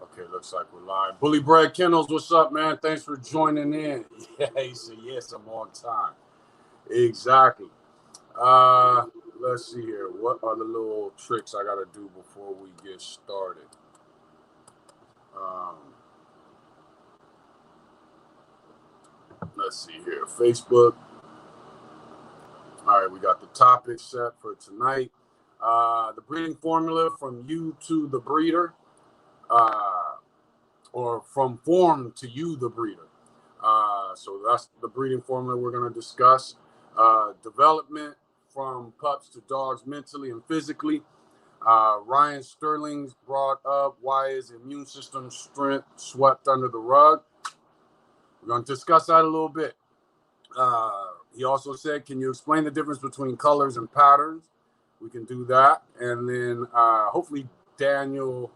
Okay, looks like we're live. Bully Brad Kennels, what's up, man? Thanks for joining in. Yeah, he said yes, I'm on time. Exactly. Let's see here. What are the little tricks I gotta do before we get started? Um, let's see here. Facebook. All right, we got the topic set for tonight. The breeding formula from you to the breeder, or from form to you, the breeder. So that's the breeding formula we're going to discuss. Development from pups to dogs mentally and physically. Ryan Sterling's brought up why is immune system strength swept under the rug. We're going to discuss that a little bit. He also said, can you explain the difference between colors and patterns? We can do that. And then hopefully Daniel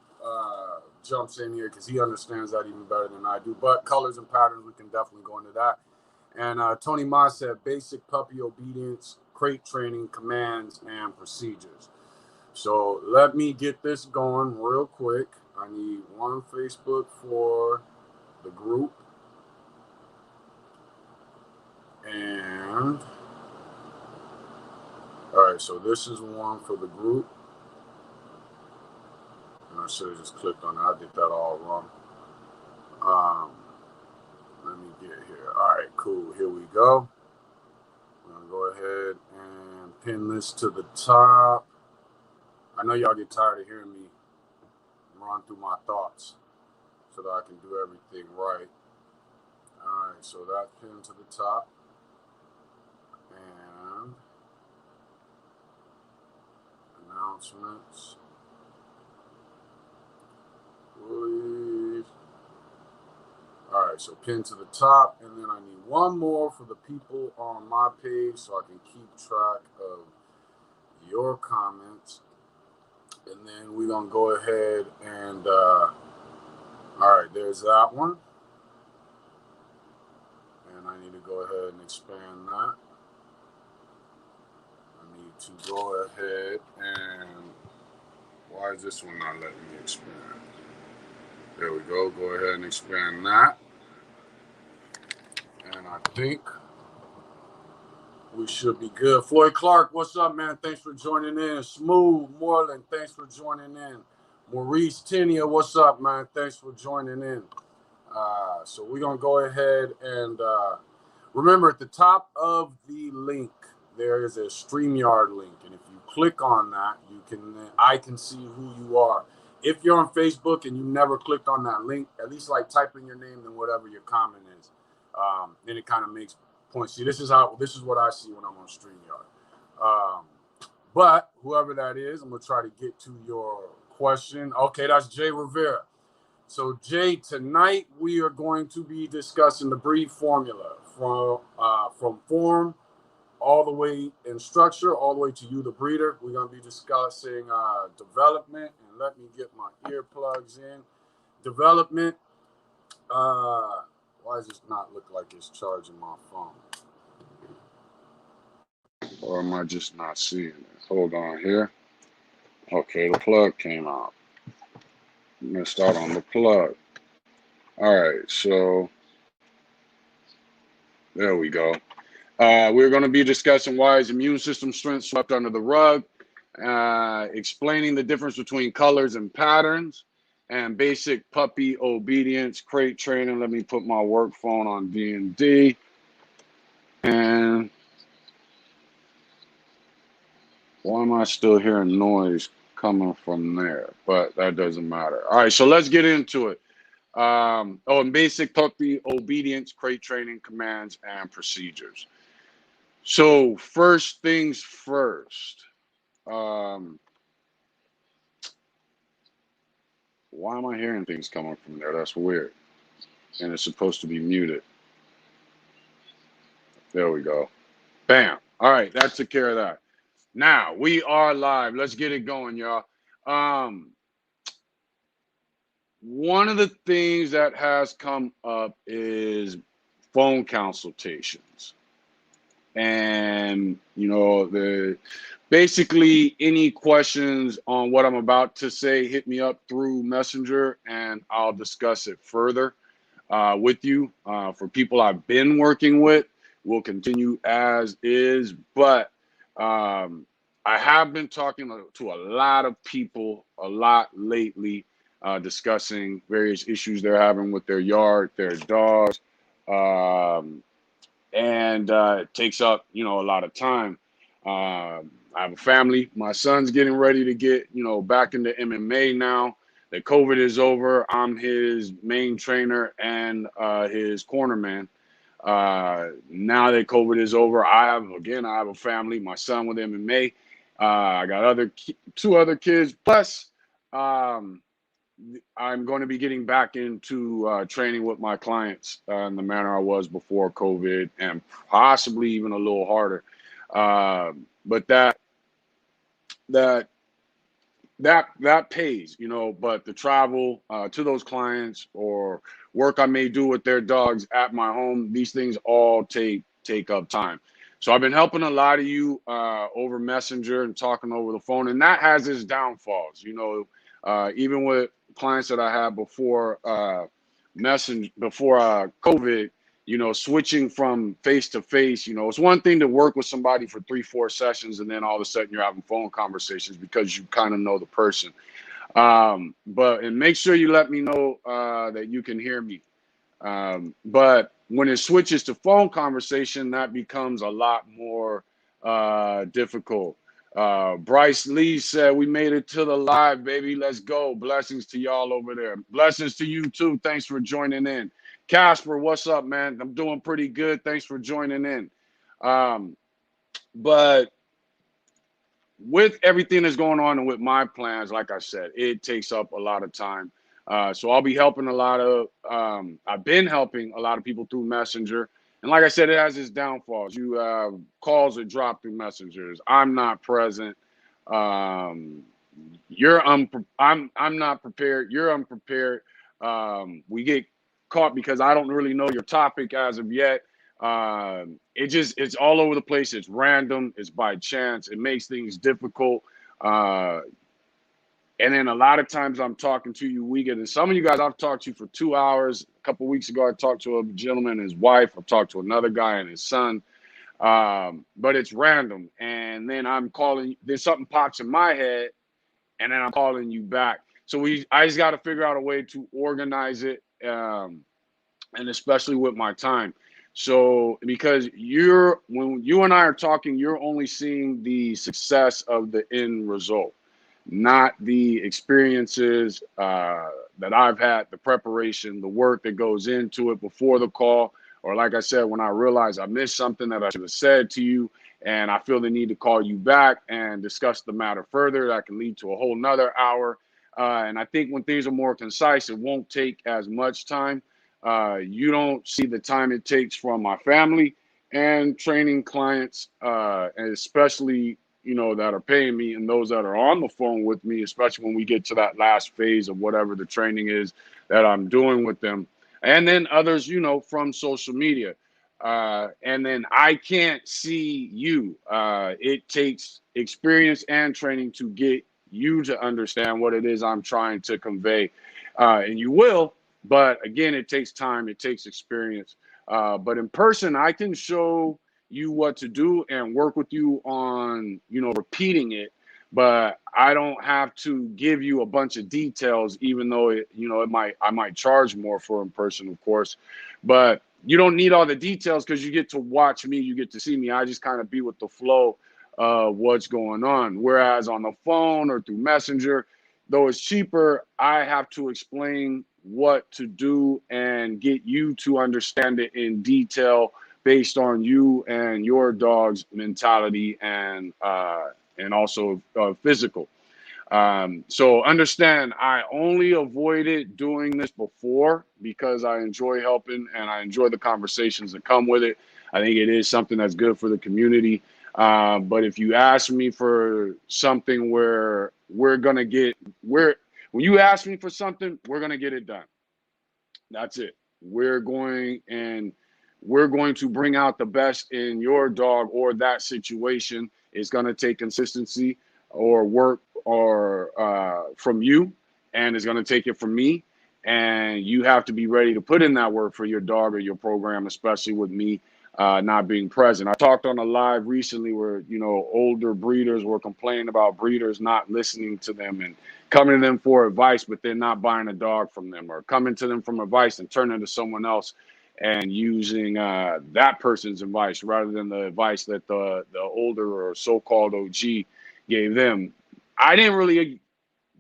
jumps in here because he understands that even better than I do. But colors and patterns, we can definitely go into that. And Tony Ma said, basic puppy obedience, crate training, commands, and procedures. So let me get this going real quick. I need one Facebook for the group. And all right, so this is one for the group. And I should have just clicked on it. I did that all wrong. Let me get here. All right, cool. Here we go. I'm going to go ahead and pin this to the top. I know y'all get tired of hearing me run through my thoughts so that I can do everything right. All right, so that's pinned to the top. And announcements. Bullies. All right, so pin to the top, and then I need one more for the people on my page so I can keep track of your comments. And then we're going to go ahead and, all right, there's that one. And I need to go ahead and expand that. I need to go ahead and, why is this one not letting me expand? There we go. Go ahead and expand that. And I think we should be good. Floyd Clark, what's up, man? Thanks for joining in. Smooth Moreland, thanks for joining in. Maurice Tenia, what's up, man? Thanks for joining in. So we're going to go ahead and remember at the top of the link, there is a StreamYard link. And if you click on that, I can see who you are. If you're on Facebook and you never clicked on that link, at least like type in your name and whatever your comment is. Then it kind of makes points. See, this is what I see when I'm on StreamYard. But whoever that is, I'm going to try to get to your question. Okay, that's Jay Rivera. So, Jay, tonight we are going to be discussing the breed formula from form all the way in structure, all the way to you, the breeder. We're going to be discussing development. And let me get my earplugs in. Development. Why does this not look like it's charging my phone? Or am I just not seeing it? Hold on here. Okay, the plug came out. Missed out on the plug. All right, so there we go. We're going to be discussing why is immune system strength swept under the rug, explaining the difference between colors and patterns, and basic puppy obedience, crate training. Let me put my work phone on D&D. And why am I still hearing noise coming from there? But that doesn't matter. All right, so let's get into it. And basic puppy obedience, crate training, commands, and procedures. So first things first. Why am I hearing things coming from there? That's weird. And it's supposed to be muted. There we go. Bam. All right, that took care of that. Now we are live. Let's get it going, y'all. One of the things that has come up is phone consultations. And, basically any questions on what I'm about to say, hit me up through Messenger and I'll discuss it further with you. For people I've been working with, we'll continue as is. But I have been talking to a lot of people a lot lately, discussing various issues they're having with their yard, their dogs. Um, and it takes up, a lot of time. I have a family. My son's getting ready to get, back into MMA now. The COVID is over. I'm his main trainer and his corner man. Now that COVID is over, I have a family. My son with MMA. I got two other kids. Plus, um, I'm going to be getting back into training with my clients in the manner I was before COVID, and possibly even a little harder. But that that pays, but the travel to those clients or work I may do with their dogs at my home, these things all take up time. So I've been helping a lot of you over Messenger and talking over the phone, and that has its downfalls. Even with clients that I had before COVID, switching from face to face, it's one thing to work with somebody for 3-4 sessions and then all of a sudden you're having phone conversations because you kind of know the person. And make sure you let me know that you can hear me. But when it switches to phone conversation, that becomes a lot more difficult. Bryce Lee said, "We made it to the live, baby. Let's go. Blessings to y'all over there. Blessings to you too. Thanks for joining in." Casper, what's up, man? I'm doing pretty good. Thanks for joining in. But with everything that's going on and with my plans, like I said, it takes up a lot of time. So I'll be helping I've been helping a lot of people through Messenger. And like I said, it has its downfalls. You have calls that drop through messengers. I'm not present. Um, I'm not prepared. You're unprepared. We get caught because I don't really know your topic as of yet. It's all over the place. It's random. It's by chance. It makes things difficult. And then a lot of times I'm talking to you, and some of you guys I've talked to for 2 hours. A couple of weeks ago, I talked to a gentleman and his wife. I've talked to another guy and his son. But it's random. And then then something pops in my head and then I'm calling you back. So I just got to figure out a way to organize it. And especially with my time. So because when you and I are talking, you're only seeing the success of the end result, not the experiences that I've had, the preparation, the work that goes into it before the call. Or like I said, when I realize I missed something that I should have said to you and I feel the need to call you back and discuss the matter further, that can lead to a whole nother hour. And I think when things are more concise, it won't take as much time. You don't see the time it takes from my family and training clients, and especially, that are paying me and those that are on the phone with me, especially when we get to that last phase of whatever the training is that I'm doing with them. And then others, from social media. And then I can't see you. It takes experience and training to get you to understand what it is I'm trying to convey. And you will. But again, it takes time, it takes experience. But in person, I can show you what to do and work with you on, repeating it. But I don't have to give you a bunch of details, even though I might charge more for in person, of course. But you don't need all the details because you get to watch me, you get to see me. I just kind of be with the flow of what's going on. Whereas on the phone or through Messenger, though it's cheaper, I have to explain what to do and get you to understand it in detail based on you and your dog's mentality and also physical. So understand, I only avoided doing this before because I enjoy helping and I enjoy the conversations that come with it. I think it is something that's good for the community. But if you ask me for something where when you ask me for something, we're going to get it done. That's it. We're going and we're going to bring out the best in your dog or that situation. It's going to take consistency or work or from you, and it's going to take it from me. And you have to be ready to put in that work for your dog or your program, especially with me not being present. I talked on a live recently where, you know, older breeders were complaining about breeders not listening to them and coming to them for advice, but they're not buying a dog from them, or coming to them from advice and turning to someone else and using that person's advice rather than the advice that the older or so-called OG gave them. I didn't really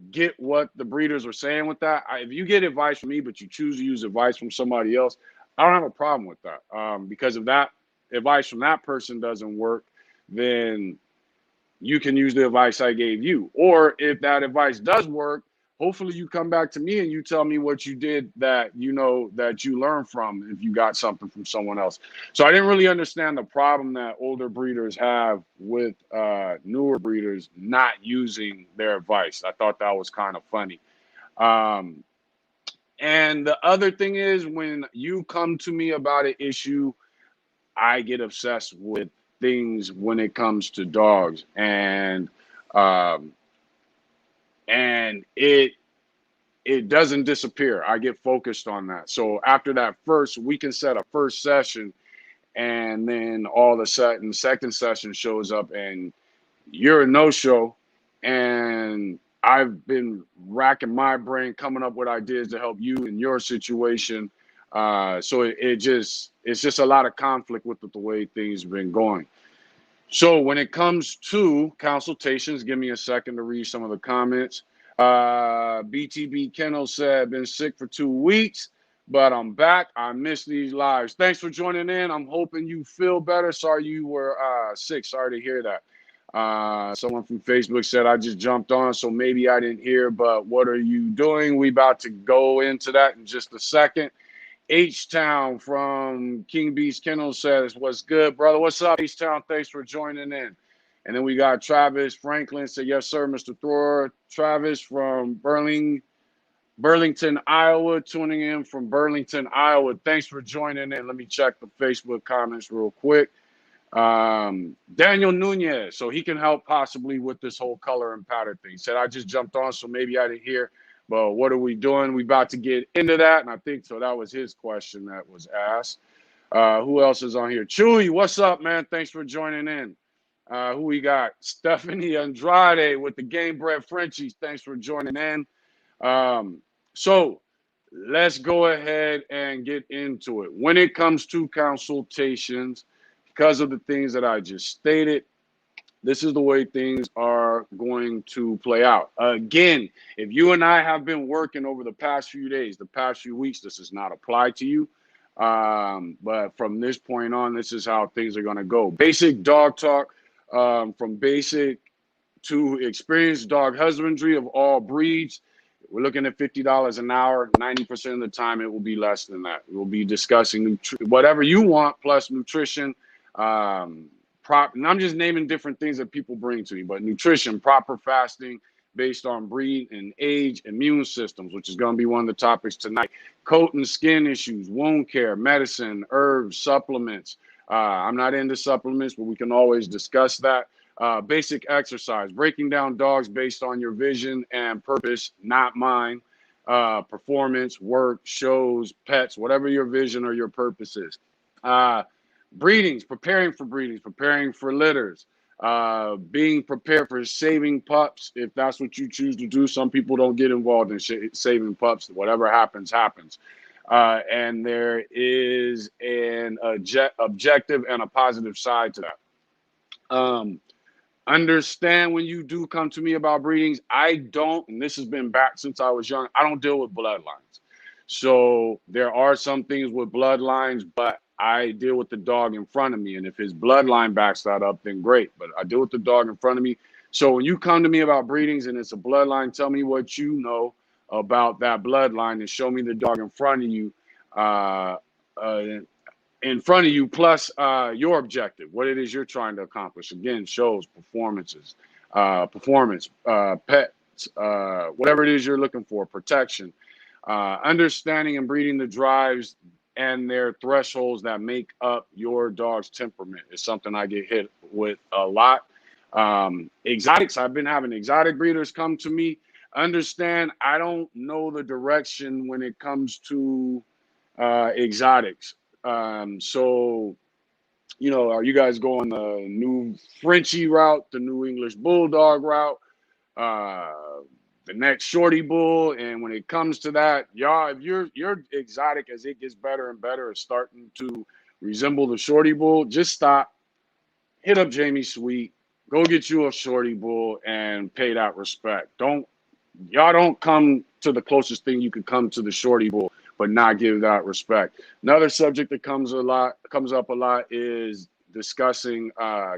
get what the breeders were saying with that. If you get advice from me, but you choose to use advice from somebody else, I don't have a problem with that. Because if that advice from that person doesn't work, then you can use the advice I gave you. Or if that advice does work, hopefully you come back to me and you tell me what you did that you know that you learned from if you got something from someone else. So I didn't really understand the problem that older breeders have with newer breeders not using their advice. I thought that was kind of funny. And the other thing is, when you come to me about an issue, I get obsessed with things when it comes to dogs, um, and it doesn't disappear. I get focused on that. So after that first, we can set a first session, and then all of a sudden, second session shows up, and you're a no-show, and I've been racking my brain coming up with ideas to help you in your situation. So it's just a lot of conflict with the way things have been going. So when it comes to consultations, give me a second to read some of the comments. BTB Kennel said, been sick for 2 weeks, but I'm back. I missed these lives. Thanks for joining in. I'm hoping you feel better. Sorry you were sick. Sorry to hear that. Someone from Facebook said, I just jumped on, so maybe I didn't hear, but what are you doing? We about to go into that in just a second. H-Town from King Beast Kennel says, what's good, brother? What's up, H-Town? Thanks for joining in. And then we got Travis Franklin said, yes, sir, Mr. Thor. Travis from Burlington, Iowa, tuning in from Burlington, Iowa. Thanks for joining in. Let me check the Facebook comments real quick. Daniel Nunez, so he can help possibly with this whole color and pattern thing. He said, I just jumped on, so maybe I didn't hear. But what are we doing? We about to get into that, and I think so. That was his question that was asked. Who else is on here? Chewy, what's up, man? Thanks for joining in. Who we got? Stephanie Andrade with the Game Bred Frenchies. Thanks for joining in. So let's go ahead and get into it. When it comes to consultations, because of the things that I just stated, this is the way things are going to play out. Again, if you and I have been working over the past few days, the past few weeks, this does not apply to you. But from this point on, this is how things are going to go. Basic dog talk, from basic to experienced dog husbandry of all breeds. We're looking at $50 an hour. 90% of the time, it will be less than that. We'll be discussing whatever you want, plus nutrition, and I'm just naming different things that people bring to me, but nutrition, proper fasting based on breed and age, immune systems, which is going to be one of the topics tonight, coat and skin issues, wound care, medicine, herbs, supplements. I'm not into supplements, but we can always discuss that. Basic exercise, breaking down dogs based on your vision and purpose, not mine. Performance, work, shows, pets, whatever your vision or your purpose is. Breedings, preparing for litters, being prepared for saving pups, if that's what you choose to do. Some people don't get involved in saving pups. Whatever happens, happens. And there is an objective and a positive side to that. Understand when you do come to me about breedings, I don't, and this has been back since I was young, I don't deal with bloodlines. So there are some things with bloodlines, but I deal with the dog in front of me. And if his bloodline backs that up, then great. But I deal with the dog in front of me. So when you come to me about breedings and it's a bloodline, tell me what you know about that bloodline and show me the dog in front of you, plus your objective, what it is you're trying to accomplish. Again, shows, performance, pets, whatever it is you're looking for, protection. Understanding and breeding the drives and their thresholds that make up your dog's temperament. It's something I get hit with a lot. Exotics, I've been having exotic breeders come to me. Understand, I don't know the direction when it comes to exotics. So, are you guys going the new Frenchie route, the new English Bulldog route, the next Shorty Bull? And when it comes to that, y'all, if your exotic, as it gets better and better, is starting to resemble the Shorty Bull, just stop, hit up Jamie Sweet, go get you a Shorty Bull and pay that respect. Y'all don't come to the closest thing you could come to the Shorty Bull, but not give that respect. Another subject that comes up a lot is discussing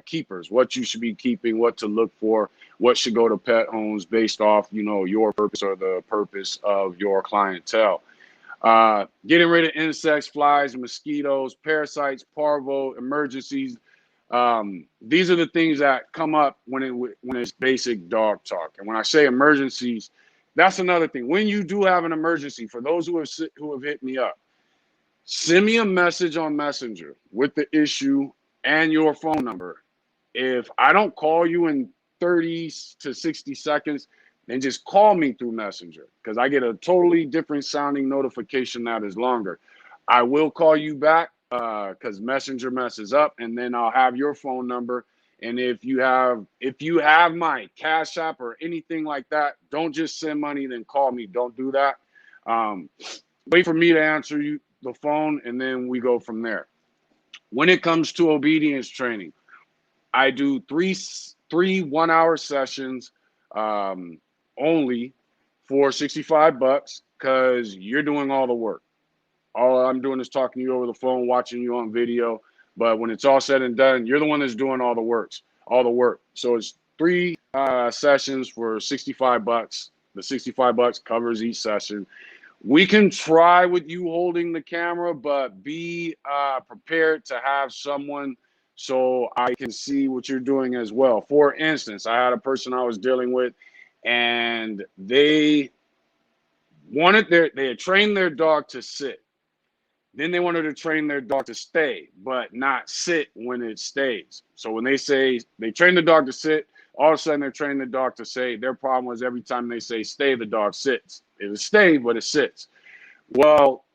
keepers, what you should be keeping, what to look for, what should go to pet homes based off, your purpose or the purpose of your clientele. Getting rid of insects, flies, mosquitoes, parasites, parvo, emergencies. These are the things that come up when it's basic dog talk. And when I say emergencies, that's another thing. When you do have an emergency, for those who have hit me up, send me a message on Messenger with the issue and your phone number. If I don't call you in 30 to 60 seconds, then just call me through Messenger, because I get a totally different sounding notification that is longer. I will call you back because Messenger messes up, and then I'll have your phone number. And if you have my Cash App or anything like that, don't just send money then call me. Don't do that. Wait for me to answer you the phone, and then we go from there. When it comes to obedience training, I do three 1-hour sessions only for $65, because you're doing all the work. All I'm doing is talking to you over the phone, watching you on video. But when it's all said and done, you're the one that's doing all the work. So it's 3 sessions for $65. The $65 covers each session. We can try with you holding the camera, but be prepared to have someone so I can see what you're doing as well. For instance, I had a person I was dealing with, and they had trained their dog to sit. Then they wanted to train their dog to stay, but not sit when it stays. So when they say they train the dog to sit, all of a sudden they're training the dog to stay. Their problem was every time they say stay, the dog sits. It'll stay, but it sits. Well,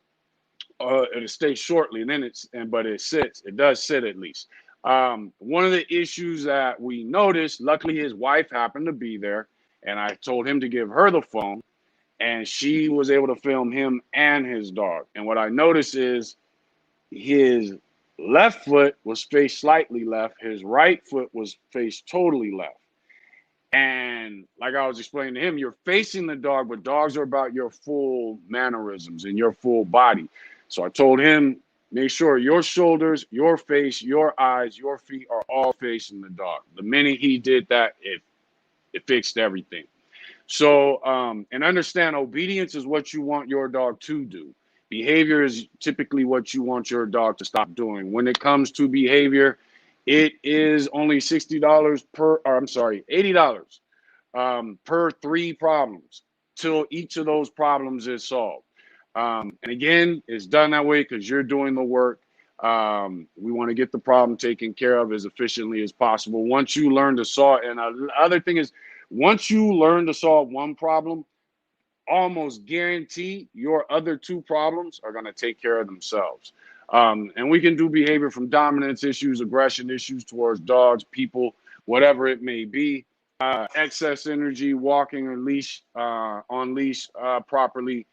it'll stay shortly, and then but it sits. It does sit at least. One of the issues that we noticed, luckily his wife happened to be there, and I told him to give her the phone, and she was able to film him and his dog. And what I noticed is his left foot was faced slightly left. His right foot was faced totally left. And like I was explaining to him, you're facing the dog, but dogs are about your full mannerisms and your full body. So I told him, make sure your shoulders, your face, your eyes, your feet are all facing the dog. The minute he did that, it fixed everything. So, and understand, obedience is what you want your dog to do. Behavior is typically what you want your dog to stop doing. When it comes to behavior, it is only $80 per 3 problems till each of those problems is solved. And again, it's done that way because you're doing the work. We want to get the problem taken care of as efficiently as possible. Once you learn to solve, and the other thing is, once you learn to solve one problem, almost guarantee your other 2 problems are going to take care of themselves. And we can do behavior from dominance issues, aggression issues towards dogs, people, whatever it may be. Excess energy, walking or leash on leash properly,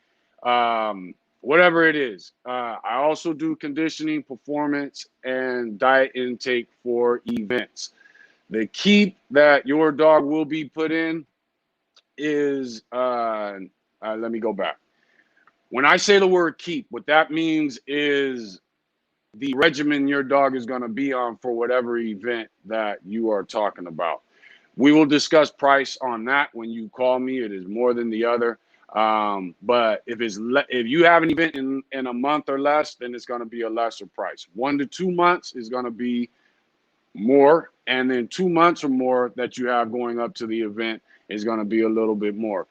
whatever it is. I also do conditioning, performance, and diet intake for events. The keep that your dog will be put in is, let me go back. When I say the word keep, what that means is the regimen your dog is going to be on for whatever event that you are talking about. We will discuss price on that when you call me. It is more than the other. But if you have an event in a month or less, then it's going to be a lesser price. 1 to 2 months is going to be more, and then 2 months or more that you have going up to the event is going to be a little bit more.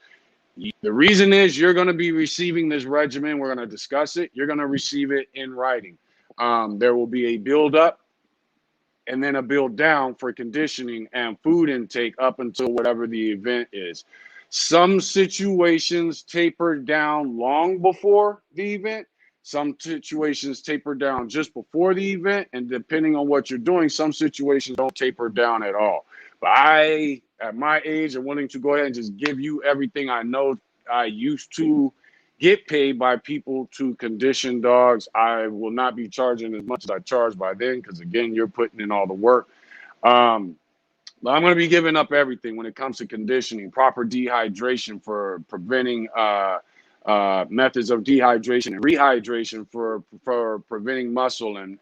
The reason is you're going to be receiving this regimen. We're going to discuss it. You're going to receive it in writing. There will be a build up and then a build down for conditioning and food intake up until whatever the event is. Some situations taper down long before the event. Some situations taper down just before the event. And depending on what you're doing, some situations don't taper down at all. But I, at my age, am willing to go ahead and just give you everything I know. I used to get paid by people to condition dogs. I will not be charging as much as I charged by then because, again, you're putting in all the work. But I'm going to be giving up everything when it comes to conditioning, proper dehydration for preventing methods of dehydration and rehydration for preventing muscle and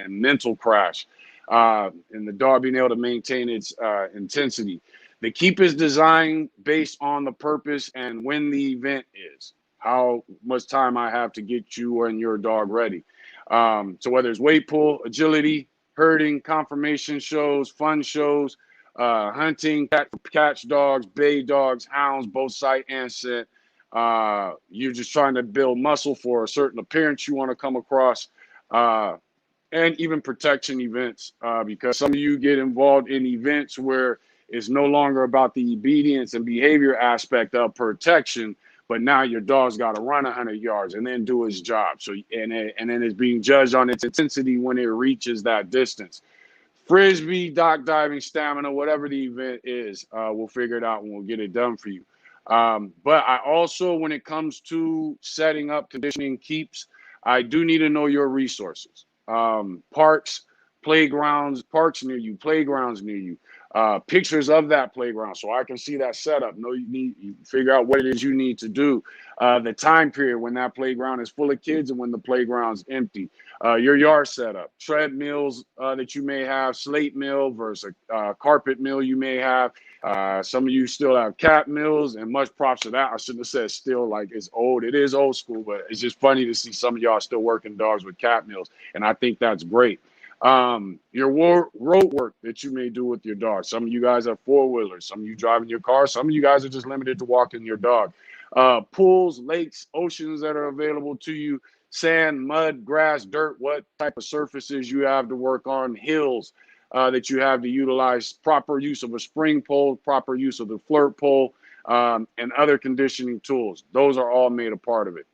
mental crash, and the dog being able to maintain its intensity. The keep is designed based on the purpose and when the event is, how much time I have to get you and your dog ready. So whether it's weight pull, agility, herding, conformation shows, fun shows, hunting, catch dogs, bay dogs, hounds, both sight and scent. You're just trying to build muscle for a certain appearance you want to come across, and even protection events, because some of you get involved in events where it's no longer about the obedience and behavior aspect of protection, but now your dog's got to run 100 yards and then do his job. So, and then it's being judged on its intensity when it reaches that distance. Frisbee, dock diving, stamina, whatever the event is, we'll figure it out and we'll get it done for you. But I also, when it comes to setting up conditioning keeps, I do need to know your resources. Parks, playgrounds, parks near you, playgrounds near you, pictures of that playground so I can see that setup. You figure out what it is you need to do. The time period when that playground is full of kids and when the playground's empty. Your yard setup, treadmills that you may have, slate mill versus a carpet mill you may have. Some of you still have cat mills, and much props to that. I shouldn't have said still, like it's old. It is old school, but it's just funny to see some of y'all still working dogs with cat mills, and I think that's great. Your road work that you may do with your dog. Some of you guys have four-wheelers. Some of you driving your car. Some of you guys are just limited to walking your dog. Pools, lakes, oceans that are available to you. Sand, mud, grass, dirt, what type of surfaces you have to work on, hills that you have to utilize, proper use of a spring pole, proper use of the flirt pole, and other conditioning tools. Those are all made a part of it.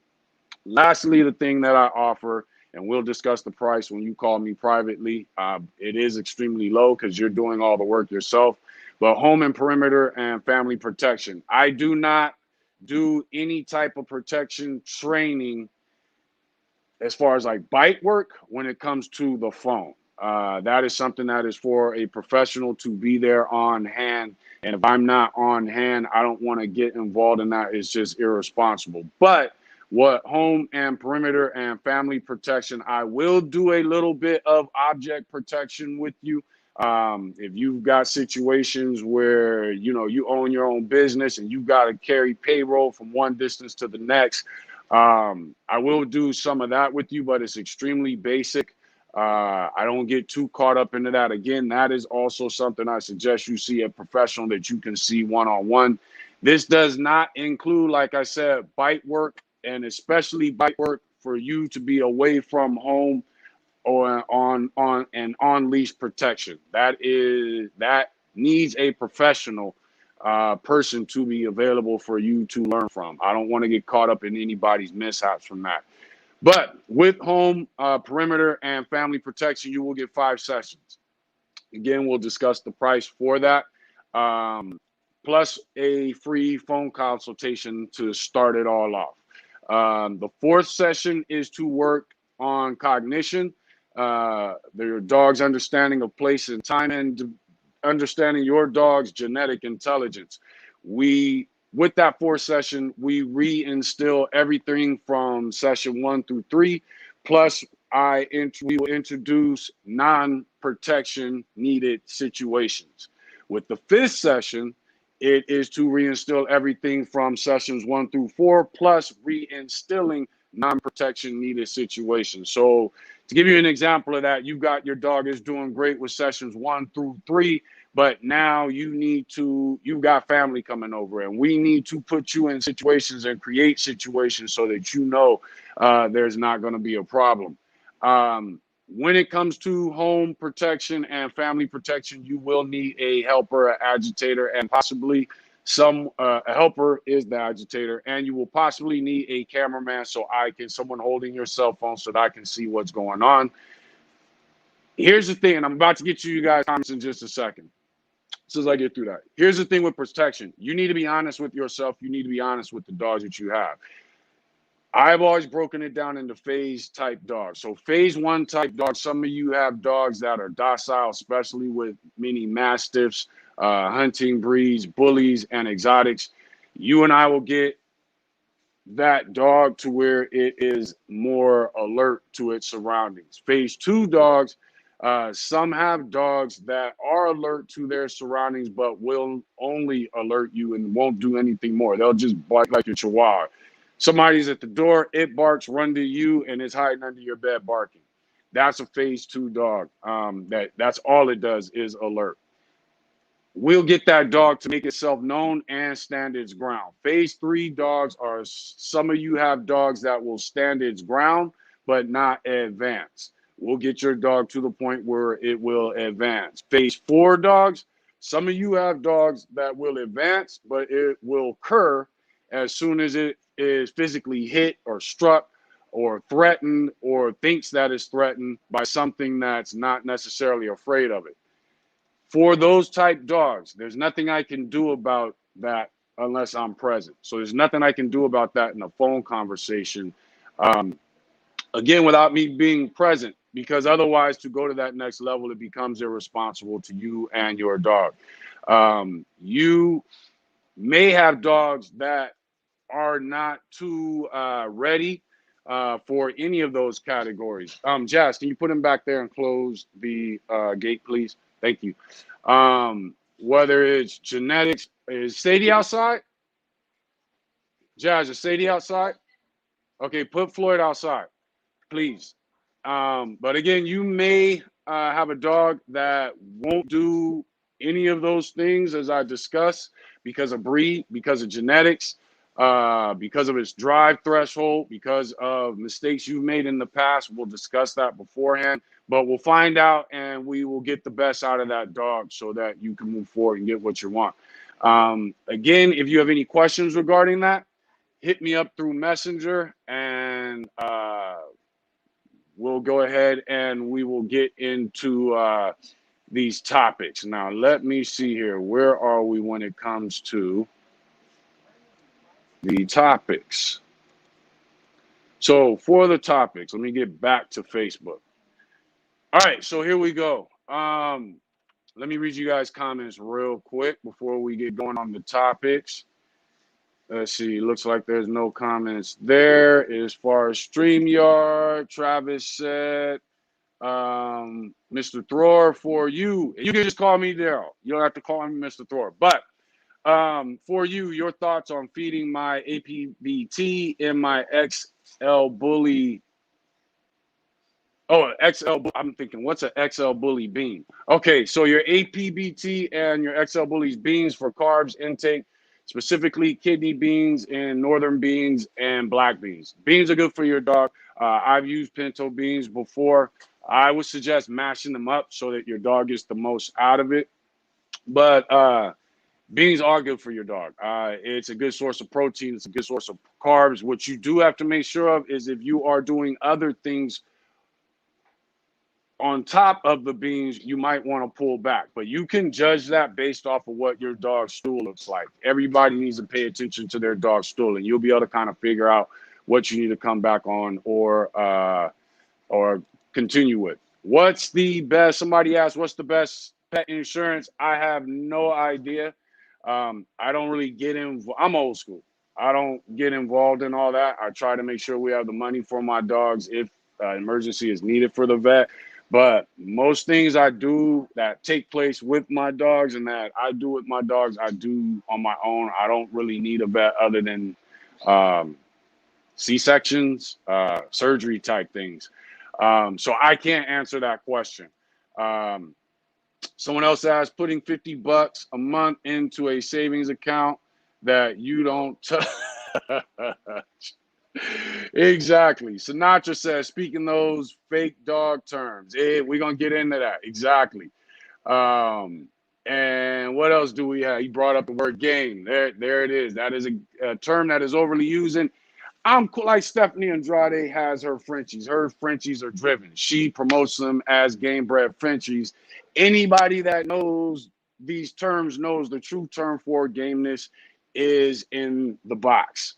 Lastly, the thing that I offer, and we'll discuss the price when you call me privately, it is extremely low because you're doing all the work yourself, but home and perimeter and family protection. I do not do any type of protection training as far as like bite work when it comes to the phone. That is something that is for a professional to be there on hand. And if I'm not on hand, I don't want to get involved in that. It's just irresponsible. But what home and perimeter and family protection, I will do a little bit of object protection with you. If you've got situations where, you own your own business and you've got to carry payroll from one distance to the next, I will do some of that with you, but it's extremely basic. I don't get too caught up into that. Again, that is also something I suggest you see a professional that you can see one-on-one. This does not include, like I said, bite work, and especially bite work for you to be away from home or on leash protection. That needs a professional person to be available for you to learn from. I don't want to get caught up in anybody's mishaps from that. But with home, perimeter, and family protection, you will get 5 sessions. Again, we'll discuss the price for that, plus a free phone consultation to start it all off. The 4th session is to work on cognition, your dog's understanding of place and time, and understanding your dog's genetic intelligence. With that 4th session, we reinstill everything from session 1 through 3. Plus, we will introduce non-protection needed situations. With the 5th session, it is to reinstill everything from sessions 1 through 4, plus reinstilling non-protection needed situations. So to give you an example of that, you've got your dog is doing great with sessions 1 through 3. but now you've got family coming over, and we need to put you in situations and create situations so that you know there's not going to be a problem. When it comes to home protection and family protection, you will need a helper, an agitator, and possibly a helper is the agitator, and you will possibly need a cameraman someone holding your cell phone so that I can see what's going on. Here's the thing, and I'm about to get you guys comments in just a second. As I get through that, here's the thing with protection. You need to be honest with yourself. You need to be honest with the dogs that you have. I've always broken it down into phase type dogs. So phase 1 type dogs, some of you have dogs that are docile, especially with mini mastiffs, hunting breeds, bullies, and exotics. You and I will get that dog to where it is more alert to its surroundings. Phase 2 dogs, some have dogs that are alert to their surroundings, but will only alert you and won't do anything more. They'll just bark like your chihuahua. Somebody's at the door, it barks, run to you, and it's hiding under your bed barking. That's a phase 2 dog. That's all it does is alert. We'll get that dog to make itself known and stand its ground. Phase 3 dogs are, some of you have dogs that will stand its ground, but not advance. We'll get your dog to the point where it will advance. Phase 4 dogs, some of you have dogs that will advance, but it will cur as soon as it is physically hit or struck or threatened or thinks that it's threatened by something that's not necessarily afraid of it. For those type dogs, there's nothing I can do about that unless I'm present. So there's nothing I can do about that in a phone conversation. Again, without me being present, because otherwise to go to that next level, it becomes irresponsible to you and your dog. You may have dogs that are not too ready for any of those categories. Jazz, can you put him back there and close the gate, please? Thank you. Whether it's genetics, is Sadie outside? Jazz, is Sadie outside? Okay, put Floyd outside, please. But again, you may have a dog that won't do any of those things as I discussed because of breed, because of genetics, because of its drive threshold, because of mistakes you've made in the past. We'll discuss that beforehand, but we'll find out and we will get the best out of that dog so that you can move forward and get what you want. Again, if you have any questions regarding that, hit me up through Messenger and we'll go ahead and we will get into these topics. Now, let me see here. Where are we when it comes to the topics? So for the topics, let me get back to Facebook. All right, so here we go. Let me read you guys' comments real quick before we get going on the topics. Let's see, looks like there's no comments there. As far as StreamYard, Travis said, Mr. Thor, for you, you can just call me Daryl. You don't have to call me Mr. Thor. But for you, your thoughts on feeding my APBT in my XL Bully. Oh, XL, I'm thinking, what's an XL Bully bean? Okay, so your APBT and your XL Bullies beans for carbs intake, specifically kidney beans and northern beans and black beans. Beans are good for your dog. I've used pinto beans before. I would suggest mashing them up so that your dog gets the most out of it. But beans are good for your dog. It's a good source of protein. It's a good source of carbs. What you do have to make sure of is if you are doing other things on top of the beans, you might want to pull back, but you can judge that based off of what your dog's stool looks like. Everybody needs to pay attention to their dog's stool, and you'll be able to kind of figure out what you need to come back on or continue with. What's the best? Somebody asked, what's the best pet insurance? I have no idea. I don't really get involved. I'm old school. I don't get involved in all that. I try to make sure we have the money for my dogs if emergency is needed for the vet. But most things I do that take place with my dogs and that I do with my dogs, I do on my own. I don't really need a vet other than C-sections, surgery type things. So I can't answer that question. Someone else asked, putting $50 a month into a savings account that you don't touch. Exactly. Sinatra says, speaking those fake dog terms. We're going to get into that. Exactly. And what else do we have? He brought up the word game. There it is. That is a term that is overly used. And I'm cool. Like Stephanie Andrade has her Frenchies. Her Frenchies are driven. She promotes them as game bred Frenchies. Anybody that knows these terms knows the true term for gameness is in the box.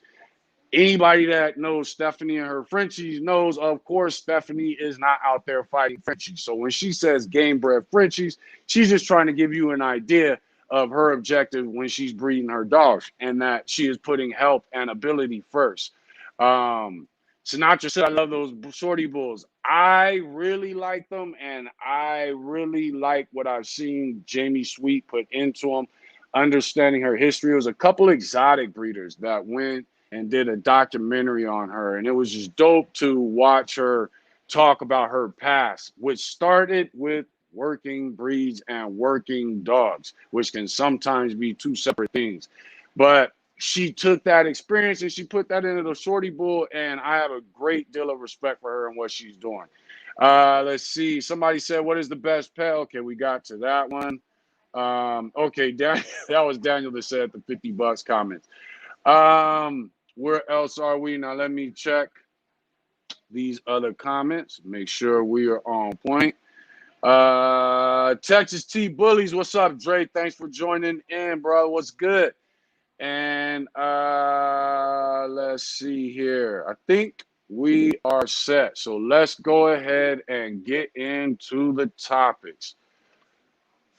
Anybody that knows Stephanie and her Frenchies knows, of course, Stephanie is not out there fighting Frenchies. So when she says game bred Frenchies, she's just trying to give you an idea of her objective when she's breeding her dogs, and that she is putting health and ability first. Sinatra said, I love those shorty bulls. I really like them, and I really like what I've seen Jamie Sweet put into them, understanding her history. It was a couple exotic breeders that went and did a documentary on her, and it was just dope to watch her talk about her past, which started with working breeds and working dogs, which can sometimes be two separate things. But she took that experience and she put that into the shorty bull, and I have a great deal of respect for her and what she's doing. Let's see. Somebody said, what is the best pet? Okay, we got to that one. Okay, that was Daniel that said the $50 comments. Where else are we? Now let me check these other comments. Make sure we are on point. Texas T Bullies, what's up, Dre? Thanks for joining in, bro. What's good? And let's see here. I think we are set. So let's go ahead and get into the topics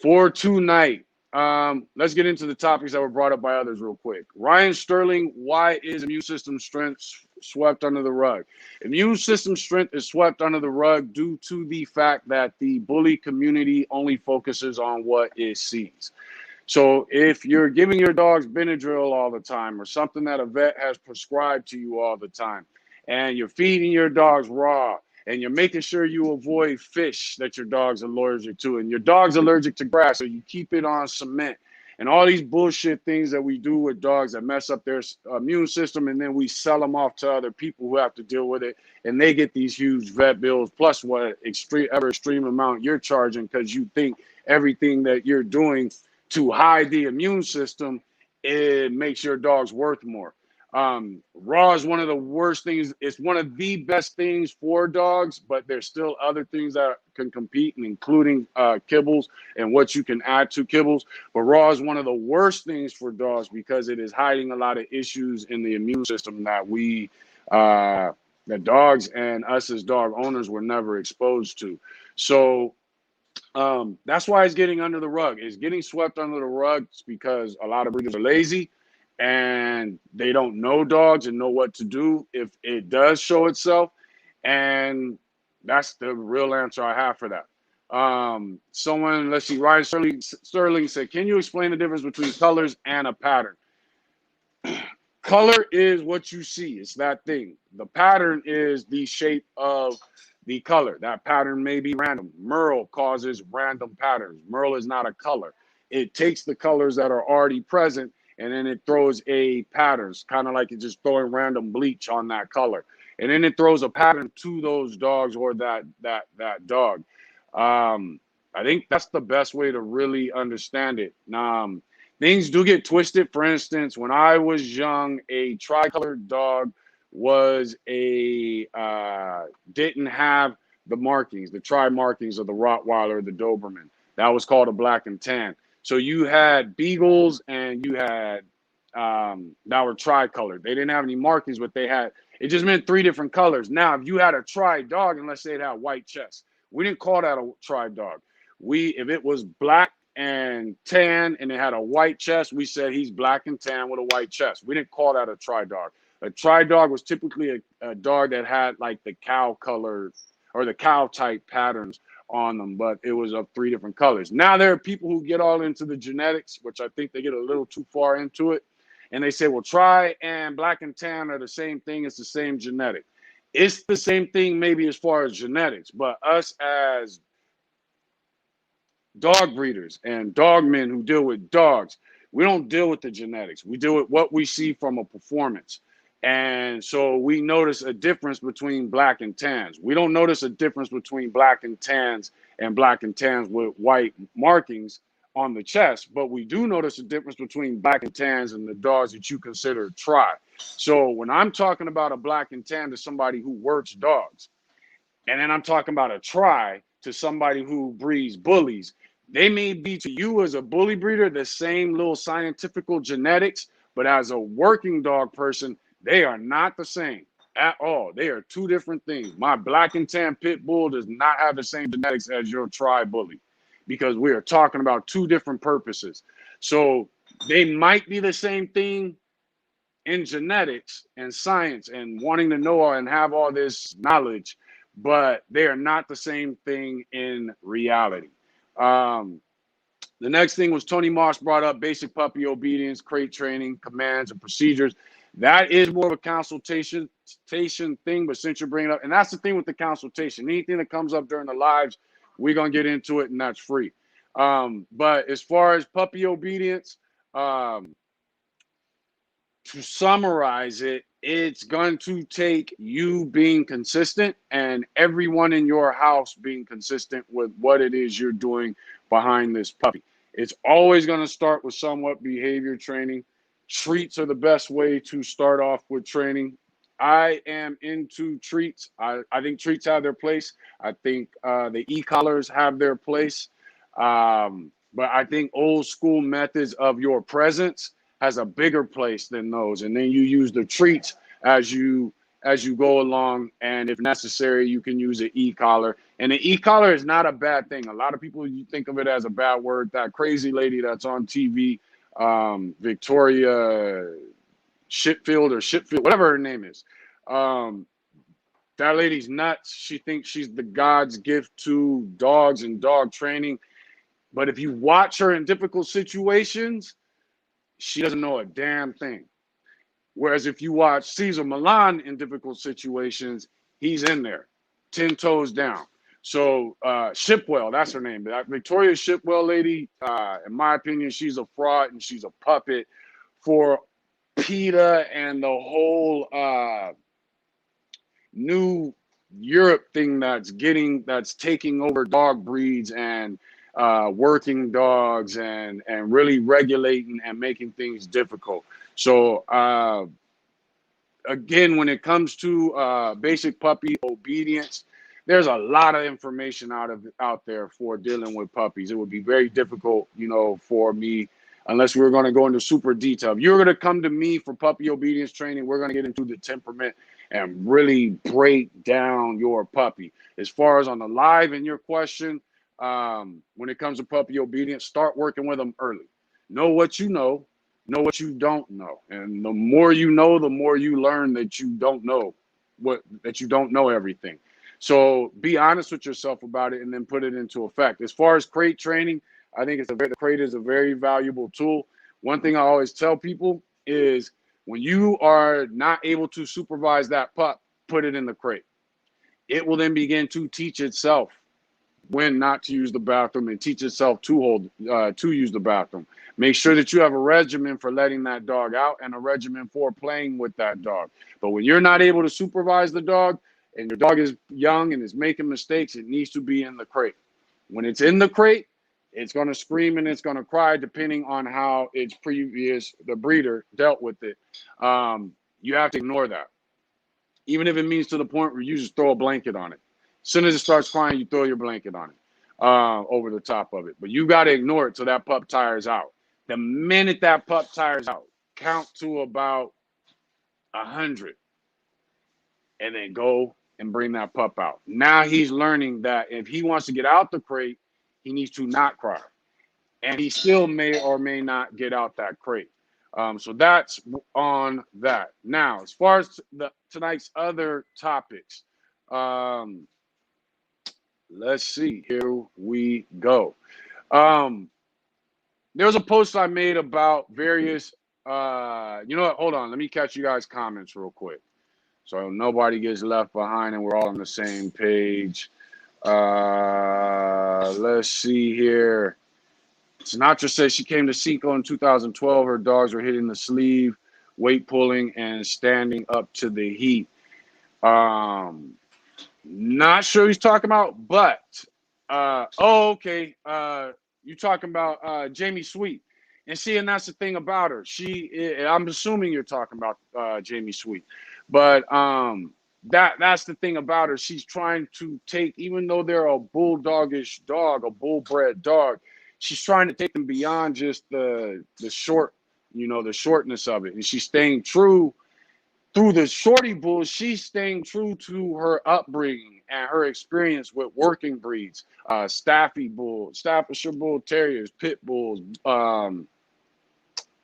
for tonight. Let's get into the topics that were brought up by others real quick. Ryan Sterling, why is immune system strength swept under the rug? Immune system strength is swept under the rug due to the fact that the bully community only focuses on what it sees. So if you're giving your dogs Benadryl all the time, or something that a vet has prescribed to you all the time, and you're feeding your dogs raw, and you're making sure you avoid fish that your dog's allergic to, and your dog's allergic to grass, so you keep it on cement, and all these bullshit things that we do with dogs that mess up their immune system, and then we sell them off to other people who have to deal with it, and they get these huge vet bills, plus what extreme amount you're charging because you think everything that you're doing to hide the immune system, it makes your dogs worth more. Raw is one of the worst things. It's one of the best things for dogs, but there's still other things that can compete, including kibbles and what you can add to kibbles. But raw is one of the worst things for dogs because it is hiding a lot of issues in the immune system that the dogs and us as dog owners were never exposed to. So that's why it's getting under the rug. It's getting swept under the rug because a lot of breeders are lazy and they don't know dogs and know what to do if it does show itself. And that's the real answer I have for that. Someone, let's see, Ryan Sterling said, can you explain the difference between colors and a pattern? Color is what you see. It's that thing. The pattern is the shape of the color. That pattern may be random. Merle causes random patterns. Merle is not a color. It takes the colors that are already present and then it throws a pattern. It's kind of like it's just throwing random bleach on that color. And then it throws a pattern to those dogs or that dog. I think that's the best way to really understand it. Things do get twisted. For instance, when I was young, a tricolored dog was didn't have the markings, the tri markings of the Rottweiler, the Doberman. That was called a black and tan. So you had Beagles and you had that were tricolored. They didn't have any markings, but it just meant 3 different colors. Now, if you had a tri dog, and let's say it had a white chest, we didn't call that a tri dog. If it was black and tan and it had a white chest, we said he's black and tan with a white chest. We didn't call that a tri dog. A tri dog was typically a dog that had like the cow color or the cow type patterns on them, but it was of 3 different colors. Now there are people who get all into the genetics, which I think they get a little too far into it, and they say, well, tri and black and tan are the same thing. It's the same genetic. It's the same thing maybe as far as genetics, but us as dog breeders and dog men who deal with dogs, we don't deal with the genetics. We deal with what we see from a performance. And so we notice a difference between black and tans. We don't notice a difference between black and tans with white markings on the chest, but we do notice a difference between black and tans and the dogs that you consider tri. So when I'm talking about a black and tan to somebody who works dogs, and then I'm talking about a tri to somebody who breeds bullies, they may be to you as a bully breeder the same little scientifical genetics, but as a working dog person, they are not the same at all. They are two different things. My black and tan pit bull does not have the same genetics as your tri bully, because we are talking about two different purposes. So they might be the same thing in genetics and science and wanting to know and have all this knowledge, but they are not the same thing in reality. The next thing was Tony Moss brought up basic puppy obedience, crate training, commands, and procedures. That is more of a consultation thing, but since you're bringing it up, and that's the thing with the consultation, anything that comes up during the lives, we're going to get into it, and that's free. But as far as puppy obedience, to summarize it, it's going to take you being consistent and everyone in your house being consistent with what it is you're doing behind this puppy. It's always going to start with somewhat behavior training. Treats are the best way to start off with training. I am into treats. I think treats have their place. I think the e-collars have their place. But I think old school methods of your presence has a bigger place than those. And then you use the treats as you go along, and if necessary, you can use an e-collar. And an e-collar is not a bad thing. A lot of people, you think of it as a bad word. That crazy lady that's on TV, Victoria Shipfield, whatever her name is. That lady's nuts. She thinks she's the God's gift to dogs and dog training. But if you watch her in difficult situations, she doesn't know a damn thing. Whereas if you watch Cesar Millan in difficult situations, he's in there, 10 toes down. So Shipwell, that's her name. That Victoria Shipwell lady, in my opinion, she's a fraud and she's a puppet for PETA and the whole new Europe thing that's taking over dog breeds and working dogs and really regulating and making things difficult. So again, when it comes to basic puppy obedience, there's a lot of information out there for dealing with puppies. It would be very difficult, for me, unless we were going to go into super detail. If you're going to come to me for puppy obedience training, we're going to get into the temperament and really break down your puppy. As far as on the live in your question, when it comes to puppy obedience, start working with them early. Know what you know what you don't know. And the more you know, the more you learn that you don't know everything. So be honest with yourself about it and then put it into effect. As far as crate training, I think the crate is a very valuable tool. One thing I always tell people is when you are not able to supervise that pup, put it in the crate. It will then begin to teach itself when not to use the bathroom and teach itself to use the bathroom. Make sure that you have a regimen for letting that dog out and a regimen for playing with that dog. But when you're not able to supervise the dog and your dog is young and is making mistakes, it needs to be in the crate. When it's in the crate, it's going to scream and it's going to cry depending on how the breeder dealt with it. You have to ignore that. Even if it means to the point where you just throw a blanket on it. As soon as it starts crying, you throw your blanket on it over the top of it. But you got to ignore it till that pup tires out. The minute that pup tires out, count to about 100 and then go and bring that pup out. Now he's learning that if he wants to get out the crate, he needs to not cry. And he still may or may not get out that crate. So that's on that. Now, as far as tonight's other topics, let's see. Here we go. There was a post I made about various. You know what? Hold on. Let me catch you guys' comments real quick, so nobody gets left behind and we're all on the same page. Let's see here. Sinatra says she came to Cinco in 2012. Her dogs were hitting the sleeve, weight pulling, and standing up to the heat. Not sure he's talking about, but okay. You talking about Jamie Sweet. And see, and that's the thing about her. I'm assuming you're talking about Jamie Sweet. But that's the thing about her. She's trying to take, even though they're a bulldogish dog, a bull-bred dog, she's trying to take them beyond just the short, the shortness of it. And she's staying true through the shorty bull. She's staying true to her upbringing and her experience with working breeds, Staffordshire Bull Terriers, Pit Bulls.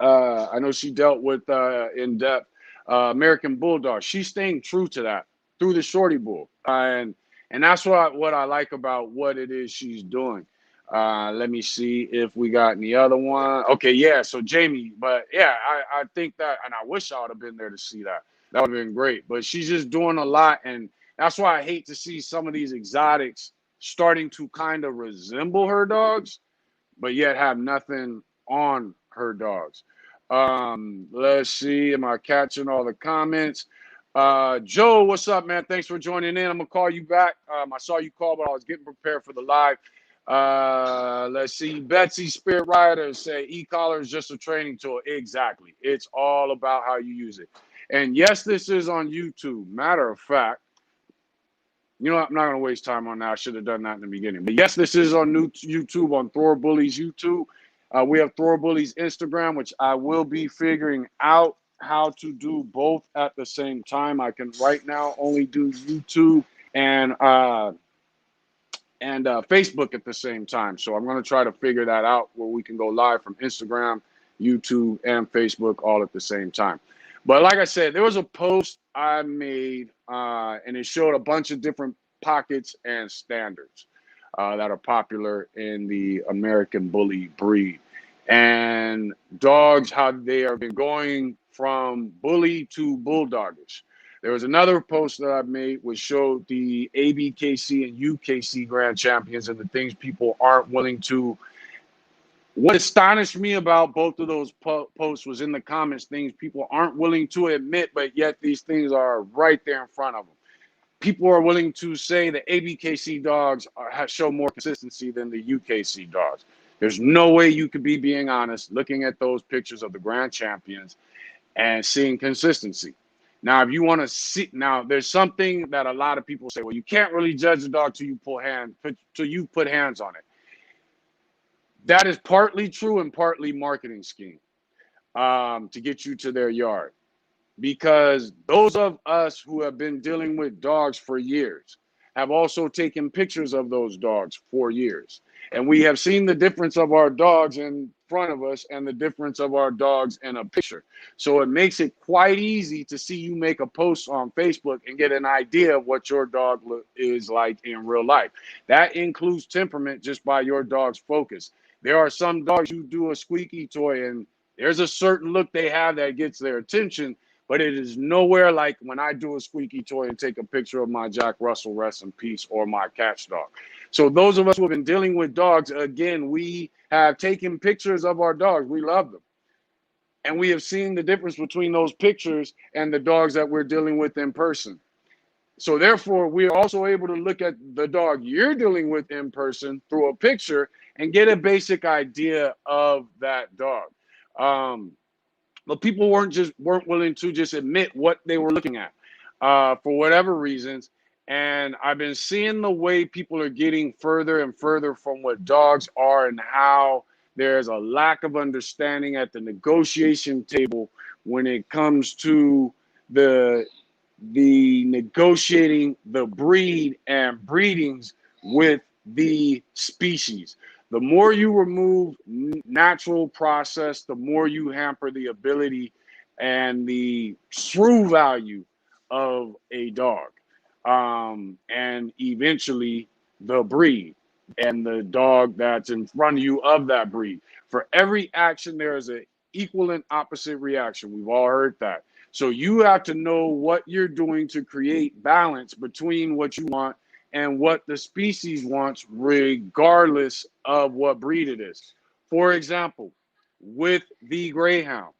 I know she dealt with in depth American Bulldog. She's staying true to that through the shorty bull, and that's what I like about what it is she's doing. Let me see if we got any other one. Okay, yeah. So Jamie, but yeah, I think that, and I wish I would have been there to see that. That would have been great. But she's just doing a lot, and that's why I hate to see some of these exotics starting to kind of resemble her dogs, but yet have nothing on her dogs. Let's see. Am I catching all the comments? Joe, what's up, man? Thanks for joining in. I'm gonna call you back. I saw you call, but I was getting prepared for the live. Let's see. Betsy Spirit Rider say e-collar is just a training tool. Exactly. It's all about how you use it. And yes, this is on YouTube. Matter of fact, you know what? I'm not going to waste time on that. I should have done that in the beginning. But yes, this is on YouTube, on Thor Bullies YouTube. We have Thor Bullies Instagram, which I will be figuring out how to do both at the same time. I can right now only do YouTube and Facebook at the same time. So I'm going to try to figure that out where we can go live from Instagram, YouTube, and Facebook all at the same time. But like I said, there was a post I made, and it showed a bunch of different pockets and standards that are popular in the American Bully breed. And dogs, how they have been going from bully to bulldogish. There was another post that I made which showed the ABKC and UKC Grand Champions and the things people aren't willing to. What astonished me about both of those posts was in the comments, things people aren't willing to admit, but yet these things are right there in front of them. People are willing to say the ABKC dogs show more consistency than the UKC dogs. There's no way you could be being honest looking at those pictures of the Grand Champions and seeing consistency. Now, if you want to see, now there's something that a lot of people say, well, you can't really judge a dog till you put hands on it. That is partly true and partly marketing scheme to get you to their yard. Because those of us who have been dealing with dogs for years have also taken pictures of those dogs for years. And we have seen the difference of our dogs in front of us and the difference of our dogs in a picture. So it makes it quite easy to see you make a post on Facebook and get an idea of what your dog is like in real life. That includes temperament just by your dog's focus. There are some dogs you do a squeaky toy and there's a certain look they have that gets their attention, but it is nowhere like when I do a squeaky toy and take a picture of my Jack Russell, rest in peace, or my catch dog. So those of us who have been dealing with dogs, again, we have taken pictures of our dogs. We love them. And we have seen the difference between those pictures and the dogs that we're dealing with in person. So therefore, we are also able to look at the dog you're dealing with in person through a picture and get a basic idea of that dog. But people weren't willing to just admit what they were looking at for whatever reasons. And I've been seeing the way people are getting further and further from what dogs are and how there's a lack of understanding at the negotiation table when it comes to the negotiating the breed and breedings with the species. The more you remove natural process, the more you hamper the ability and the true value of a dog. And eventually the breed and the dog that's in front of you of that breed. For every action, there is an equal and opposite reaction. We've all heard that. So you have to know what you're doing to create balance between what you want and what the species wants, regardless of what breed it is. For example, with the Greyhound.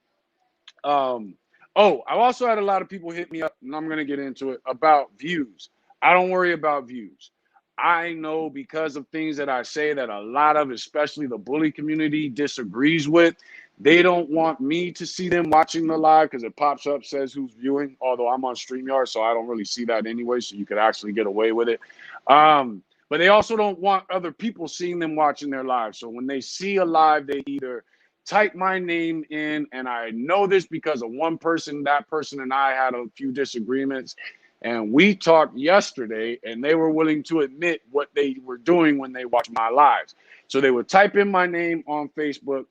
Oh, I've also had a lot of people hit me up, and I'm going to get into it, about views. I don't worry about views. I know because of things that I say that a lot of, especially the bully community, disagrees with. They don't want me to see them watching the live because it pops up, says who's viewing, although I'm on StreamYard, so I don't really see that anyway, so you could actually get away with it. But they also don't want other people seeing them watching their live. So when they see a live, they either type my name in, and I know this because of one person. That person and I had a few disagreements, and we talked yesterday, and they were willing to admit what they were doing when they watched my lives. So they would type in my name on Facebook,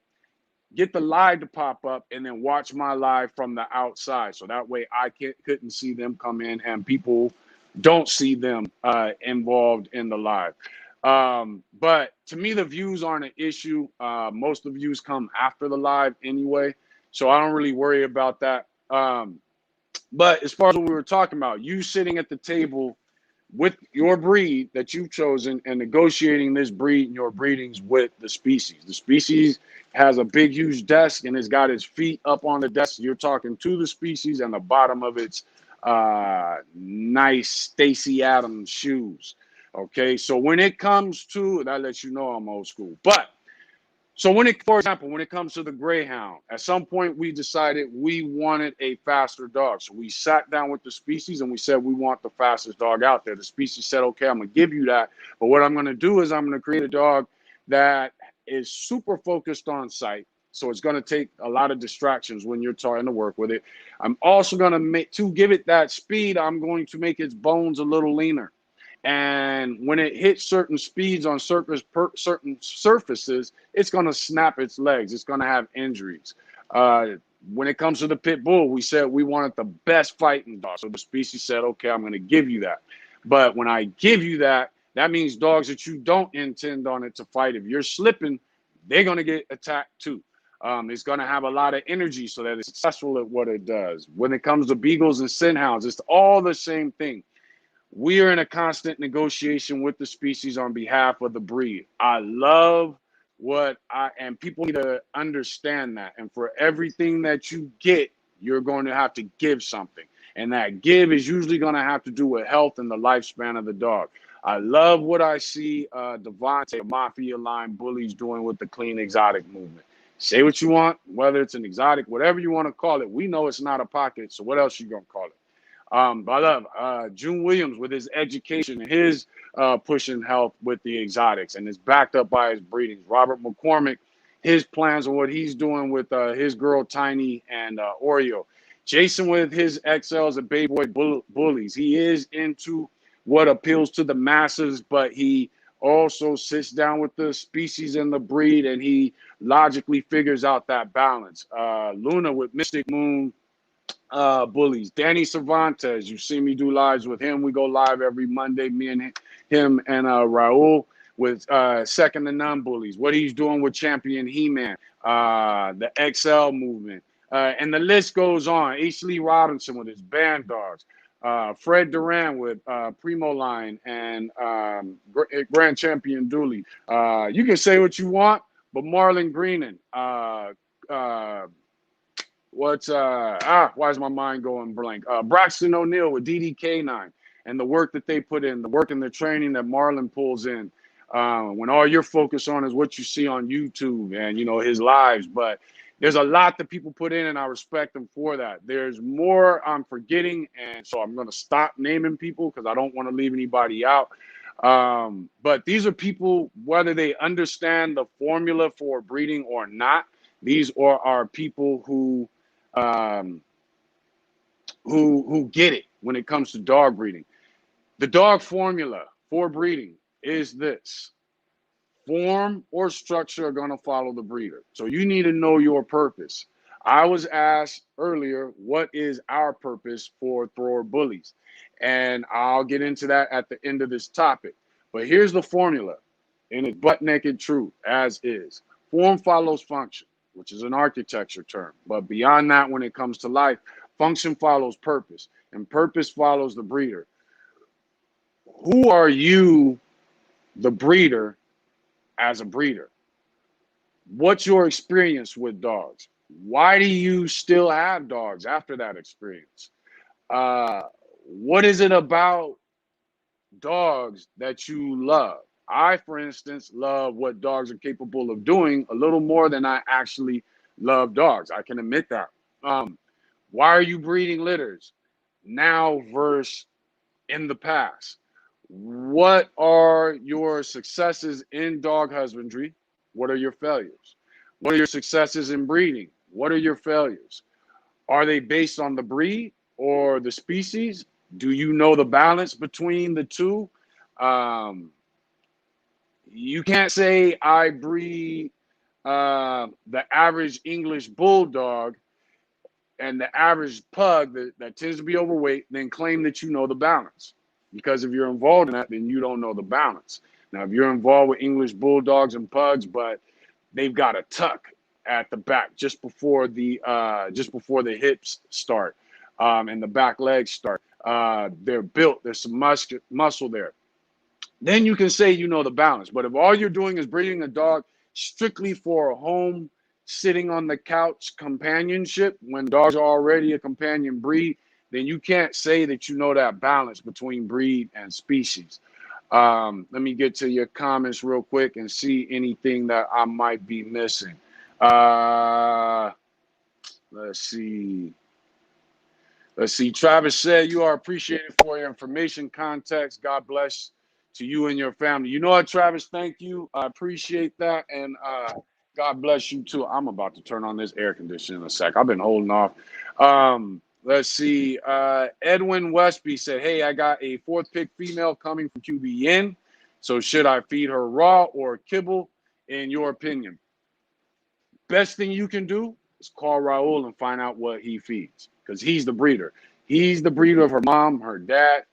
get the live to pop up, and then watch my live from the outside. So that way I couldn't see them come in, and people don't see them involved in the live. But to me, the views aren't an issue. Most of the views come after the live anyway, so I don't really worry about that. But as far as what we were talking about, you sitting at the table with your breed that you've chosen and negotiating this breed and your breedings with the species. The species has a big, huge desk, and it's got its feet up on the desk. You're talking to the species and the bottom of its nice Stacy Adams shoes. Okay, so when it comes to, that lets you know I'm old school. But so for example, when it comes to the Greyhound, at some point we decided we wanted a faster dog. So we sat down with the species and we said, we want the fastest dog out there. The species said, okay, I'm going to give you that. But what I'm going to do is I'm going to create a dog that is super focused on sight. So it's going to take a lot of distractions when you're trying to work with it. I'm also going to give it that speed, I'm going to make its bones a little leaner. And when it hits certain speeds on certain surfaces, it's going to snap its legs. It's going to have injuries. When it comes to the pit bull, we said we wanted the best fighting dog. So the species said, okay, I'm going to give you that. But when I give you that, that means dogs that you don't intend on it to fight, if you're slipping, they're going to get attacked too. It's going to have a lot of energy so that it's successful at what it does. When it comes to beagles and scenthounds, it's all the same thing. We are in a constant negotiation with the species on behalf of the breed. I love and people need to understand that. And for everything that you get, you're going to have to give something. And that give is usually going to have to do with health and the lifespan of the dog. I love what I see Devontae, Mafia Line Bullies doing with the clean exotic movement. Say what you want, whether it's an exotic, whatever you want to call it. We know it's not a pocket, so what else you going to call it? I love June Williams with his education and his pushing health with the exotics, and it's backed up by his breedings. Robert McCormick, his plans on what he's doing with his girl Tiny and Oreo. Jason with his XLs and Bay Boy Bullies. He is into what appeals to the masses, but he also sits down with the species and the breed, and he logically figures out that balance. Luna with Mystic Moon Bullies. Danny Cervantes, you see me do lives with him. We go live every Monday, me and him and Raul with Second to None Bullies. What he's doing with Champion He-Man, the XL movement. And the list goes on. H. Lee Robinson with his band dogs. Fred Duran with Primo Line and Grand Champion Dooley. You can say what you want, but Marlon Greenan, why is my mind going blank? Braxton O'Neill with DDK9 and the work that they put in, the work and the training that Marlon pulls in. When all you're focused on is what you see on YouTube and, you know, his lives. But there's a lot that people put in, and I respect them for that. There's more I'm forgetting, and so I'm going to stop naming people because I don't want to leave anybody out. But these are people, whether they understand the formula for breeding or not, these are people who get it when it comes to dog breeding. The dog formula for breeding is this: form or structure are going to follow the breeder. So you need to know your purpose. I was asked earlier, what is our purpose for Thrower Bullies? And I'll get into that at the end of this topic. But here's the formula, and it's butt naked truth, as is. Form follows function, which is an architecture term. But beyond that, when it comes to life, function follows purpose, and purpose follows the breeder. who are you, the breeder, as a breeder? What's your experience with dogs? Why do you still have dogs after that experience? What is it about dogs that you love? I, for instance, love what dogs are capable of doing a little more than I actually love dogs. I can admit that. Why are you breeding litters now versus in the past? What are your successes in dog husbandry? What are your failures? What are your successes in breeding? What are your failures? Are they based on the breed or the species? Do you know the balance between the two? Um, you can't say I breed the average English bulldog and the average pug that tends to be overweight, then claim that you know the balance. Because if you're involved in that, then you don't know the balance. Now, if you're involved with English bulldogs and pugs, but they've got a tuck at the back just before the hips start, and the back legs start. They're built. There's some muscle there. Then you can say you know the balance. But if all you're doing is breeding a dog strictly for a home, sitting on the couch companionship, when dogs are already a companion breed, then you can't say that you know that balance between breed and species. Let me get to your comments real quick and see anything that I might be missing. Let's see. Let's see. Travis said, you are appreciated for your information, context. God bless to you and your family. You know what, Travis? Thank you. I appreciate that. And God bless you, too. I'm about to turn on this air conditioner in a sec. I've been holding off. Let's see. Edwin Westby said, hey, I got a fourth pick female coming from QBN. So should I feed her raw or kibble, in your opinion? Best thing you can do is call Raul and find out what he feeds, because he's the breeder. He's the breeder of her mom, her dad.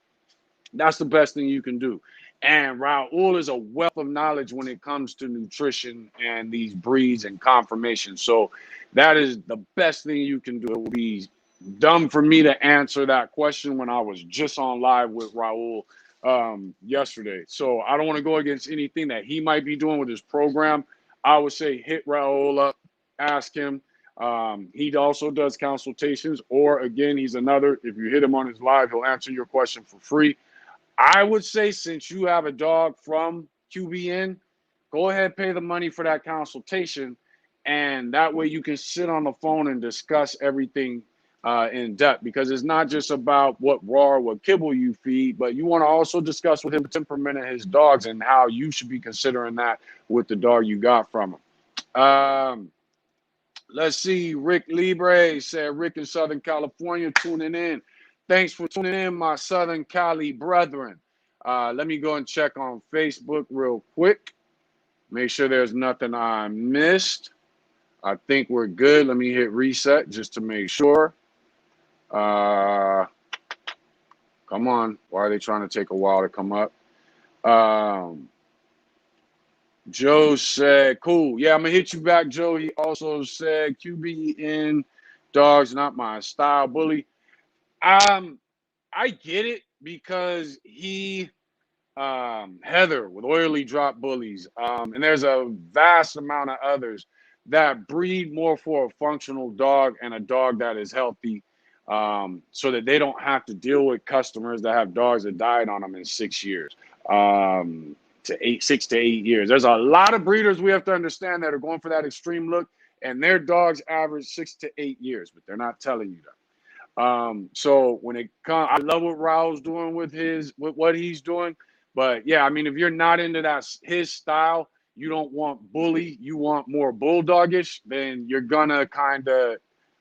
That's the best thing you can do. And Raul is a wealth of knowledge when it comes to nutrition and these breeds and conformation. So that is the best thing you can do. It would be dumb for me to answer that question when I was just on live with Raul yesterday. So I don't want to go against anything that he might be doing with his program. I would say hit Raul up, ask him. He also does consultations, or again, he's another. If you hit him on his live, he'll answer your question for free. I would say, since you have a dog from QBN, go ahead, pay the money for that consultation, and that way you can sit on the phone and discuss everything in depth, because it's not just about what raw or what kibble you feed, but you want to also discuss with him the temperament of his dogs and how you should be considering that with the dog you got from him. Let's see. Rick Libre said, Rick in Southern California tuning in. Thanks for tuning in, my Southern Cali brethren. Let me go and check on Facebook real quick. Make sure there's nothing I missed. I think we're good. Let me hit reset just to make sure. Come on. Why are they trying to take a while to come up? Joe said, cool. Yeah, I'm going to hit you back, Joe. He also said, QBN dogs, not my style, bully. I get it, because Heather with Oily Drop Bullies, and there's a vast amount of others that breed more for a functional dog and a dog that is healthy, so that they don't have to deal with customers that have dogs that died on them in 6 years. 6 to 8 years. There's a lot of breeders we have to understand that are going for that extreme look, and their dogs average 6 to 8 years, but they're not telling you that. So when it comes, I love what Raul's doing with what he's doing, but yeah, I mean, if you're not into his style, you don't want bully, you want more bulldogish, then you're gonna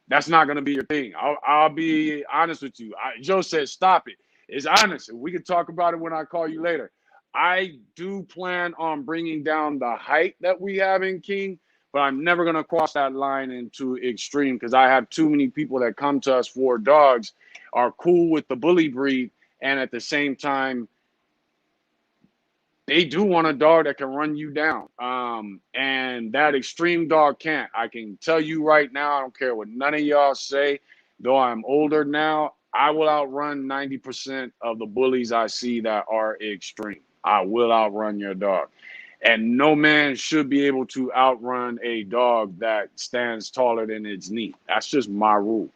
that's not gonna be your thing. I'll be honest with you. Joe said, stop it. It's honest. We can talk about it when I call you later. I do plan on bringing down the height that we have in King, but I'm never going to cross that line into extreme, because I have too many people that come to us for dogs, are cool with the bully breed, and at the same time, they do want a dog that can run you down. And that extreme dog can't. I can tell you right now, I don't care what none of y'all say, though I'm older now, I will outrun 90% of the bullies I see that are extreme. I will outrun your dog. And no man should be able to outrun a dog that stands taller than its knee. That's just my rule.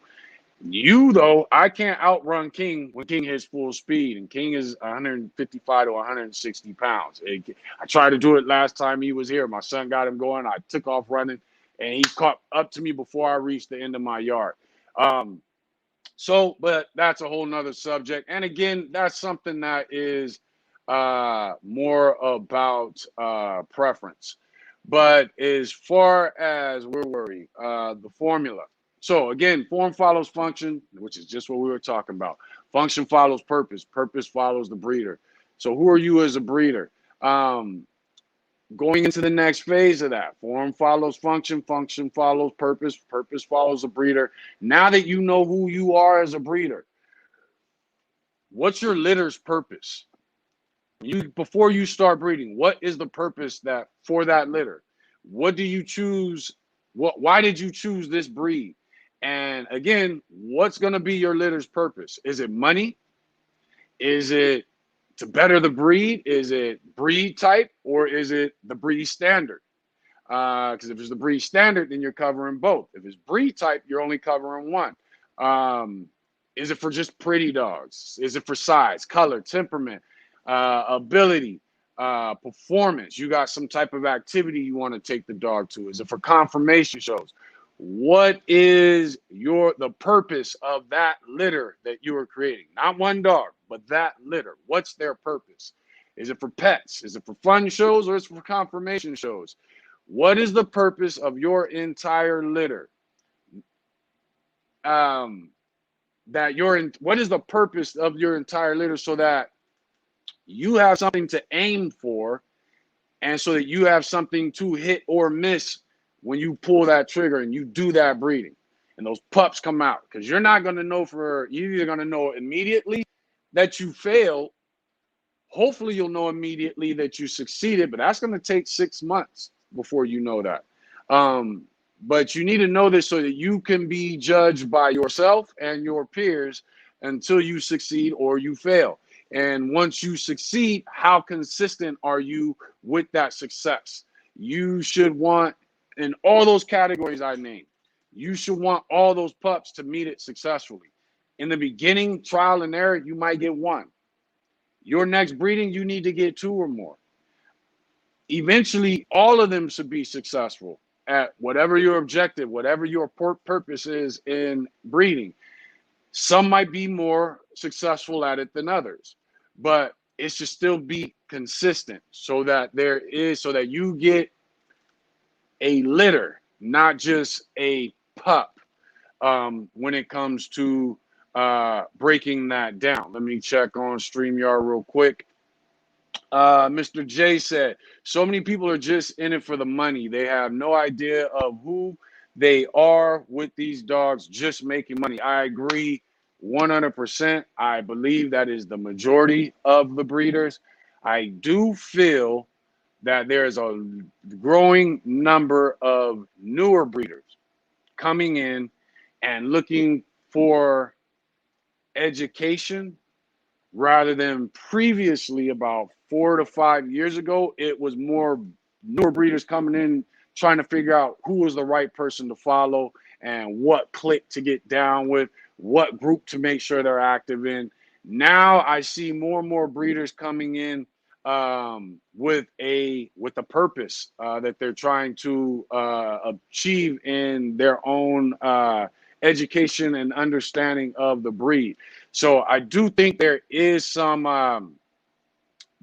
You, though, I can't outrun King when King hits full speed, and King is 155 to 160 pounds. I tried to do it last time he was here. My son got him going. I took off running, and he caught up to me before I reached the end of my yard. But that's a whole nother subject. And again, that's something that is more about preference. But as far as where were we? The formula. So again, form follows function, which is just what we were talking about. Function follows purpose. Purpose follows the breeder. So who are you as a breeder? Going into the next phase of that, form follows function, function follows purpose, purpose follows a breeder. Now that you know who you are as a breeder, what's your litter's purpose? Before you start breeding, what is the purpose that for that litter? What do you choose? Why did you choose this breed? And again, what's going to be your litter's purpose? Is it money? Is it to better the breed? Is it breed type, or is it the breed standard? Because if it's the breed standard, then you're covering both. If it's breed type, you're only covering one. Is it for just pretty dogs? Is it for size, color, temperament, ability, performance? You got some type of activity you want to take the dog to. Is it for conformation shows? What is the purpose of that litter that you are creating? Not one dog, but that litter. What's their purpose? Is it for pets? Is it for fun shows, or is it for conformation shows? What is the purpose of your entire litter? What is the purpose of your entire litter, so that you have something to aim for, and so that you have something to hit or miss when you pull that trigger and you do that breeding and those pups come out. Because you're not going to know you're either going to know immediately that you failed. Hopefully you'll know immediately that you succeeded, but that's going to take 6 months before you know that. But you need to know this so that you can be judged by yourself and your peers until you succeed or you fail. And once you succeed, how consistent are you with that success? You should want, in all those categories I named, you should want all those pups to meet it successfully. In the beginning, trial and error, you might get one. Your next breeding, you need to get 2 or more. Eventually, all of them should be successful at whatever your objective, whatever your purpose is in breeding. Some might be more successful at it than others, but it should still be consistent so that you get a litter, not just a pup, when it comes to breaking that down. Let me check on StreamYard real quick. Mr. J said, so many people are just in it for the money. They have no idea of who they are with these dogs, just making money. I agree 100%. I believe that is the majority of the breeders. I do feel that there's a growing number of newer breeders coming in and looking for education, rather than previously, about 4 to 5 years ago, it was more newer breeders coming in trying to figure out who was the right person to follow and what clique to get down with, what group to make sure they're active in. Now I see more and more breeders coming in with a purpose that they're trying to achieve in their own education and understanding of the breed. So I do think there is some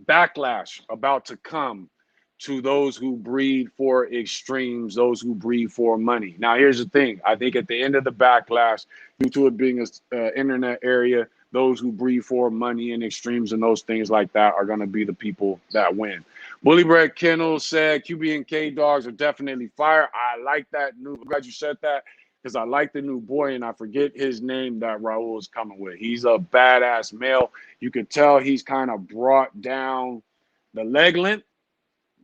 backlash about to come to those who breed for extremes, those who breed for money. Now, here's the thing. I think at the end of the backlash, due to it being an internet area, those who breed for money and extremes and those things like that are going to be the people that win. Bully Bread Kennel said QB and K dogs are definitely fire. I like that. I'm glad you said that, because I like the new boy, and I forget his name that Raul is coming with. He's a badass male. You could tell he's kind of brought down the leg length,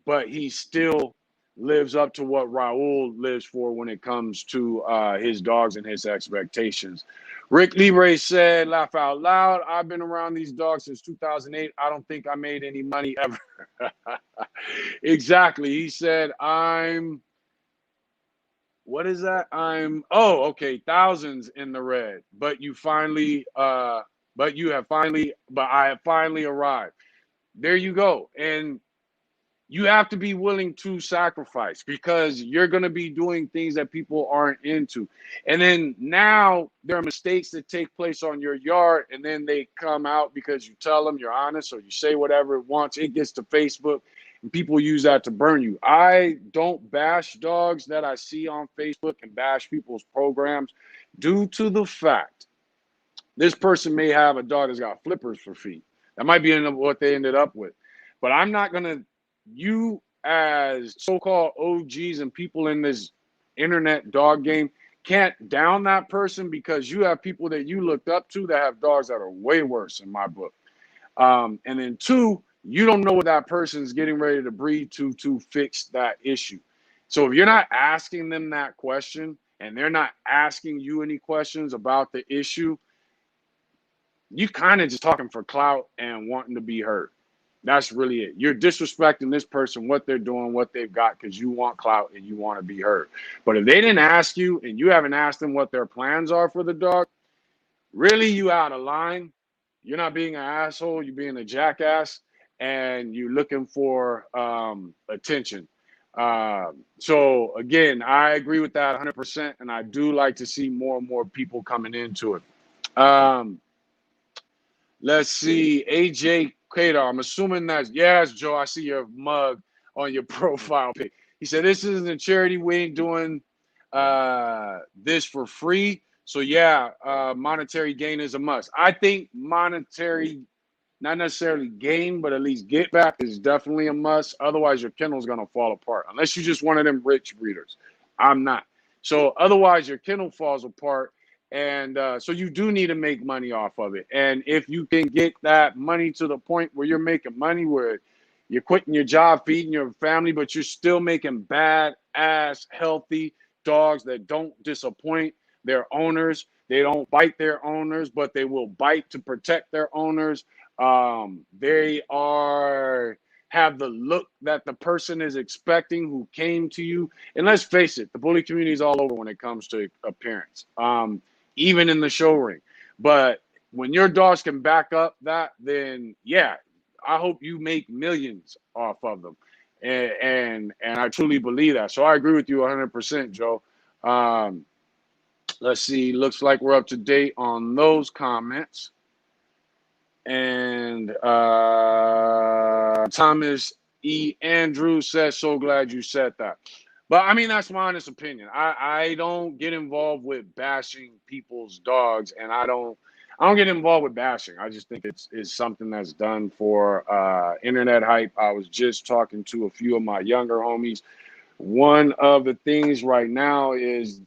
but he still lives up to what Raul lives for when it comes to his dogs and his expectations. Rick Libre said, laugh out loud. I've been around these dogs since 2008. I don't think I made any money ever. Exactly. He said, what is that? Okay, thousands in the red. But I have finally arrived. There you go. And you have to be willing to sacrifice because you're going to be doing things that people aren't into. And then now there are mistakes that take place on your yard, and then they come out because you tell them you're honest or you say whatever it wants. It gets to Facebook, and people use that to burn you. I don't bash dogs that I see on Facebook and bash people's programs due to the fact this person may have a dog that's got flippers for feet. That might be what they ended up with. But I'm not going to, you as so-called OGs and people in this internet dog game can't down that person because you have people that you looked up to that have dogs that are way worse in my book. And then two, you don't know what that person's getting ready to breed to fix that issue. So if you're not asking them that question and they're not asking you any questions about the issue, you kind of just talking for clout and wanting to be heard. That's really it. You're disrespecting this person, what they're doing, what they've got, because you want clout and you want to be heard. But if they didn't ask you and you haven't asked them what their plans are for the dog, really you out of line. You're not being an asshole. You're being a jackass, and you're looking for attention. So again, I agree with that 100%, and I do like to see more and more people coming into it. Let's see, AJ Kadar. I'm assuming that's yes, Joe. I see your mug on your profile pic. He said, "This isn't a charity. We ain't doing this for free. So yeah, monetary gain is a must. I think monetary, not necessarily gain, but at least get back is definitely a must. Otherwise, your kennel's gonna fall apart. Unless you're just one of them rich breeders. I'm not. So otherwise, your kennel falls apart." And so you do need to make money off of it. And if you can get that money to the point where you're making money, where you're quitting your job, feeding your family, but you're still making bad ass, healthy dogs that don't disappoint their owners. They don't bite their owners, but they will bite to protect their owners. They have the look that the person is expecting who came to you. And let's face it, the bully community is all over when it comes to appearance. Even in the show ring. But when your dogs can back up that, then yeah, I hope you make millions off of them. And I truly believe that. So I agree with you 100%, Joe. Let's see. Looks like we're up to date on those comments. And Thomas E. Andrews says, so glad you said that. But I mean, that's my honest opinion. I don't get involved with bashing people's dogs, and I don't get involved with bashing. I just think it's something that's done for internet hype. I was just talking to a few of my younger homies. One of the things right now is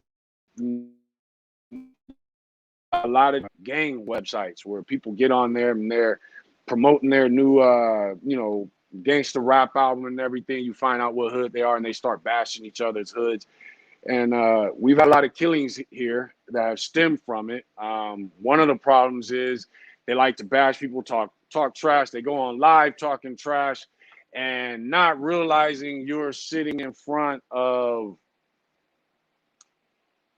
a lot of gang websites where people get on there and they're promoting their new gangster rap album and everything. You find out what hood they are and they start bashing each other's hoods. And we've had a lot of killings here that have stemmed from it. One of the problems is they like to bash people, talk trash. They go on live talking trash and not realizing you're sitting in front of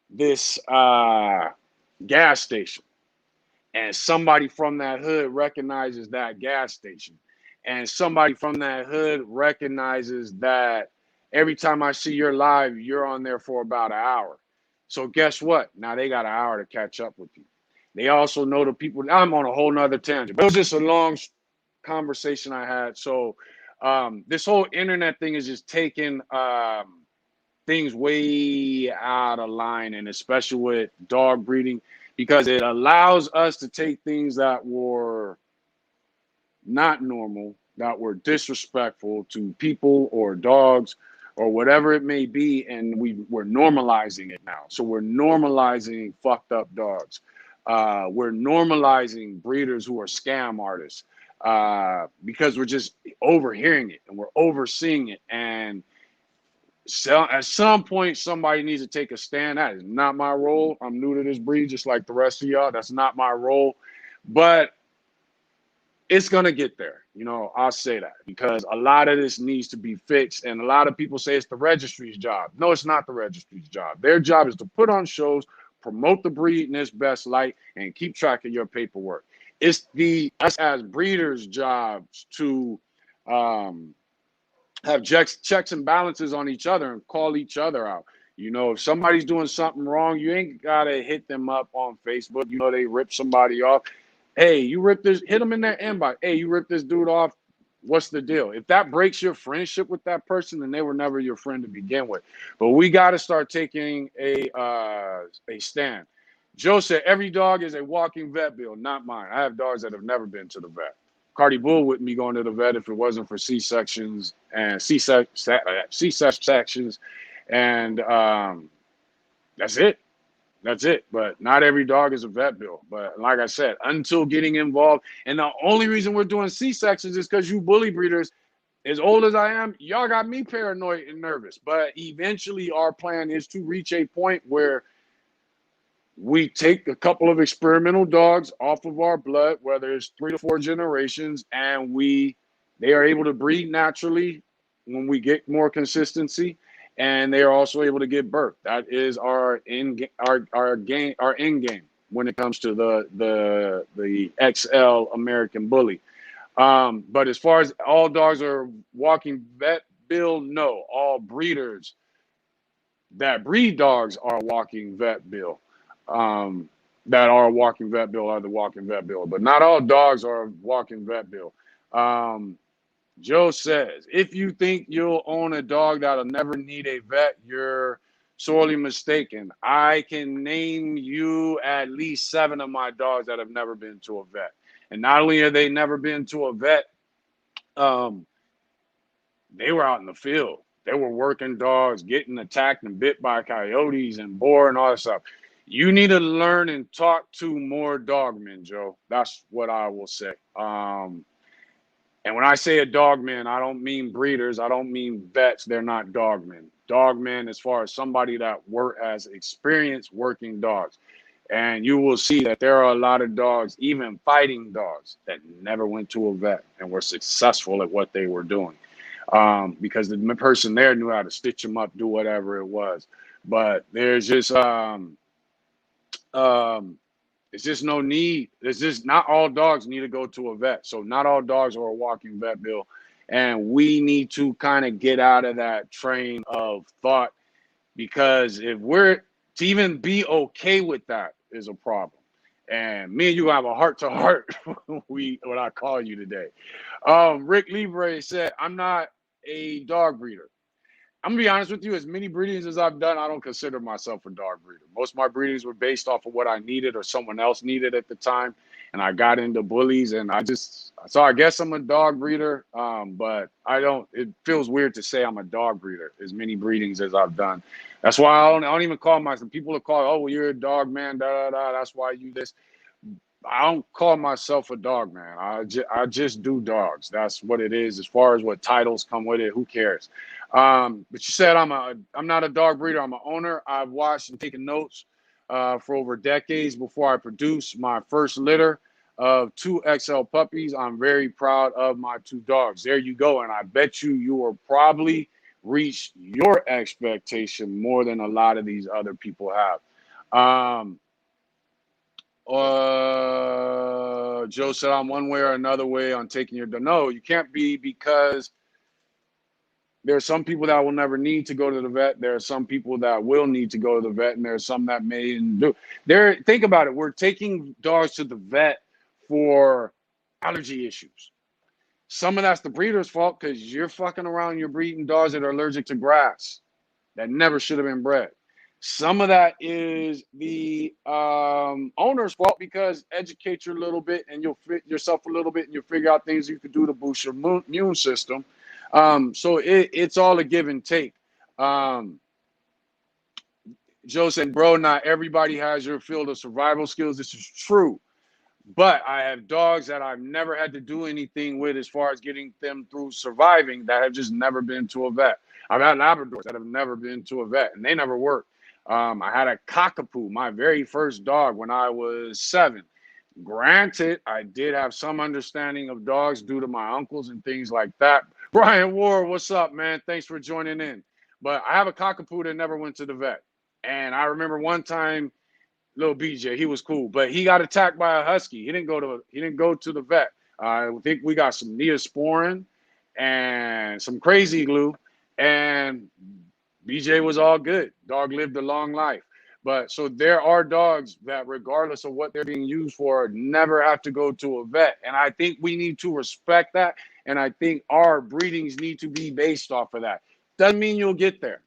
this gas station. And somebody from that hood recognizes that gas station. And somebody from that hood recognizes that every time I see your live, you're on there for about an hour. So guess what? Now they got an hour to catch up with you. They also know the people. I'm on a whole nother tangent. But it was just a long conversation I had. So this whole internet thing is just taking things way out of line, and especially with dog breeding, because it allows us to take things that were not normal, that were disrespectful to people or dogs or whatever it may be, and we're normalizing it now. So we're normalizing fucked up dogs. We're normalizing breeders who are scam artists because we're just overhearing it and we're overseeing it. And So at some point, somebody needs to take a stand. That is not my role. I'm new to this breed, just like the rest of y'all. That's not my role. But it's going to get there. You know, I'll say that because a lot of this needs to be fixed. And a lot of people say it's the registry's job. No, it's not the registry's job. Their job is to put on shows, promote the breed in its best light, and keep track of your paperwork. It's us as breeders' jobs to um, have checks and balances on each other and call each other out. You know, if somebody's doing something wrong, you ain't got to hit them up on Facebook. You know, they rip somebody off. Hey, you ripped this, hit them in their inbox. Hey, you ripped this dude off. What's the deal? If that breaks your friendship with that person, then they were never your friend to begin with. But we got to start taking a stand. Joe said every dog is a walking vet bill, not mine. I have dogs that have never been to the vet. Cardi Bull wouldn't be going to the vet if it wasn't for C-sections and C-sections, and that's it. That's it. But not every dog is a vet bill. But like I said, until getting involved, and the only reason we're doing C-sections is because you bully breeders, as old as I am, y'all got me paranoid and nervous. But eventually, our plan is to reach a point where we take a couple of experimental dogs off of our blood, whether it's 3 to 4 generations, and they are able to breed naturally when we get more consistency, and they are also able to give birth. That is our end game when it comes to the XL American Bully. But as far as all dogs are walking vet bill, no. All breeders that breed dogs are a walking vet bill. Um, that are a walking vet bill are the walking vet bill, but not all dogs are a walking vet bill. Um, Joe says, if you think you'll own a dog that'll never need a vet, you're sorely mistaken. I can name you at least 7 of my dogs that have never been to a vet. And not only have they never been to a vet, um, they were out in the field. They were working dogs, getting attacked and bit by coyotes and boar and all that stuff. You need to learn and talk to more dogmen, Joe. That's what I will say. And when I say a dogman, I don't mean breeders. I don't mean vets. They're not dogmen. Dogmen, as far as somebody that has experience working dogs. And you will see that there are a lot of dogs, even fighting dogs, that never went to a vet and were successful at what they were doing. Because the person there knew how to stitch them up, do whatever it was. But there's just it's just no need. It's just not all dogs need to go to a vet. So not all dogs are a walking vet bill. And we need to kind of get out of that train of thought, because if we're to even be okay with that is a problem. And me and you have a heart to heart when I call you today. Rick Libre said, I'm not a dog breeder. I'm gonna be honest with you, as many breedings as I've done, I don't consider myself a dog breeder. Most of my breedings were based off of what I needed or someone else needed at the time. And I got into bullies, and so I guess I'm a dog breeder. But it feels weird to say I'm a dog breeder, as many breedings as I've done. That's why I don't even call myself, people will call, oh, well, you're a dog man, da, da, da. That's why you this. I don't call myself a dog man. I just do dogs. That's what it is. As far as what titles come with it, who cares? But you said I'm not a dog breeder. I'm an owner. I've watched and taken notes for over decades before I produced my first litter of 2 XL puppies. I'm very proud of my 2 dogs. There you go. And I bet you will probably reach your expectation more than a lot of these other people have. Joe said, I'm one way or another way on taking your dog. No, you can't be, because there are some people that will never need to go to the vet. There are some people that will need to go to the vet, and there are some that may do. Think about it. We're taking dogs to the vet for allergy issues. Some of that's the breeder's fault, because you're fucking around, you're breeding dogs that are allergic to grass that never should have been bred. Some of that is the owner's fault, because educate you a little bit and you'll fit yourself a little bit and you'll figure out things you could do to boost your immune system. So it's all a give and take. Joe said, bro, not everybody has your field of survival skills. This is true. But I have dogs that I've never had to do anything with as far as getting them through surviving that have just never been to a vet. I've had Labradors that have never been to a vet, and they never worked. I had a cockapoo, my very first dog, when I was 7. Granted, I did have some understanding of dogs due to my uncles and things like that. Brian Ward, what's up, man? Thanks for joining in. But I have a cockapoo that never went to the vet. And I remember one time, little BJ, he was cool, but he got attacked by a husky. He didn't go to the vet. I think we got some neosporin and some crazy glue, and BJ was all good. Dog lived a long life. But so there are dogs that, regardless of what they're being used for, never have to go to a vet. And I think we need to respect that. And I think our breedings need to be based off of that. Doesn't mean you'll get there,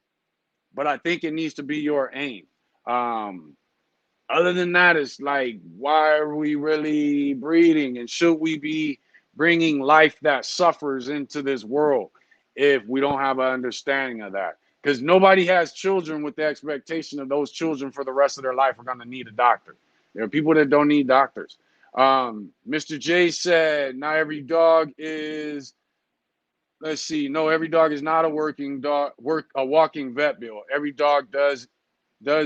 but I think it needs to be your aim. Other than that, it's like, why are we really breeding? And should we be bringing life that suffers into this world if we don't have an understanding of that? Because nobody has children with the expectation of those children for the rest of their life are going to need a doctor. There are people that don't need doctors. Mr. J said, not every dog is, let's see, no, every dog is not a walking vet bill. Every dog does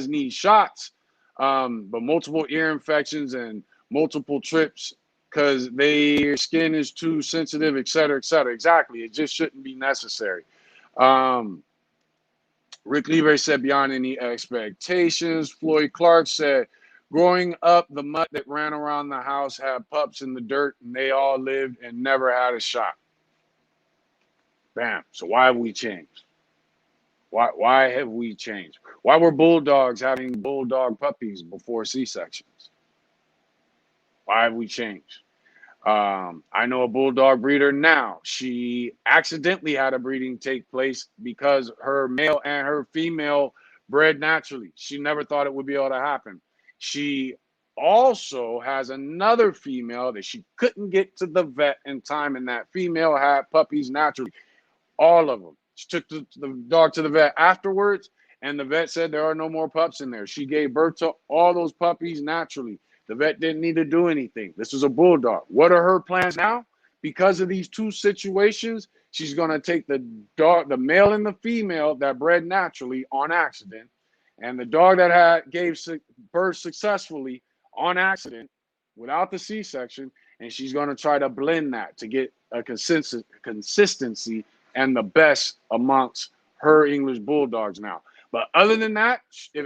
need shots, but multiple ear infections and multiple trips because their skin is too sensitive, et cetera, et cetera. Exactly. It just shouldn't be necessary. Rick Lieber said beyond any expectations. Floyd Clark said, growing up, the mutt that ran around the house had pups in the dirt and they all lived and never had a shot. Bam. So why have we changed? Why have we changed? Why were bulldogs having bulldog puppies before C-sections? Why have we changed? I know a bulldog breeder now. She accidentally had a breeding take place because her male and her female bred naturally. She never thought it would be able to happen. She also has another female that she couldn't get to the vet in time, and that female had puppies naturally. All of them. She took the dog to the vet afterwards, and the vet said there are no more pups in there. She gave birth to all those puppies naturally. The vet didn't need to do anything. This was a bulldog. What are her plans now? Because of these two situations, she's going to take the dog, the male and the female that bred naturally on accident, and the dog that gave birth successfully on accident without the C-section, and she's going to try to blend that to get a consistency and the best amongst her English bulldogs now. But other than that, if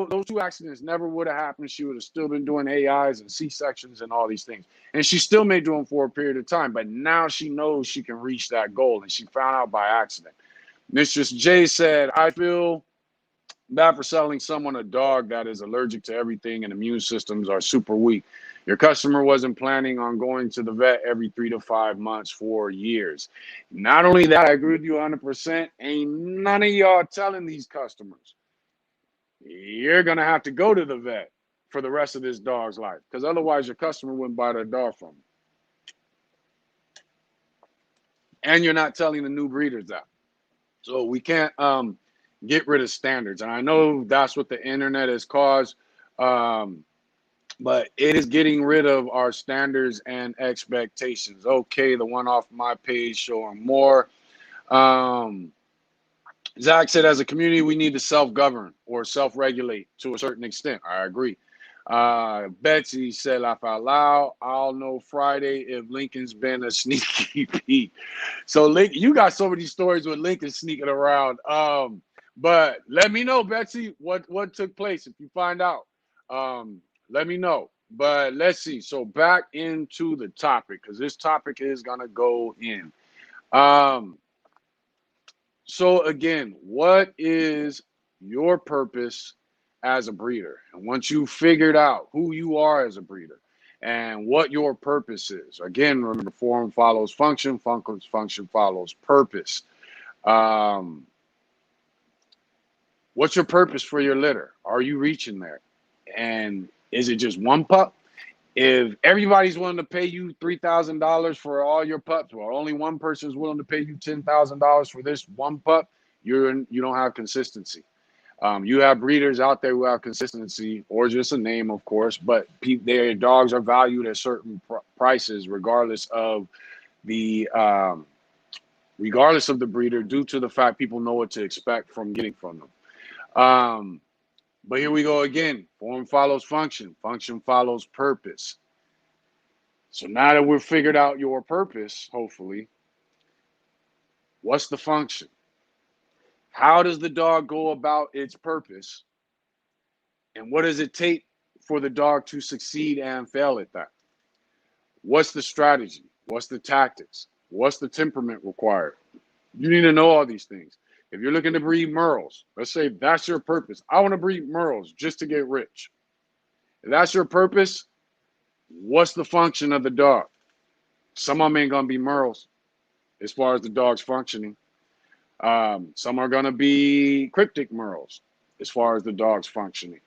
those two accidents never would have happened, she would have still been doing AIs and C-sections and all these things. And she still may do them for a period of time, but now she knows she can reach that goal, and she found out by accident. Mistress J said, I feel bad for selling someone a dog that is allergic to everything and immune systems are super weak. Your customer wasn't planning on going to the vet every 3 to 5 months for years. Not only that, I agree with you 100%. Ain't none of y'all telling these customers you're going to have to go to the vet for the rest of this dog's life, because otherwise your customer wouldn't buy their dog from you. And you're not telling the new breeders that. So we can't get rid of standards. And I know that's what the internet has caused. But it is getting rid of our standards and expectations. Okay, the one off my page showing more. Zach said, as a community, we need to self-govern or self-regulate to a certain extent. I agree. Betsy said, laugh out loud. I'll know Friday if Lincoln's been a sneaky peek. So, Lincoln, you got so many stories with Lincoln sneaking around. But let me know, Betsy, what took place. If you find out, let me know. But let's see. So back into the topic, because this topic is going to go in. So again, what is your purpose as a breeder? And once you figured out who you are as a breeder and what your purpose is, again, remember, form follows function, function follows purpose. What's your purpose for your litter? Are you reaching there? And is it just one pup? If everybody's willing to pay you $3,000 for all your pups, or only one person is willing to pay you $10,000 for this one pup, you don't have consistency. You have breeders out there who have consistency, or just a name, of course, but their dogs are valued at certain prices, regardless of the regardless of the breeder, due to the fact people know what to expect from getting from them. But here we go again. Form follows function. Function follows purpose. So now that we've figured out your purpose, hopefully, what's the function? How does the dog go about its purpose? And what does it take for the dog to succeed and fail at that? What's the strategy? What's the tactics? What's the temperament required? You need to know all these things. If you're looking to breed Merles, let's say that's your purpose. I want to breed Merles just to get rich. If that's your purpose, what's the function of the dog? Some of them ain't going to be Merles as far as the dog's functioning. Some are going to be cryptic Merles as far as the dog's functioning.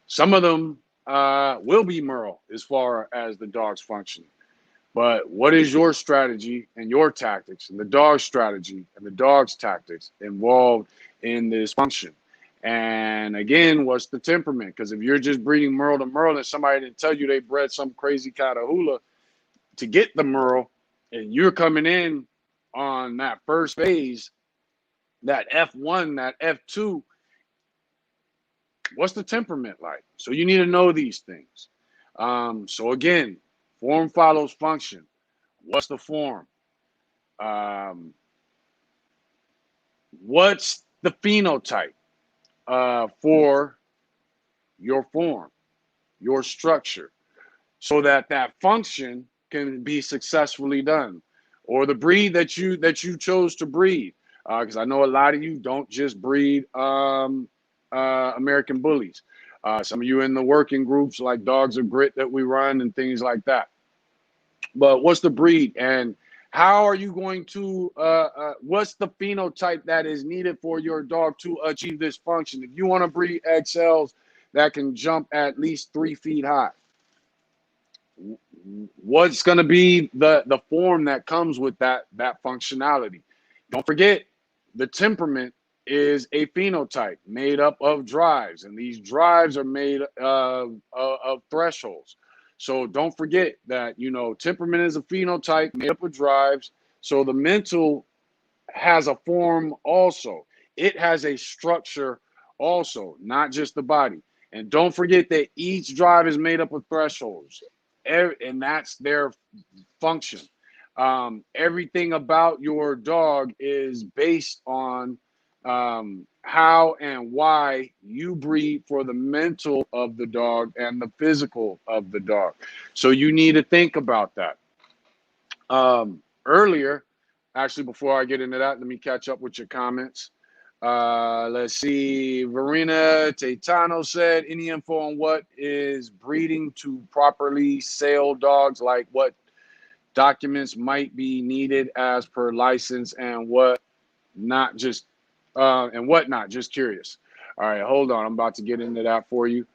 Some of them will be Merle as far as the dog's functioning. But what is your strategy and your tactics and the dog's strategy and the dog's tactics involved in this function? And again, what's the temperament? Because if you're just breeding Merle to Merle and somebody didn't tell you they bred some crazy Catahoula to get the Merle, and you're coming in on that first phase, that F1, that F2, what's the temperament like? So you need to know these things. So again, form follows function. What's the form? What's the phenotype for your form, your structure, so that that function can be successfully done, or the breed that you chose to breed? Because I know a lot of you don't just breed American Bullies. Some of you in the working groups like Dogs of Grit that we run and things like that. But what's the breed, and how are you going to, what's the phenotype that is needed for your dog to achieve this function? If you want to breed XLs that can jump at least 3 feet high, what's going to be the form that comes with that functionality? Don't forget, the temperament is a phenotype made up of drives, and these drives are made of thresholds. So don't forget that, you know, temperament is a phenotype made up of drives. So the mental has a form also. It has a structure also, not just the body. And don't forget that each drive is made up of thresholds, and that's their function. Everything about your dog is based on how and why you breed for the mental of the dog and the physical of the dog. So you need to think about that. Earlier, actually, before I get into that, let me catch up with your comments. Let's see. Verena Teitano said, any info on what is breeding to properly sell dogs, like what documents might be needed as per license and what not, just just curious. All right, hold on, I'm about to get into that for you.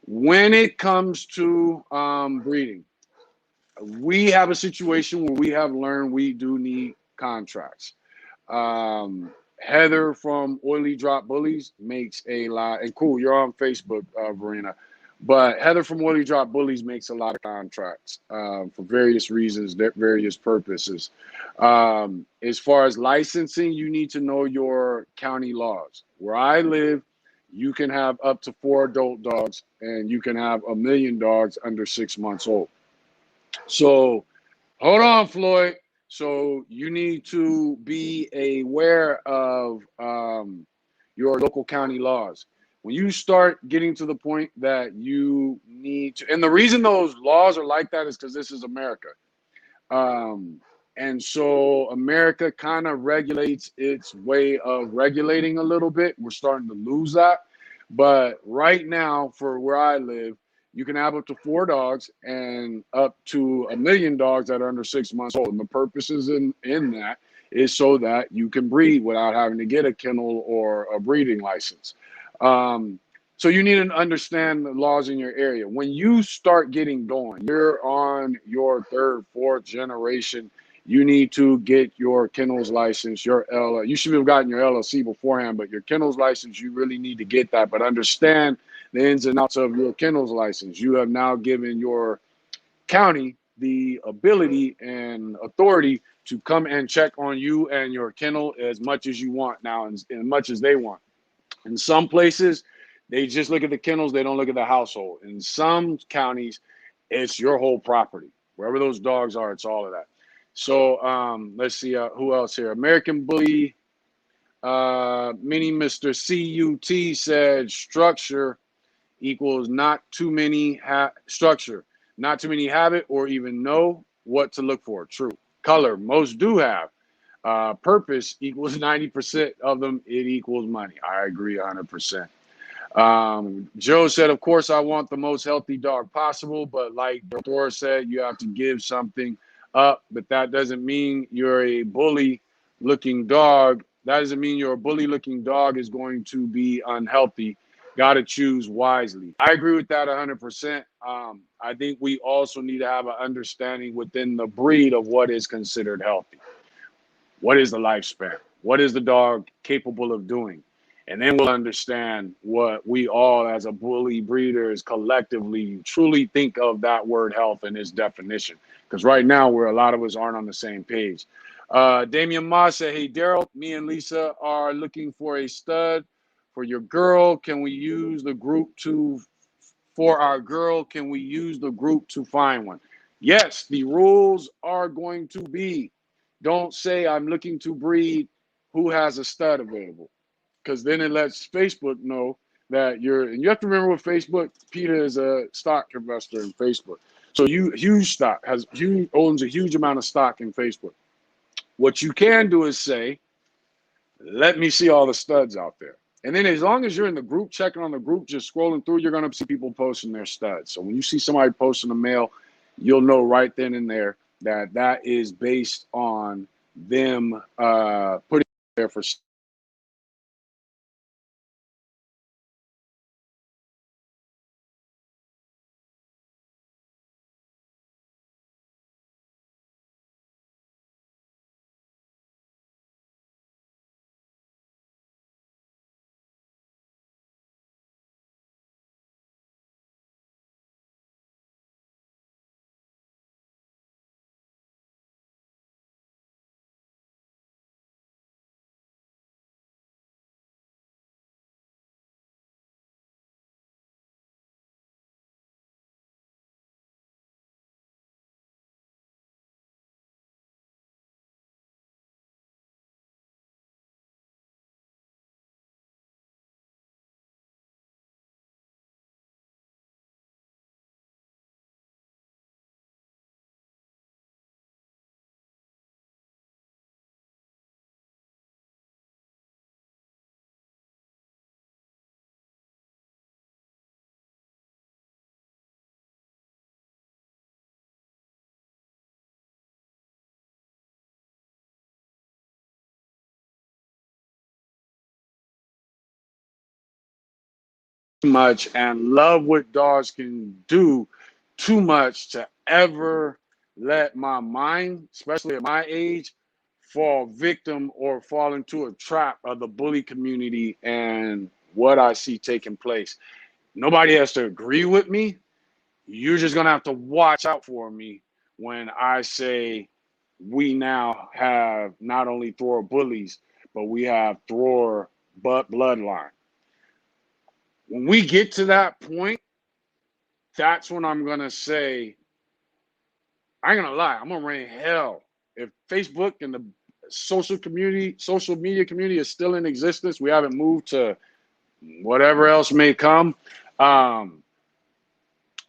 When it comes to breeding, we have a situation where we have learned we do need contracts. Heather from Oily Drop Bullies makes a lot, and cool, you're on Facebook, Verena. But Heather from Oily Drop Bullies makes a lot of contracts for various reasons, various purposes. As far as licensing, you need to know your county laws. Where I live, you can have up to 4 adult dogs, and you can have 1 million dogs under 6 months old. So hold on, Floyd. So you need to be aware of your local county laws. When you start getting to the point that you need to, and the reason those laws are like that is because this is America. And so America kind of regulates its way of regulating a little bit. We're starting to lose that. But right now, for where I live, you can have up to 4 dogs and up to 1 million dogs that are under 6 months old. And the purpose is in that is so that you can breed without having to get a kennel or a breeding license. So you need to understand the laws in your area. When you start getting going, you're on your 3rd, 4th generation, you need to get your kennels license, your you should have gotten your LLC beforehand, but your kennels license, you really need to get that. But understand the ins and outs of your kennels license. You have now given your county the ability and authority to come and check on you and your kennel as much as you want now, and as much as they want. In some places, they just look at the kennels, they don't look at the household. In some counties, it's your whole property. Wherever those dogs are, it's all of that. So let's see who else here. American Bully, Mini Mr. CUT said structure equals not too many structure, not too many have it or even know what to look for. True. Color, most do have. Purpose equals 90% of them. It equals money. I agree 100%. Joe said, of course, I want the most healthy dog possible, but like Thor said, you have to give something up, but that doesn't mean you're a bully looking dog. That doesn't mean your bully looking dog is going to be unhealthy. Got to choose wisely. I agree with that 100%. I think we also need to have an understanding within the breed of what is considered healthy. What is the lifespan? What is the dog capable of doing? And then we'll understand what we all as a bully breeders collectively truly think of that word health and its definition. Because right now, where a lot of us aren't on the same page. Damian Moss said, hey, Daryl, me and Lisa are looking for a stud for your girl. Can we use the group for our girl? Can we use the group to find one? Yes, the rules are going to be, don't say I'm looking to breed who has a stud available, because then it lets Facebook know that and you have to remember with Facebook, Peter is a stock investor in Facebook. So owns a huge amount of stock in Facebook. What you can do is say, let me see all the studs out there. And then as long as you're in the group, checking on the group, just scrolling through, you're going to see people posting their studs. So when you see somebody posting a male, you'll know right then and there that that is based on them putting there for much and love what dogs can do too much to ever let my mind, especially at my age, fall victim or fall into a trap of the bully community and what I see taking place. Nobody has to agree with me. You're just going to have to watch out for me when I say we now have not only Thor bullies, but we have Thor bloodline. When we get to that point, that's when I'm going to say, I ain't going to lie, I'm going to rain hell. If Facebook and the social media community is still in existence, we haven't moved to whatever else may come, I'm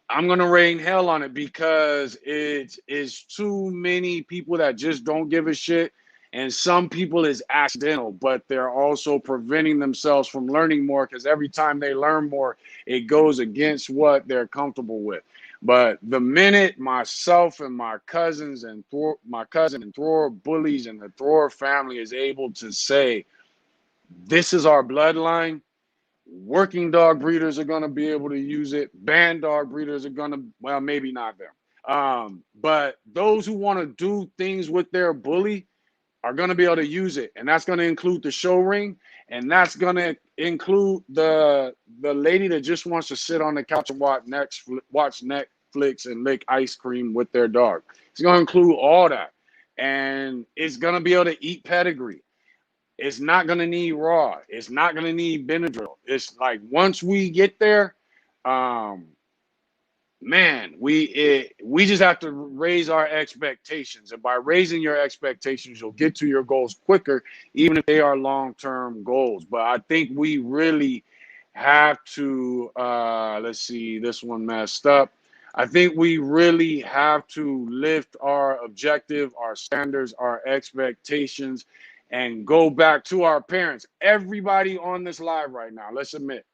going to rain hell on it because it is too many people that just don't give a shit. And some people is accidental, but they're also preventing themselves from learning more because every time they learn more, it goes against what they're comfortable with. But the minute myself and my cousins and my cousin and Thor bullies and the Thor family is able to say, this is our bloodline, working dog breeders are going to be able to use it. Band dog breeders are going to, well, maybe not them. But those who want to do things with their bully are going to be able to use it. And that's going to include the show ring. And that's going to include the lady that just wants to sit on the couch and watch Netflix and lick ice cream with their dog. It's going to include all that. and it's gonna be able to eat pedigree. It's not gonna need raw. It's not gonna need Benadryl. It's like once we get there, um, man, we just have to raise our expectations, and by raising your expectations, you'll get to your goals quicker, even if they are long-term goals. But I think we really have to. Let's see, this one messed up. I think we really have to lift our objective, our standards, our expectations, and go back to our parents. Everybody on this live right now, let's admit,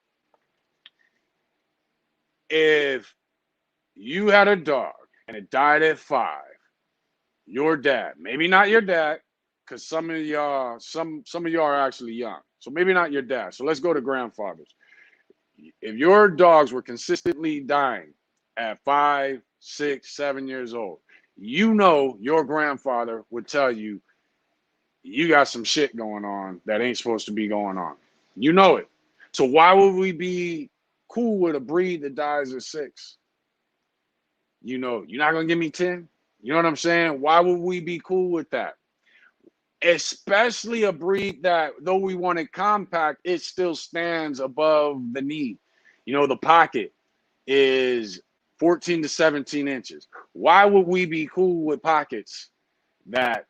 if you had a dog and it died at 5, your dad, maybe not your dad, because some of y'all are actually young. So maybe not your dad. So let's go to grandfathers. If your dogs were consistently dying at 5, 6, 7 years old, you know your grandfather would tell you you got some shit going on that ain't supposed to be going on. You know it. So why would we be cool with a breed that dies at 6? You know, you're not gonna give me 10. You know what I'm saying? Why would we be cool with that? Especially a breed that, though we want it compact, it still stands above the knee. You know, the pocket is 14 to 17 inches. Why would we be cool with pockets that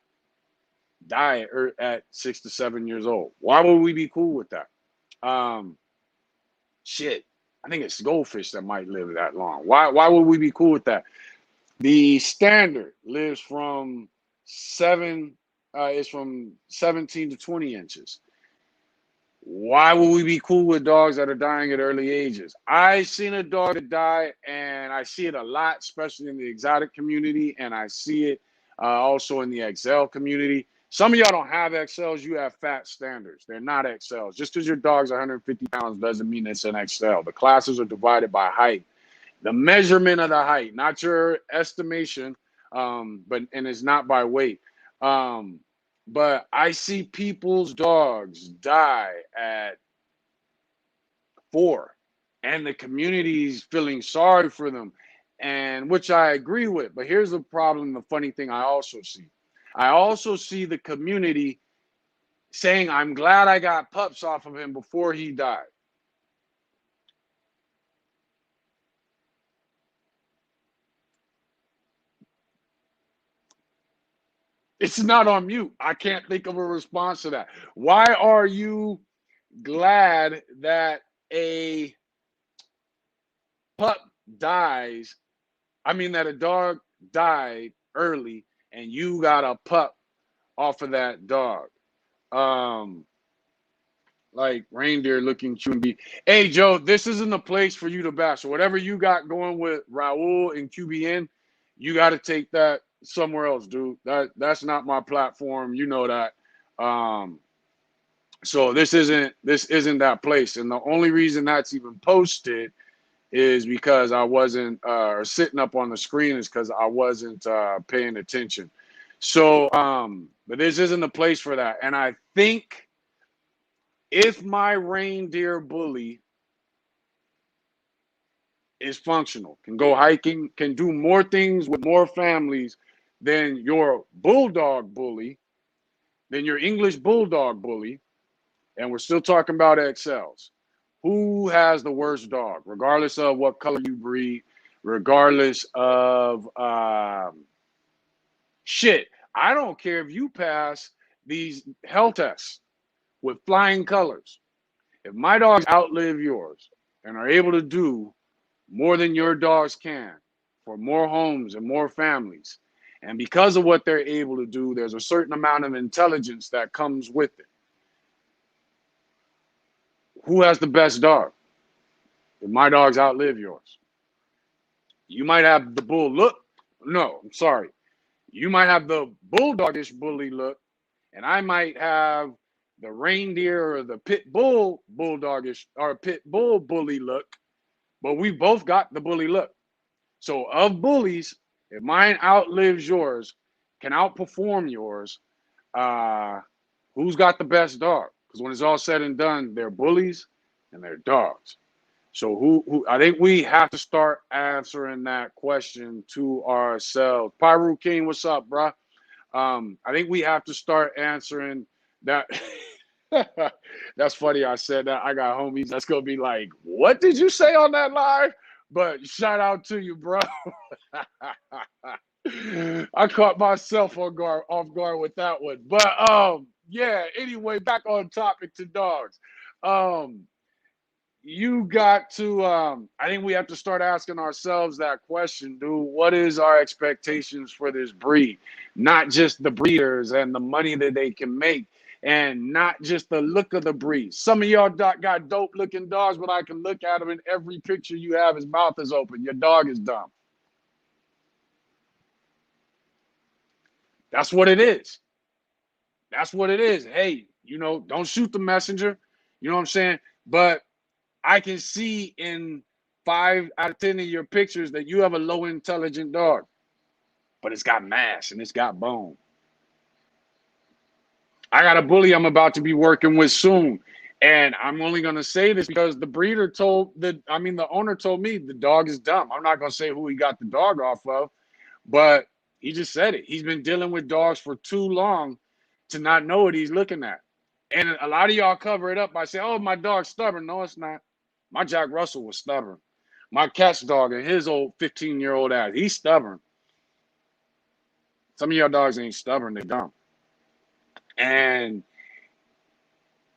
die at 6 to 7 years old? Why would we be cool with that? Um, shit, I think it's goldfish that might live that long. Why would we be cool with that? The standard lives from is from 17 to 20 inches. Why would we be cool with dogs that are dying at early ages? I seen a dog that die, and I see it a lot, especially in the exotic community, and I see it also in the XL community. Some of y'all don't have XLs, you have fat standards. They're not XLs. Just because your dog's 150 pounds doesn't mean it's an XL. The classes are divided by height. The measurement of the height, not your estimation, and it's not by weight. But I see people's dogs die at 4, and the community's feeling sorry for them, and which I agree with. But here's the problem, the funny thing I also see. I also see the community saying, I'm glad I got pups off of him before he died. It's not on mute. I can't think of a response to that. Why are you glad that a pup dies? I mean, that a dog died early and you got a pup off of that dog. Like reindeer looking QB. Hey, Joe, this isn't the place for you to bash. So whatever you got going with Raul and QBN, you got to take that somewhere else, dude. That's not my platform. You know that. So this isn't that place. And the only reason that's even posted is because I wasn't or sitting up on the screen is because I wasn't paying attention. So but this isn't the place for that. And I think if my reindeer bully is functional, can go hiking, can do more things with more families than your bulldog bully, than your English bulldog bully, and we're still talking about XLs, who has the worst dog, regardless of what color you breed, regardless of shit. I don't care if you pass these health tests with flying colors. If my dogs outlive yours and are able to do more than your dogs can for more homes and more families, and because of what they're able to do, there's a certain amount of intelligence that comes with it. Who has the best dog? If my dogs outlive yours. You might have the bull look. No, I'm sorry. You might have the bulldogish bully look, and I might have the reindeer or the pit bull bulldogish or pit bull bully look, but we both got the bully look. So of bullies, if mine outlives yours, can outperform yours, who's got the best dog? Because when it's all said and done, they're bullies and they're dogs. So who I think we have to start answering that question to ourselves. Pyru King, what's up, bro? I think we have to start answering that. That's funny. I said that. I got homies that's gonna be like, "What did you say on that live?" But shout out to you, bro. I caught myself off guard with that one. But yeah. Anyway, back on topic to dogs. Um, you got to I think we have to start asking ourselves that question, dude. What is our expectations for this breed? Not just the breeders and the money that they can make, and not just the look of the breed. Some of y'all got dope looking dogs, but I can look at him in every picture you have, his mouth is open. Your dog is dumb. That's what it is. That's what it is. Hey, don't shoot the messenger. You know what I'm saying? But I can see in 5 out of 10 of your pictures that you have a low intelligent dog, but it's got mass and it's got bone. I got a bully I'm about to be working with soon. And I'm only going to say this because the owner told me the dog is dumb. I'm not going to say who he got the dog off of, but he just said it. He's been dealing with dogs for too long to not know what he's looking at. And a lot of y'all cover it up by saying, oh, my dog's stubborn. No, it's not. My Jack Russell was stubborn. My cat's dog and his old 15-year-old ass, he's stubborn. Some of y'all dogs ain't stubborn, they're dumb. And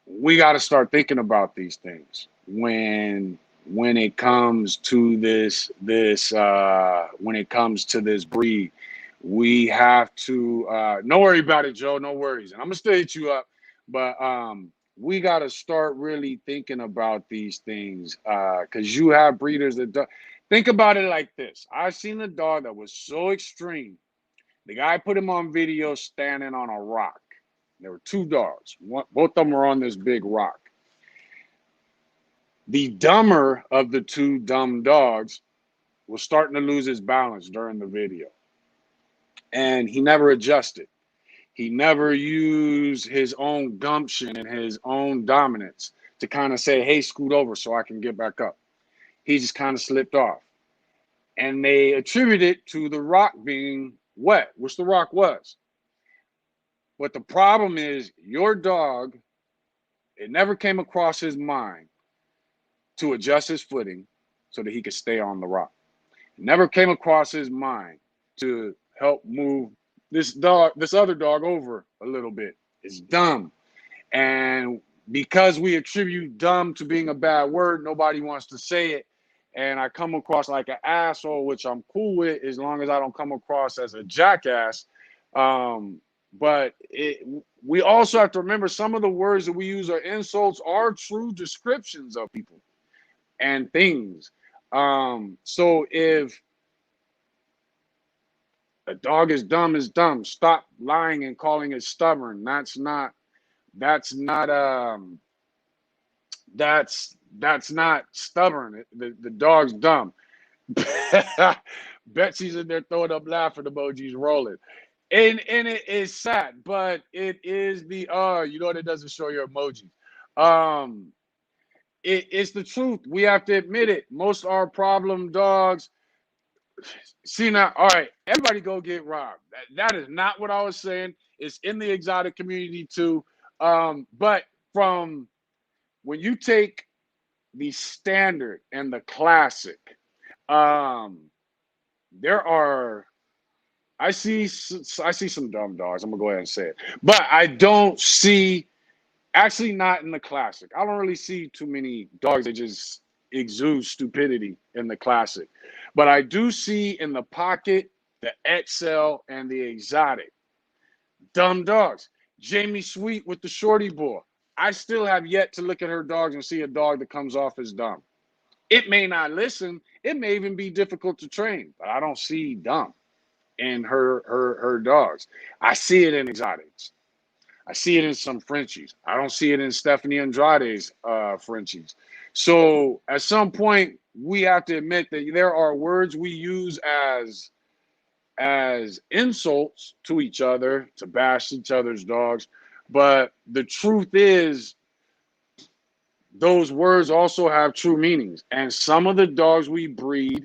we got to start thinking about these things when it comes to this breed. We have to don't worry about it, Joe. No worries. And I'm gonna still hit you up, but we got to start really thinking about these things because you have breeders that think about it like this. I've seen a dog that was so extreme. The guy put him on video standing on a rock. There were 2 dogs. Both of them were on this big rock. The dumber of the 2 dumb dogs was starting to lose his balance during the video. And he never adjusted. He never used his own gumption and his own dominance to kind of say, hey, scoot over so I can get back up. He just kind of slipped off. And they attribute it to the rock being wet, which the rock was. But the problem is your dog, it never came across his mind to adjust his footing so that he could stay on the rock. It never came across his mind to help move this other dog over a little bit. It's dumb. And because we attribute dumb to being a bad word, nobody wants to say it. And I come across like an asshole, which I'm cool with as long as I don't come across as a jackass. But we also have to remember some of the words that we use are insults are true descriptions of people and things. So if a dog is dumb, stop lying and calling it stubborn. That's not stubborn. The dog's dumb. Betsy's in there throwing up laughing emojis rolling. And it is sad, but it is the it doesn't show your emojis. It's the truth. We have to admit it. Most of our problem dogs. See now, all right, everybody go get robbed. That is not what I was saying. It's in the exotic community too. But from when you take the standard and the classic, there are. I see some dumb dogs. I'm gonna go ahead and say it, but I don't see. Actually, not in the classic. I don't really see too many dogs that just exude stupidity in the classic, but I do see in the pocket, the XL, and the exotic dumb dogs. Jamie Sweet with the shorty boy. I still have yet to look at her dogs and see a dog that comes off as dumb. It may not listen. It may even be difficult to train, but I don't see dumb in her dogs. I see it in exotics. I see it in some Frenchies. I don't see it in Stephanie Andrade's Frenchies. So at some point, we have to admit that there are words we use as insults to each other, to bash each other's dogs. But the truth is, those words also have true meanings. And some of the dogs we breed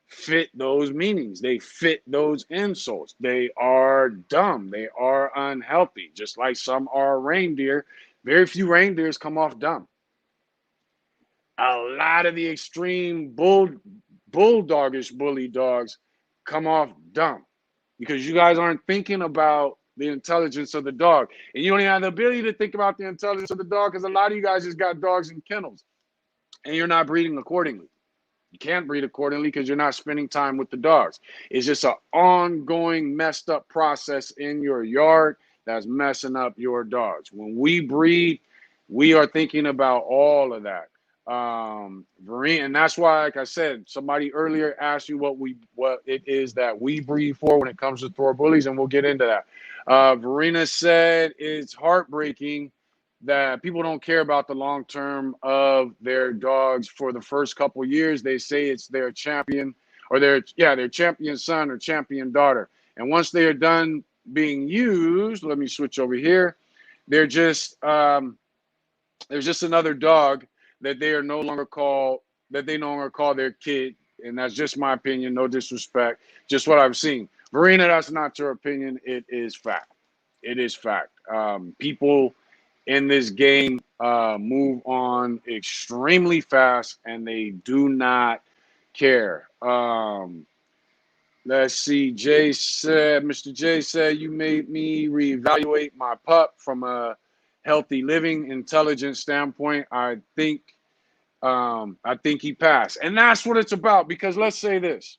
fit those meanings. They fit those insults. They are dumb. They are unhealthy. Just like some are reindeer. Very few reindeers come off dumb. A lot of the extreme bulldogish bully dogs come off dumb because you guys aren't thinking about the intelligence of the dog. And you don't even have the ability to think about the intelligence of the dog because a lot of you guys just got dogs in kennels and you're not breeding accordingly. You can't breed accordingly because you're not spending time with the dogs. It's just an ongoing messed up process in your yard that's messing up your dogs. When we breed, we are thinking about all of that. And that's why, like I said, somebody earlier asked you what it is that we breed for when it comes to Thor bullies, and we'll get into that. Verena said it's heartbreaking that people don't care about the long term of their dogs for the first couple years. They say it's their champion or their champion son or champion daughter. And once they are done being used, let me switch over here. They're just there's just another dog that they no longer call their kid. And that's just my opinion, no disrespect, just what I've seen. Verena, that's not your opinion. It is fact. It is fact. People in this game move on extremely fast and they do not care. Let's see. Mr. J said, you made me reevaluate my pup from a healthy living intelligence standpoint. I think he passed. And that's what it's about, because let's say this.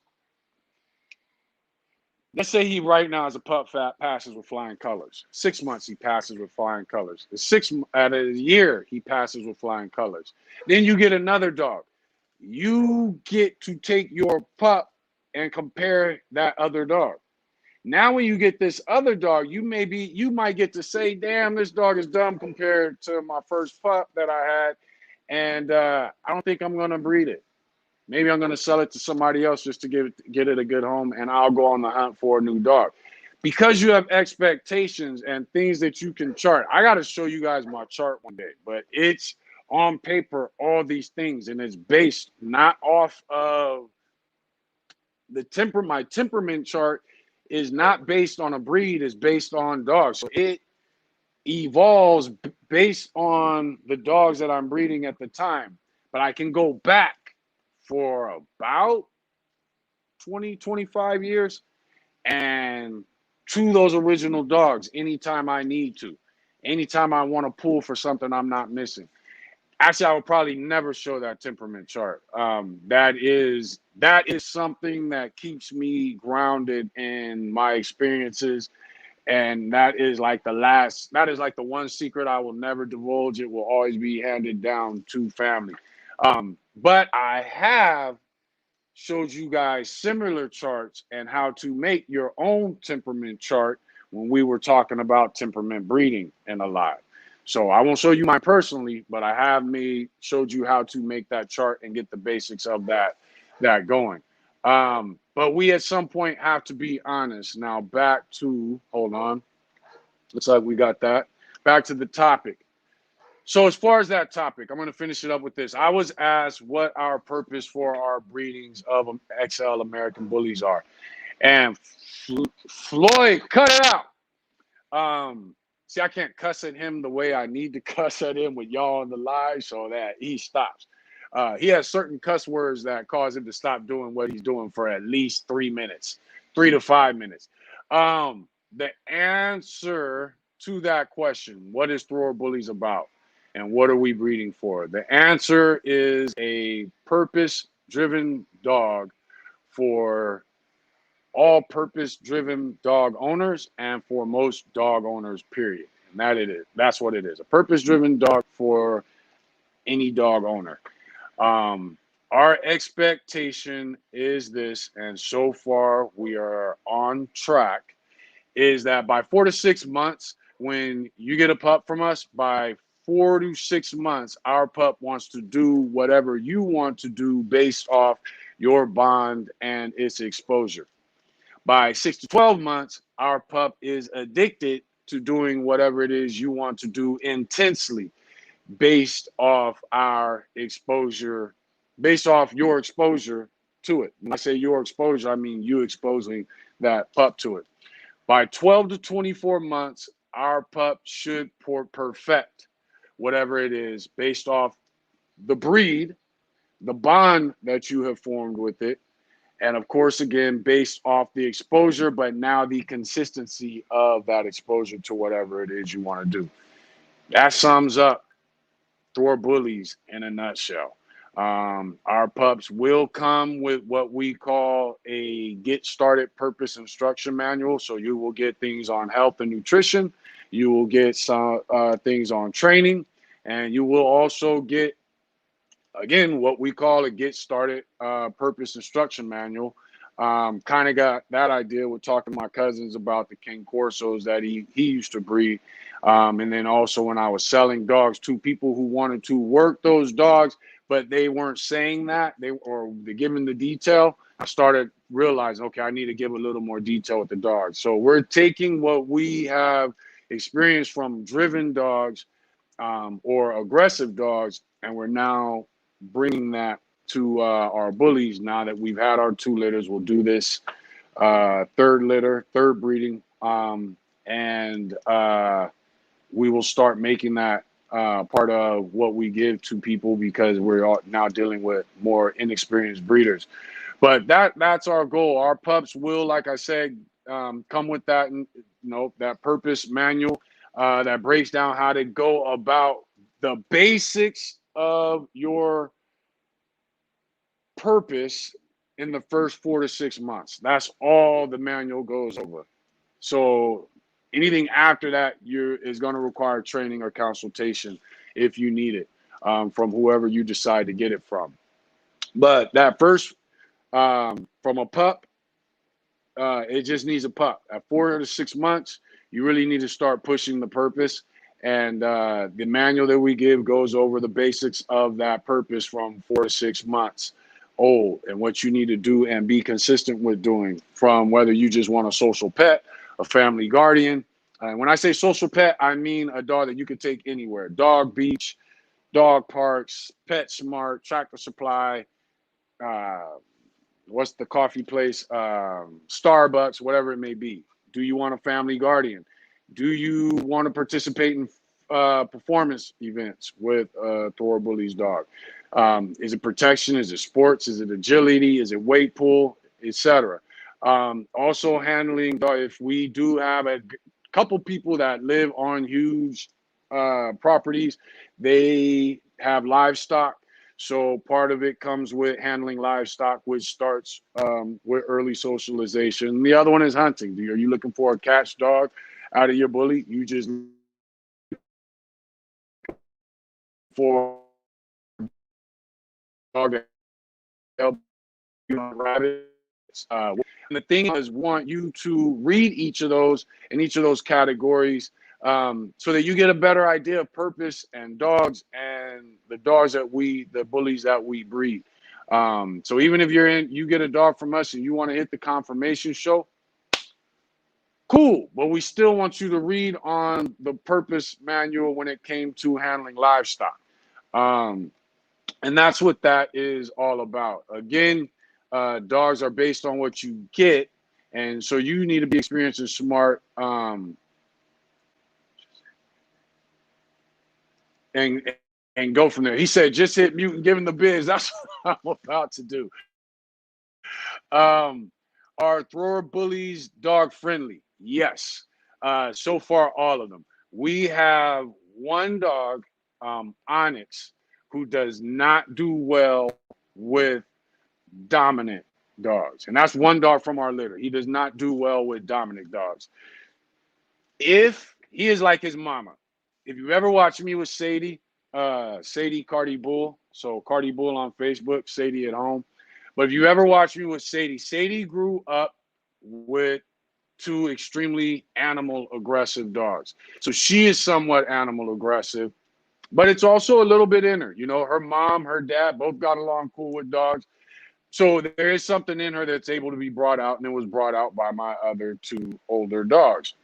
Let's say he right now as a pup passes with flying colors. 6 months he passes with flying colors. At a year he passes with flying colors. Then you get another dog. You get to take your pup and compare that other dog. Now when you get this other dog, you might get to say, damn, this dog is dumb compared to my first pup that I had. And I don't think I'm going to breed it. Maybe I'm going to sell it to somebody else just to get it a good home, and I'll go on the hunt for a new dog. Because you have expectations and things that you can chart. I got to show you guys my chart one day, but it's on paper, all these things, and it's based not off of my temperament chart is not based on a breed, it's based on dogs. So it evolves based on the dogs that I'm breeding at the time. But I can go back for about 20, 25 years and to those original dogs anytime I need to. Anytime I want to pull for something I'm not missing. Actually, I would probably never show that temperament chart. That is something that keeps me grounded in my experiences. And that is like the one secret I will never divulge. It will always be handed down to family. But I have showed you guys similar charts and how to make your own temperament chart when we were talking about temperament breeding in a live. So I won't show you mine personally, but I have showed you how to make that chart and get the basics of that going. But we at some point have to be honest. Now back to, hold on. Looks like we got that. Back to the topic. So as far as that topic, I'm going to finish it up with this. I was asked what our purpose for our breedings of XL American Bullies are. And Floyd, cut it out. See, I can't cuss at him the way I need to cuss at him with y'all on the live so that he stops. He has certain cuss words that cause him to stop doing what he's doing for at least 3 minutes, 3 to 5 minutes. The answer to that question, what is Thrower Bullies about? And what are we breeding for? The answer is a purpose-driven dog for all purpose-driven dog owners and for most dog owners, period. And that's what it is. A purpose-driven dog for any dog owner. Our expectation is this, and so far we are on track, is that by 4 to 6 months, when you get a pup from us, by 4 to 6 months, our pup wants to do whatever you want to do based off your bond and its exposure. By 6 to 12 months, our pup is addicted to doing whatever it is you want to do intensely based off our exposure, based off your exposure to it. When I say your exposure, I mean you exposing that pup to it. By 12 to 24 months, our pup should perfect whatever it is based off the breed, the bond that you have formed with it, and of course, again, based off the exposure, but now the consistency of that exposure to whatever it is you want to do. That sums up Thor Bullies in a nutshell. Our pups will come with what we call a get started purpose instruction manual. So you will get things on health and nutrition. You will get some things on training, and you will also get, again, what we call a get started purpose instruction manual. Kind of got that idea with talking to my cousins about the King Corsos that he used to breed. And then also when I was selling dogs to people who wanted to work those dogs, but they weren't saying that, they're giving the detail, I started realizing, okay, I need to give a little more detail with the dogs. So we're taking what we have experienced from driven dogs or aggressive dogs, and we're now bringing that to our bullies. Now that we've had our 2 litters, we'll do this third litter, third breeding, and we will start making that part of what we give to people because we're all now dealing with more inexperienced breeders. But that's our goal. Our pups will, like I said, come with that, that purpose manual that breaks down how to go about the basics of your purpose in the first 4 to 6 months. That's all the manual goes over. So anything after that is going to require training or consultation if you need it from whoever you decide to get it from. But that first from a pup, it just needs a pup. At 4 to 6 months, you really need to start pushing the purpose. And the manual that we give goes over the basics of that purpose from 4 to 6 months old and what you need to do and be consistent with doing, from whether you just want a social pet, a family guardian. When I say social pet, I mean a dog that you could take anywhere. Dog beach, dog parks, PetSmart, Tractor Supply, what's the coffee place, Starbucks, whatever it may be. Do you want a family guardian? Do you want to participate in performance events with Thor Bullies dog? Is it protection? Is it sports? Is it agility? Is it weight pull, etc.? Also handling dog. If we do have a couple people that live on huge properties, they have livestock. So part of it comes with handling livestock, which starts with early socialization. The other one is hunting. Are you looking for a catch dog out of your bully? You just for a dog to help you on rabbits. And the thing is, want you to read each of those in each of those categories so that you get a better idea of purpose and dogs and the dogs that the bullies that we breed. So even if you get a dog from us and you want to hit the confirmation show, cool. But we still want you to read on the purpose manual when it came to handling livestock. And that's what that is all about. Again, dogs are based on what you get. And so you need to be experienced and smart and go from there. He said, just hit mute and give him the biz. That's what I'm about to do. Are Thrower Bullies dog friendly? Yes. So far, all of them. We have one dog, Onyx, who does not do well with dominant dogs. And that's one dog from our litter. He does not do well with dominant dogs. If he is like his mama, if you ever watch me with Sadie Cardi Bull, so Cardi Bull on Facebook, Sadie at home. But if you ever watch me with Sadie grew up with 2 extremely animal aggressive dogs. So she is somewhat animal aggressive, but it's also a little bit in her. Her mom, her dad both got along cool with dogs. So there is something in her that's able to be brought out, and it was brought out by my other 2 older dogs.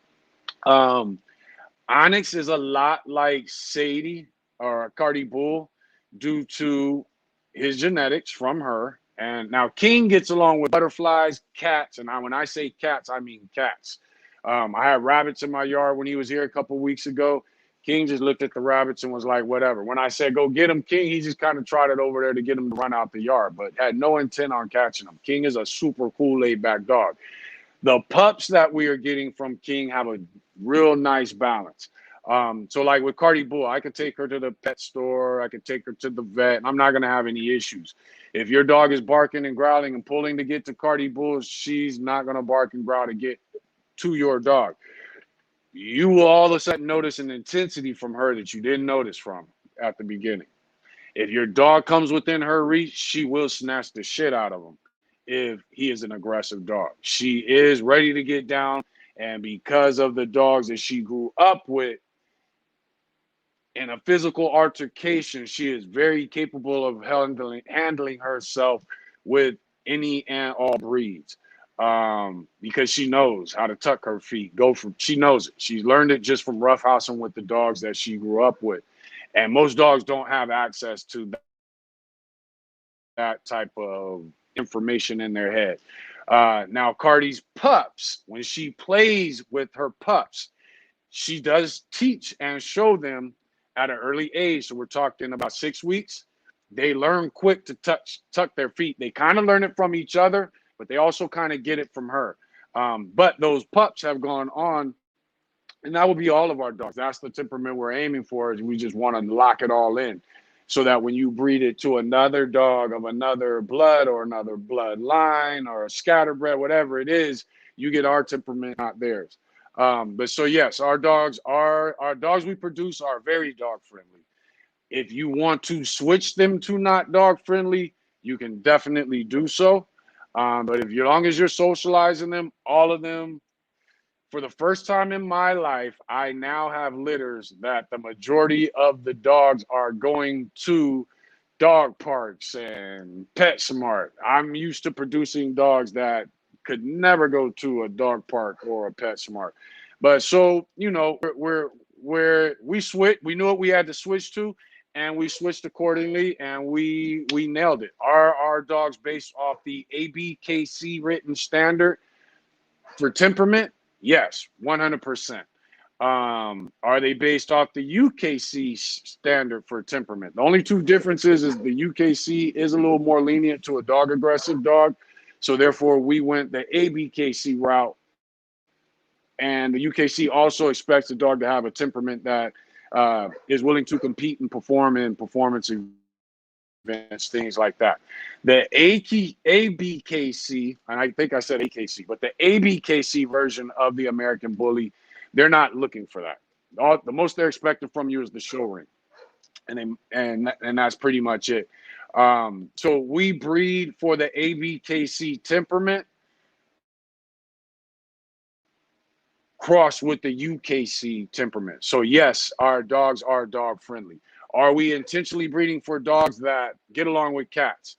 Onyx is a lot like Sadie or Cardi Bull due to his genetics from her And now King gets along with butterflies, cats, and when I say cats, I mean cats. I had rabbits in my yard when he was here a couple weeks ago. King just looked at the rabbits and was like, whatever. When I said, go get him, King, he just kind of trotted over there to get him to run out the yard, but had no intent on catching him. King is a super cool, laid-back dog. The pups that we are getting from King have a real nice balance. So like with Cardi Bull, I could take her to the pet store. I could take her to the vet. And I'm not going to have any issues. If your dog is barking and growling and pulling to get to Cardi Bull, she's not going to bark and growl to get to your dog. You will all of a sudden notice an intensity from her that you didn't notice from at the beginning. If your dog comes within her reach, she will snatch the shit out of him if he is an aggressive dog. She is ready to get down, and because of the dogs that she grew up with, in a physical altercation, she is very capable of handling herself with any and all breeds, because she knows how to tuck her feet. She knows it. She's learned it just from roughhousing with the dogs that she grew up with, and most dogs don't have access to that type of information in their head. Now, Cardi's pups, when she plays with her pups, she does teach and show them at an early age. So we're talking about 6 weeks. They learn quick to tuck their feet. They kind of learn it from each other, but they also kind of get it from her. But those pups have gone on, and that will be all of our dogs. That's the temperament we're aiming for, is we just want to lock it all in, so that when you breed it to another dog of another blood or another bloodline or a scatterbred, whatever it is, you get our temperament, not theirs. But so yes, our dogs we produce are very dog friendly. If you want to switch them to not dog friendly, you can definitely do so. But as long as you're socializing them, all of them, for the first time in my life, I now have litters that the majority of the dogs are going to dog parks and PetSmart. I'm used to producing dogs that could never go to a dog park or a PetSmart. But so, we switched. We knew what we had to switch to, and we switched accordingly, and we nailed it. Our dogs based off the ABKC written standard for temperament? Yes, 100%. Are they based off the UKC standard for temperament? The only two differences is the UKC is a little more lenient to a dog aggressive dog. So therefore we went the ABKC route. And the UKC also expects the dog to have a temperament that is willing to compete and perform in performance events, things like that. The ABKC, and I think I said AKC, but the ABKC version of the American Bully, they're not looking for that. The most they're expecting from you is the show ring, and that's pretty much it. So we breed for the ABKC temperament, crossed with the UKC temperament. So yes, our dogs are dog friendly. Are we intentionally breeding for dogs that get along with cats?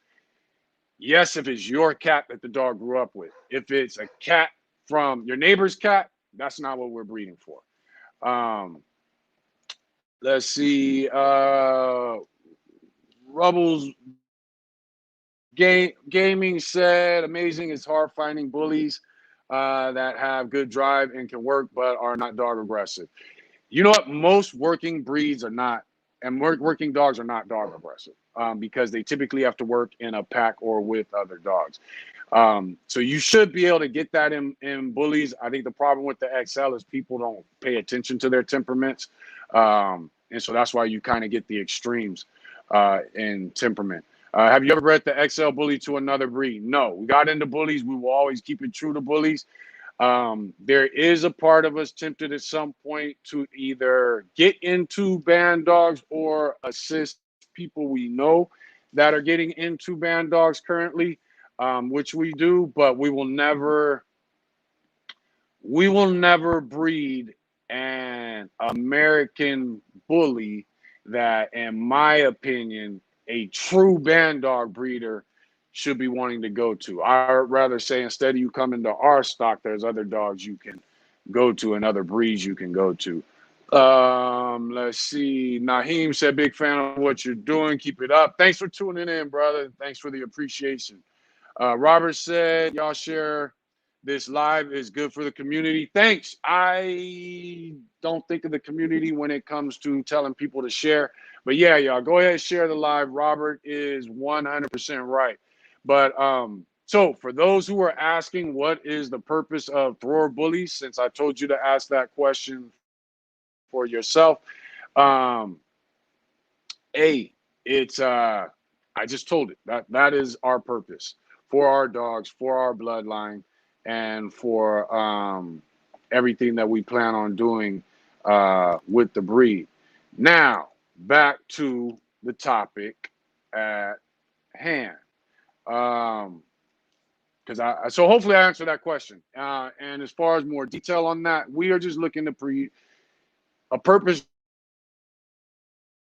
Yes, if it's your cat that the dog grew up with. If it's a cat from your neighbor's cat, that's not what we're breeding for. Let's see. Rubbles Gaming said, amazing. It's hard finding bullies that have good drive and can work, but are not dog aggressive. You know what? Most working breeds are not, and working dogs are not dog aggressive, because they typically have to work in a pack or with other dogs. So you should be able to get that in bullies. I think the problem with the XL is people don't pay attention to their temperaments. And so that's why you kind of get the extremes in temperament. Have you ever bred the XL bully to another breed? No. We got into bullies. We will always keep it true to bullies. There is a part of us tempted at some point to either get into band dogs or assist people we know that are getting into band dogs currently, which we do, but we will never breed an American bully that, in my opinion, a true band dog breeder should be wanting to go to. I'd rather say, instead of you coming to our stock, there's other dogs you can go to and other breeds you can go to. Let's see. Naheem said, big fan of what you're doing. Keep it up. Thanks for tuning in, brother. Thanks for the appreciation. Robert said, y'all share this live is good for the community. Thanks. I don't think of the community when it comes to telling people to share. But yeah, y'all, go ahead and share the live. Robert is 100% right. But so for those who are asking, what is the purpose of thrower bullies? Since I told you to ask that question for yourself, um, it's I just told it that is our purpose for our dogs, for our bloodline, and for everything that we plan on doing with the breed. Now back to the topic at hand. Because so hopefully I answered that question. And as far as more detail on that, we are just looking to a purpose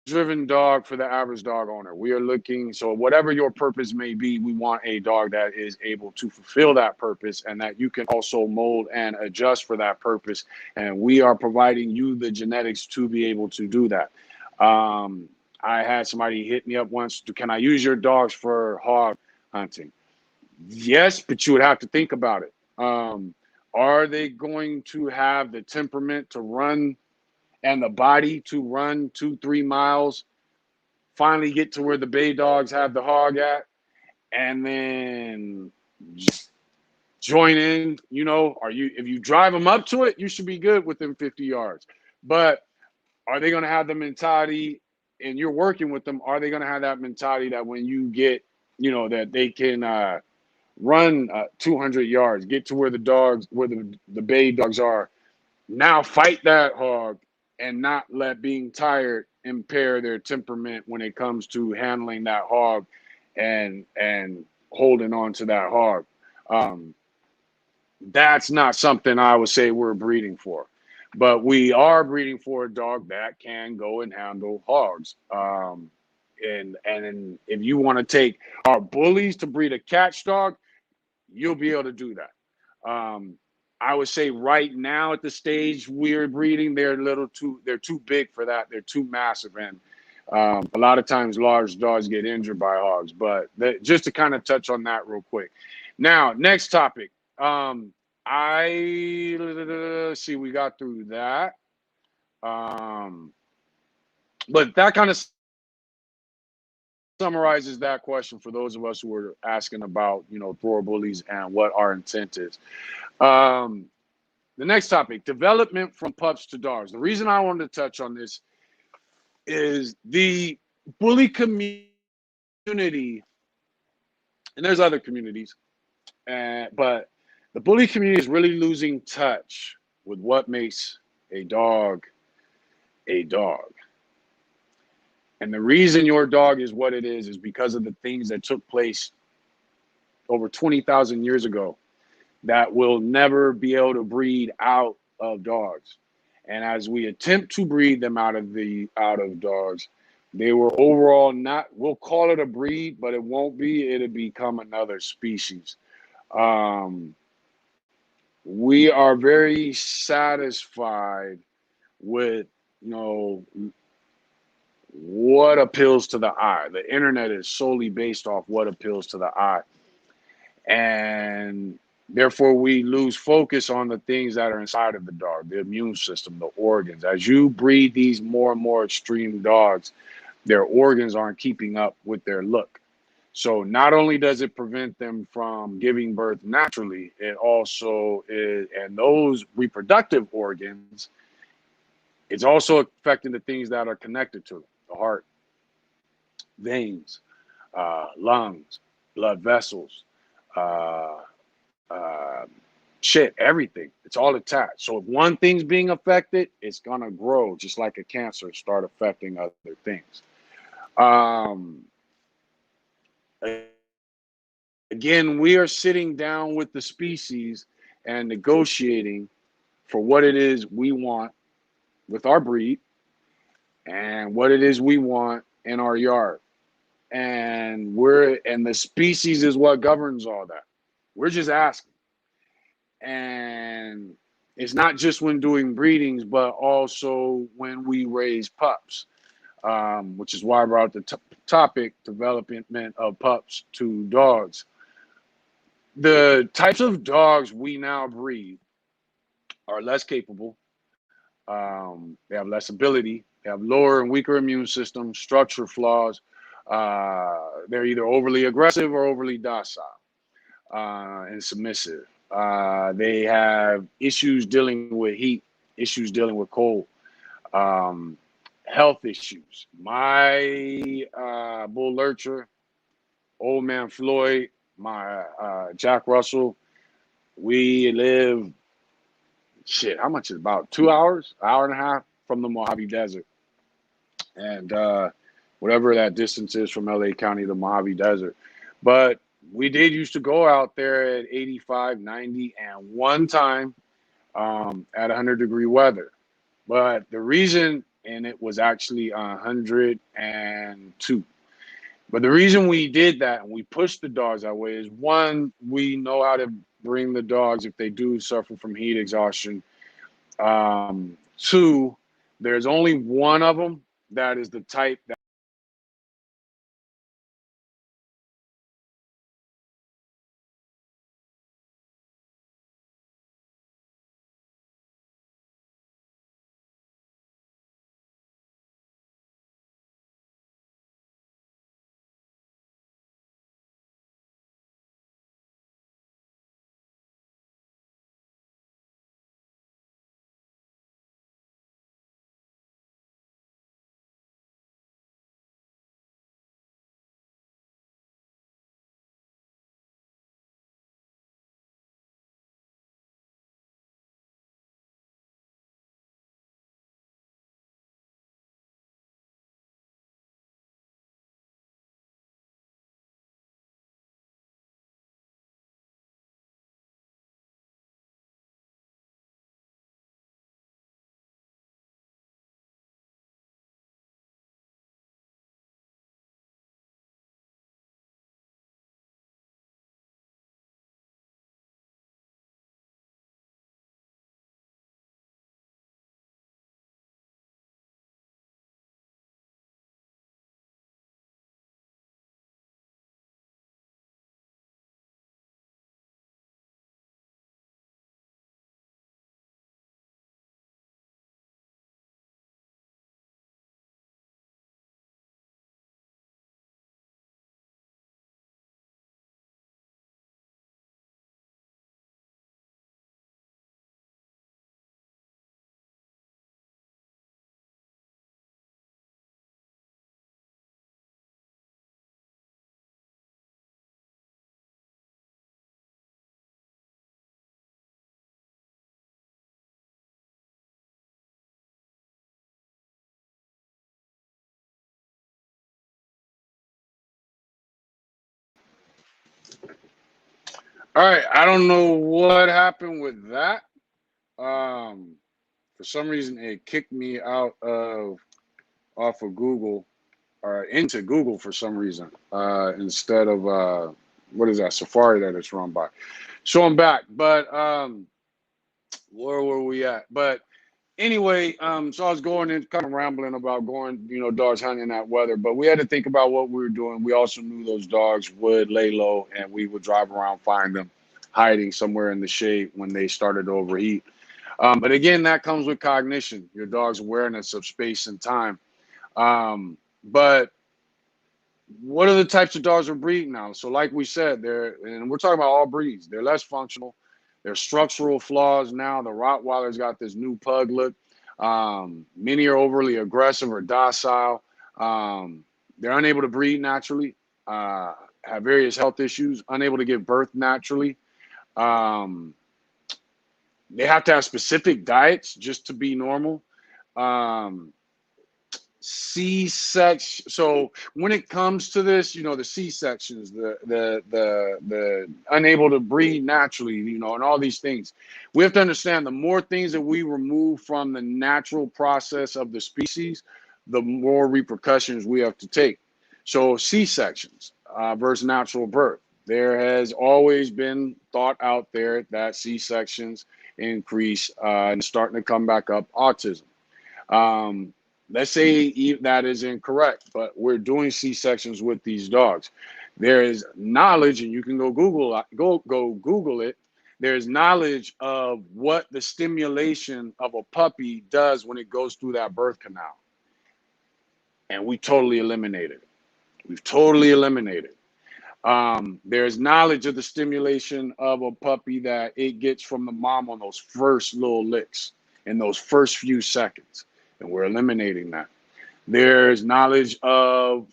driven dog for the average dog owner. We are looking, so whatever your purpose may be, we want a dog that is able to fulfill that purpose and that you can also mold and adjust for that purpose. And we are providing you the genetics to be able to do that. I had somebody hit me up once, can I use your dogs for hog hunting? Yes, but you would have to think about it. Are they going to have the temperament to run and the body to run 2-3 miles, finally get to where the bay dogs have the hog at, and then join in? You know, if you drive them up to it, you should be good within 50 yards. But are they going to have the mentality, and you're working with them, are they going to have that mentality that when you get, that they can run 200 yards, get to where the bay dogs are, now fight that hog and not let being tired impair their temperament when it comes to handling that hog and holding on to that hog. That's not something I would say we're breeding for, but we are breeding for a dog that can go and handle hogs. And if you want to take our bullies to breed a catch dog, you'll be able to do that. I would say right now at the stage we're breeding, they're too big for that. They're too massive. And a lot of times large dogs get injured by hogs, but just to kind of touch on that real quick. Now, next topic. Let's see, we got through that. But that kind of summarizes that question for those of us who are asking about, thrower bullies and what our intent is. The next topic, development from pups to dogs. The reason I wanted to touch on this is the bully community, and there's other communities, but the bully community is really losing touch with what makes a dog a dog. And the reason your dog is what it is because of the things that took place over 20,000 years ago that will never be able to breed out of dogs. And as we attempt to breed them out of dogs, they were overall we'll call it a breed, but it won't be. It'll become another species. We are very satisfied with, what appeals to the eye. The internet is solely based off what appeals to the eye. And therefore, we lose focus on the things that are inside of the dog, the immune system, the organs. As you breed these more and more extreme dogs, their organs aren't keeping up with their look. So not only does it prevent them from giving birth naturally, it also is, and those reproductive organs, it's also affecting the things that are connected to them, the heart, veins, lungs, blood vessels, everything. It's all attached. So if one thing's being affected, it's gonna grow just like a cancer, start affecting other things. Again, we are sitting down with the species and negotiating for what it is we want with our breed and what it is we want in our yard. And the species is what governs all that. We're just asking. And It's not just when doing breedings, but also when we raise pups, which is why I brought the topic development of pups to dogs. The types of dogs we now breed are less capable. They have less ability. They have lower and weaker immune system, structure flaws. They're either overly aggressive or overly docile and submissive. They have issues dealing with heat, issues dealing with cold, um, health issues. My bull lurcher, old man Floyd, my Jack Russell, we live, shit, how much is it? About 2 hours, hour and a half from the Mojave Desert. And whatever that distance is from LA County to Mojave Desert. But we did used to go out there at 85, 90, and one time at 100-degree weather. But the reason, and it was actually 102. But the reason we did that and we pushed the dogs that way is, one, we know how to bring the dogs if they do suffer from heat exhaustion. Two, there's only one of them that is the type that. All right, I don't know what happened with that. Um, for some reason, it kicked me out of off of Google or into Google for some reason instead of what is that, Safari that it's run by. So I'm back, but where were we at? But anyway, so I was going and kind of rambling about going, dogs hunting in that weather, but we had to think about what we were doing. We also knew those dogs would lay low and we would drive around, find them hiding somewhere in the shade when they started to overheat. But again, that comes with cognition, your dog's awareness of space and time. But what are the types of dogs we're breeding now? So like we said, and we're talking about all breeds, they're less functional. There's structural flaws now. The Rottweiler's got this new pug look. Many are overly aggressive or docile. They're unable to breed naturally, have various health issues, unable to give birth naturally. Um, they have to have specific diets just to be normal. Um, C-section. So when it comes to this, the C-sections, the unable to breed naturally, and all these things, we have to understand the more things that we remove from the natural process of the species, the more repercussions we have to take. So C-sections versus natural birth. There has always been thought out there that C-sections increase and starting to come back up autism. Let's say that is incorrect, but we're doing C-sections with these dogs. There is knowledge, and you can go Google it. There's knowledge of what the stimulation of a puppy does when it goes through that birth canal. And we totally eliminated it. We've totally eliminated it. There's knowledge of the stimulation of a puppy that it gets from the mom on those first little licks in those first few seconds. And we're eliminating that. There's knowledge of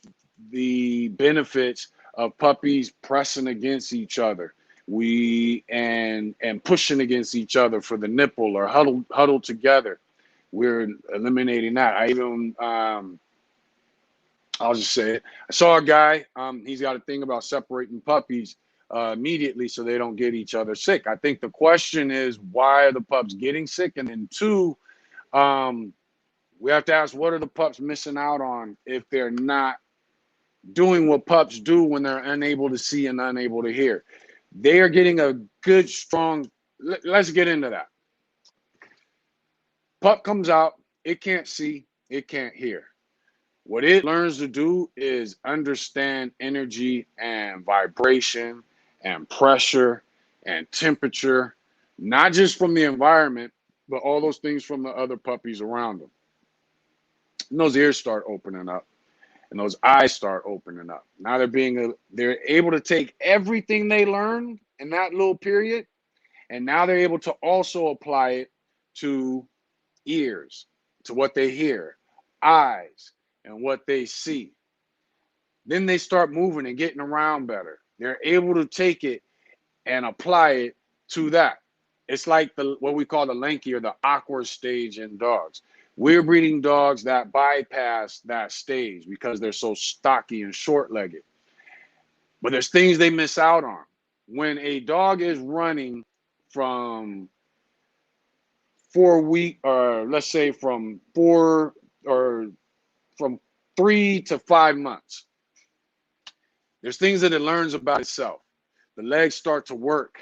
the benefits of puppies pressing against each other. And pushing against each other for the nipple or huddled together. We're eliminating that. I'll just say it. I saw a guy, he's got a thing about separating puppies immediately so they don't get each other sick. I think the question is, why are the pups getting sick? And then two, we have to ask, what are the pups missing out on if they're not doing what pups do when they're unable to see and unable to hear? They are getting a good, strong, let's get into that. Pup comes out, it can't see, it can't hear. What it learns to do is understand energy and vibration and pressure and temperature, not just from the environment, but all those things from the other puppies around them. And those ears start opening up and those eyes start opening up. Now they're able to take everything they learned in that little period, and now they're able to also apply it to ears, to what they hear, eyes, and what they see. Then they start moving and getting around better. They're able to take it and apply it to that. It's like what we call the lanky or the awkward stage in dogs. We're breeding dogs that bypass that stage because they're so stocky and short-legged. But there's things they miss out on. When a dog is running from 4 weeks, or let's say from 3 to 5 months, there's things that it learns about itself. The legs start to work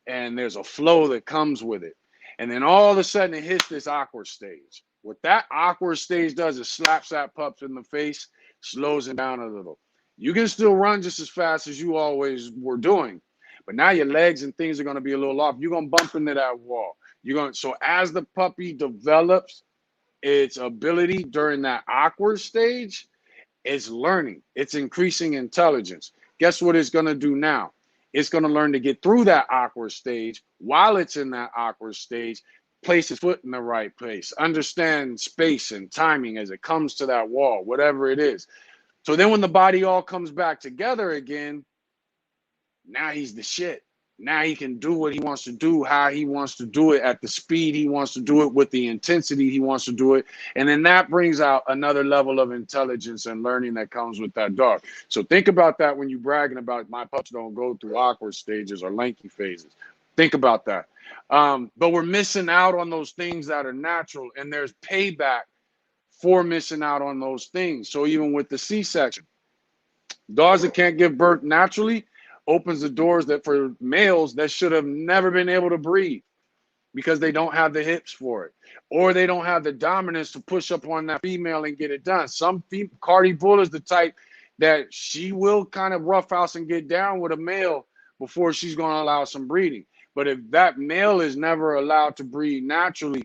and there's a flow that comes with it. And then all of a sudden it hits this awkward stage. What that awkward stage does is slaps that pup in the face, slows it down a little. You can still run just as fast as you always were doing, but now your legs and things are going to be a little off. You're going to bump into that wall. So as the puppy develops its ability during that awkward stage, it's learning. It's increasing intelligence. Guess what it's going to do now? It's going to learn to get through that awkward stage. While it's in that awkward stage, place its foot in the right place, understand space and timing as it comes to that wall, whatever it is. So then when the body all comes back together again, now he's the shit. Now he can do what he wants to do, how he wants to do it, at the speed he wants to do it, with the intensity he wants to do it. And then that brings out another level of intelligence and learning that comes with that dog. So think about that when you're bragging about my pups don't go through awkward stages or lanky phases. Think about that. But we're missing out on those things that are natural, and there's payback for missing out on those things. So even with the C-section, dogs that can't give birth naturally opens the doors that for males that should have never been able to breed because they don't have the hips for it, or they don't have the dominance to push up on that female and get it done. Cardi Bull is the type that she will kind of roughhouse and get down with a male before she's going to allow some breeding. But if that male is never allowed to breed naturally,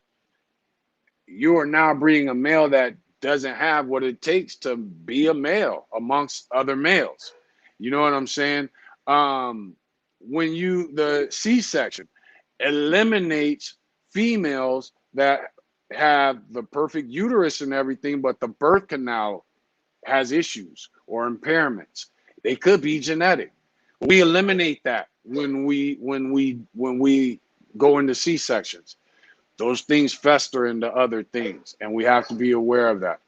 you are now breeding a male that doesn't have what it takes to be a male amongst other males. You know what I'm saying? The C-section eliminates females that have the perfect uterus and everything, but the birth canal has issues or impairments. They could be genetic. We eliminate that when we go into C-sections. Those things fester into other things, and we have to be aware of that.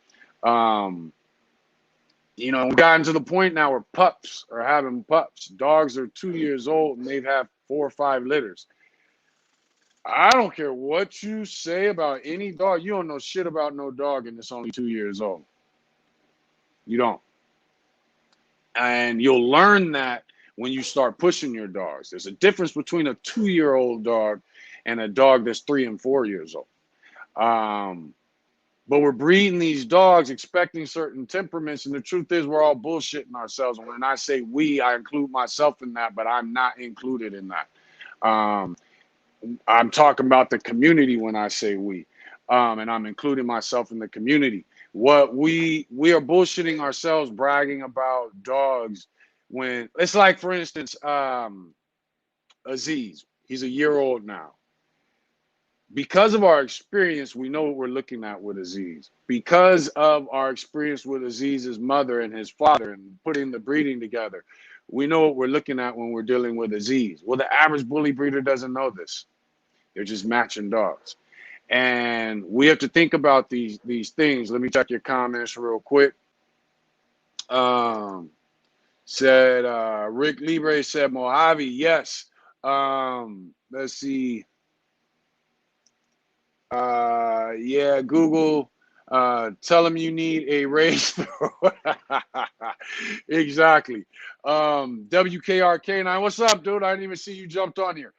We've gotten to the point now where pups are having pups. Dogs are 2 years old and they've had 4 or 5 litters. I don't care what you say about any dog. You don't know shit about no dog and it's only 2 years old. You don't. And you'll learn that when you start pushing your dogs. There's a difference between a 2-year-old dog and a dog that's 3 and 4 years old. But we're breeding these dogs expecting certain temperaments, and the truth is we're all bullshitting ourselves. And when I say we, I include myself in that, but I'm not included in that. I'm talking about the community when I say we, and I'm including myself in the community. What we are bullshitting ourselves, bragging about dogs when it's like, for instance, Aziz. He's a year old now. Because of our experience, we know what we're looking at with Aziz. Because of our experience with Aziz's mother and his father and putting the breeding together, we know what we're looking at when we're dealing with Aziz. Well, the average bully breeder doesn't know this. They're just matching dogs. And we have to think about these things. Let me check your comments real quick. Said Rick Libre said Mojave, yes. Let's see. Yeah, Google, tell them you need a race. Exactly. WKRK9, what's up, dude? I didn't even see you jumped on here.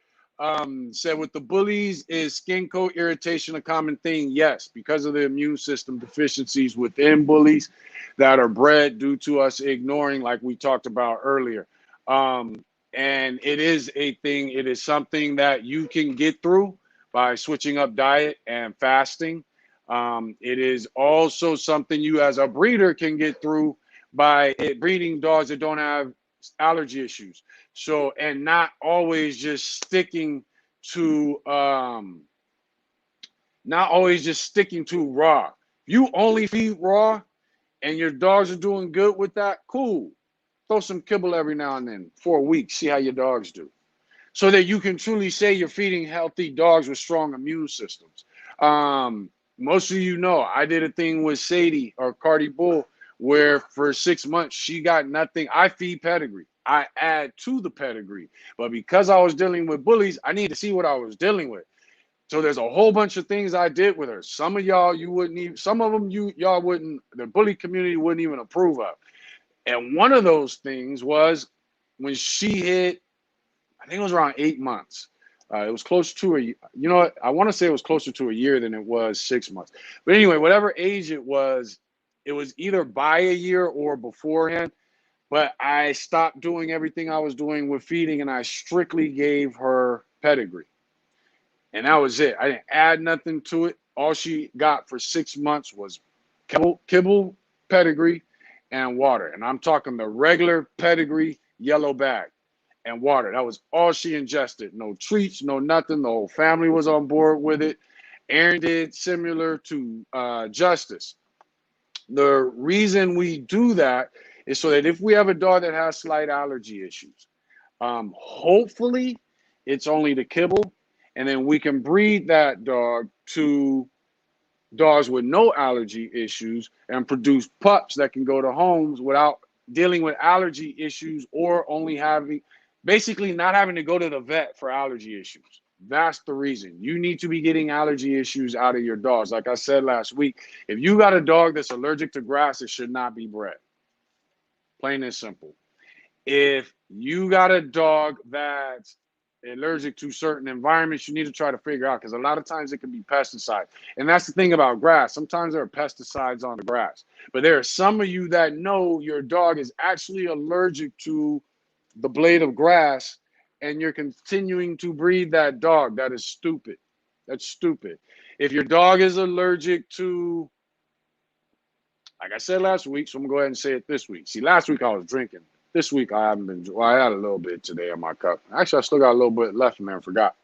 Said with the bullies, is skin coat irritation a common thing? Yes, because of the immune system deficiencies within bullies that are bred due to us ignoring, like we talked about earlier. And it is a thing. It is something that you can get through by switching up diet and fasting. It is also something you as a breeder can get through by breeding dogs that don't have allergy issues. So, and not always just sticking to raw. You only feed raw and your dogs are doing good with that, cool. Throw some kibble every now and then for a week, see how your dogs do, so that you can truly say you're feeding healthy dogs with strong immune systems. Most of you know, I did a thing with Sadie or Cardi Bull where for 6 months she got nothing. I feed pedigree. I add to the pedigree. But because I was dealing with bullies, I need to see what I was dealing with. So there's a whole bunch of things I did with her. Some of y'all, you wouldn't even, some of them y'all wouldn't, the bully community wouldn't even approve of. And one of those things was when she hit, I think it was around 8 months. It was close to you know what? I want to say it was closer to a year than it was 6 months. But anyway, whatever age it was either by a year or beforehand. But I stopped doing everything I was doing with feeding and I strictly gave her pedigree. And that was it. I didn't add nothing to it. All she got for 6 months was kibble, pedigree, and water. And I'm talking the regular pedigree yellow bag and water. That was all she ingested. No treats, no nothing. The whole family was on board with it. Aaron did similar to Justice. The reason we do that is so that if we have a dog that has slight allergy issues, hopefully it's only the kibble, and then we can breed that dog to dogs with no allergy issues and produce pups that can go to homes without dealing with allergy issues or only having, basically not having to go to the vet for allergy issues. That's the reason. You need to be getting allergy issues out of your dogs. Like I said last week, if you got a dog that's allergic to grass, it should not be bred. Plain and simple. If you got a dog that's allergic to certain environments, you need to try to figure out, because a lot of times it can be pesticides. And that's the thing about grass. Sometimes there are pesticides on the grass. But there are some of you that know your dog is actually allergic to the blade of grass, and you're continuing to breed that dog. That is stupid. That's stupid. If your dog is allergic to, like I said last week, so I'm going to go ahead and say it this week. See, last week I was drinking. This week I haven't been, well, I had a little bit today in my cup. Actually, I still got a little bit left in there, I forgot.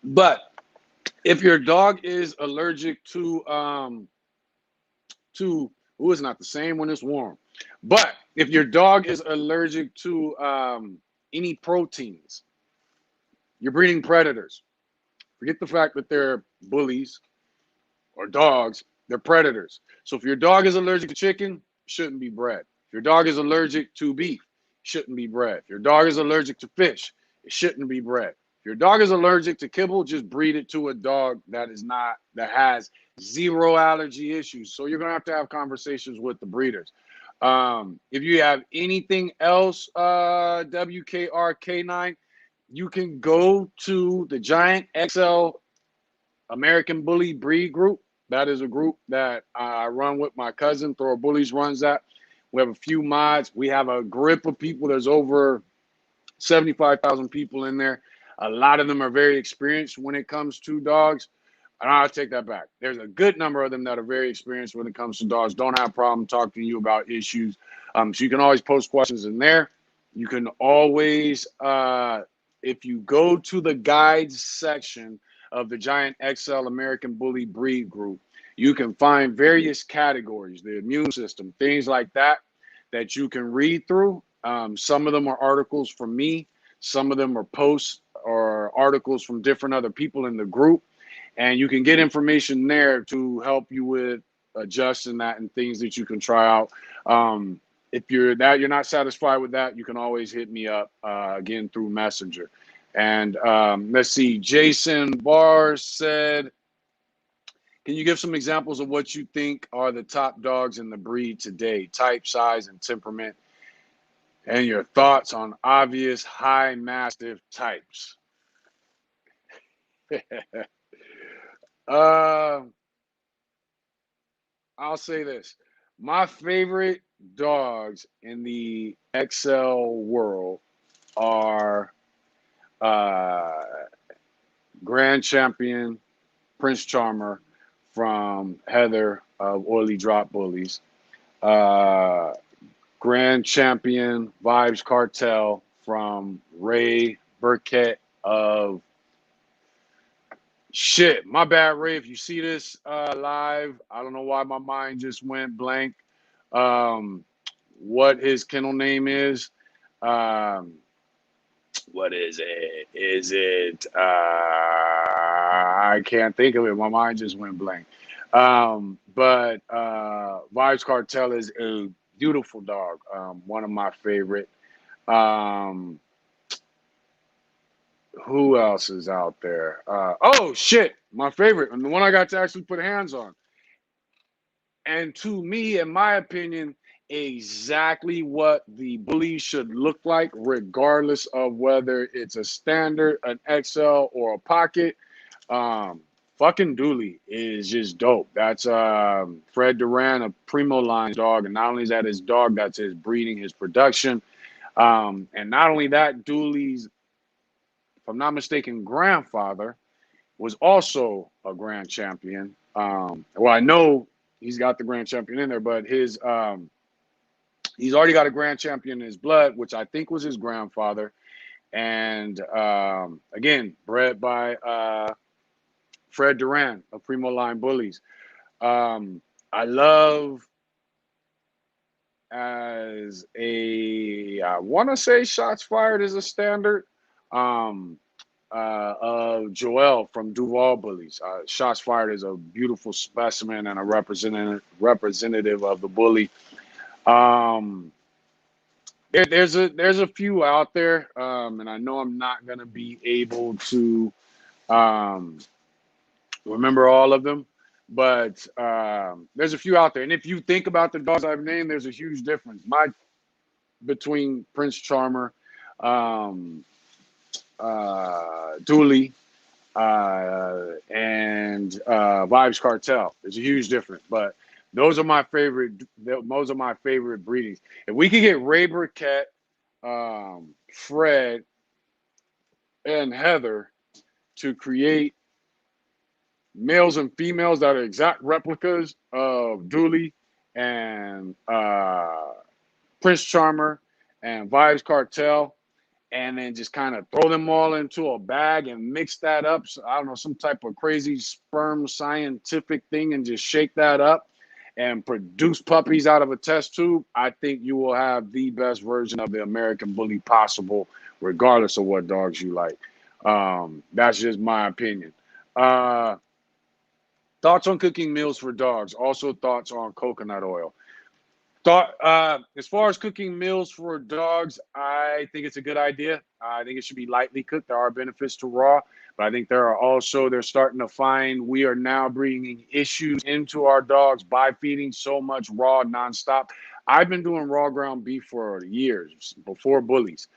But if your dog is allergic to who is not the same when it's warm. But if your dog is allergic to any proteins, you're breeding predators. Forget the fact that they're bullies or dogs, they're predators. So if your dog is allergic to chicken, shouldn't be bred. If your dog is allergic to beef, shouldn't be bred. If your dog is allergic to fish, it shouldn't be bred. If your dog is allergic to kibble, just breed it to a dog that has zero allergy issues. So you're gonna have conversations with the breeders. If you have anything else, WKRK9, you can go to the Giant XL American Bully Breed group. That is a group that I run with my cousin. Thrower Bullies runs that. We have a few mods. We have a grip of people. There's over 75,000 people in there. A lot of them are very experienced when it comes to dogs. And I'll take that back. There's a good number of them that are very experienced when it comes to dogs. Don't have a problem talking to you about issues. So you can always post questions in there. You can always, if you go to the guides section of the Giant XL American Bully Breed Group, you can find various categories, the immune system, things like that, that you can read through. Some of them are articles from me. Some of them are posts or articles from different other people in the group. And you can get information there to help you with adjusting that and things that you can try out. If you're not satisfied with that, you can always hit me up again through Messenger. And let's see, Jason Barr said, can you give some examples of what you think are the top dogs in the breed today, type, size, and temperament, and your thoughts on obvious high mastiff types? I'll say this. My favorite dogs in the XL world are Grand Champion, Prince Charmer from Heather of Oily Drop Bullies, Grand Champion Vibes Cartel from Ray Burkett of shit. My bad, Ray. If you see this live, I don't know why my mind just went blank. What his kennel name is? What is it? Is it? I can't think of it. My mind just went blank. But Vibes Cartel is a beautiful dog. One of my favorite. Who else is out there? Oh shit, my favorite, and the one I got to actually put hands on. And to me, in my opinion, exactly what the bully should look like, regardless of whether it's a standard, an XL, or a pocket. Fucking Dooley is just dope. That's Fred Duran, a Primo Line dog, and not only is that his dog, that's his breeding, his production, and not only that, Dooley's, if I'm not mistaken, grandfather was also a grand champion. Well, I know he's got the grand champion in there, but his he's already got a grand champion in his blood, which I think was his grandfather. And again, bred by Fred Duran of Primo Line Bullies. I love, as a, I want to say Shots Fired is a standard. Of Joel from Duval Bullies. Shots Fired is a beautiful specimen and a representative of the bully. There's a few out there, and I know I'm not gonna be able to remember all of them, but there's a few out there. And if you think about the dogs I've named, there's a huge difference. Between Prince Charmer, Dooley, and Vibes Cartel. There's a huge difference, but those are my favorite. Those are my favorite breedings. If we could get Ray Burkett, Fred, and Heather to create males and females that are exact replicas of Dooley and Prince Charmer and Vibes Cartel, and then just kind of throw them all into a bag and mix that up. So, I don't know, some type of crazy sperm scientific thing, and just shake that up and produce puppies out of a test tube. I think you will have the best version of the American Bully possible, regardless of what dogs you like. That's just my opinion. Thoughts on cooking meals for dogs. Also thoughts on coconut oil. As far as cooking meals for dogs, I think it's a good idea. I think it should be lightly cooked. There are benefits to raw, but I think they're starting to find we are now bringing issues into our dogs by feeding so much raw nonstop. I've been doing raw ground beef for years before Bullies.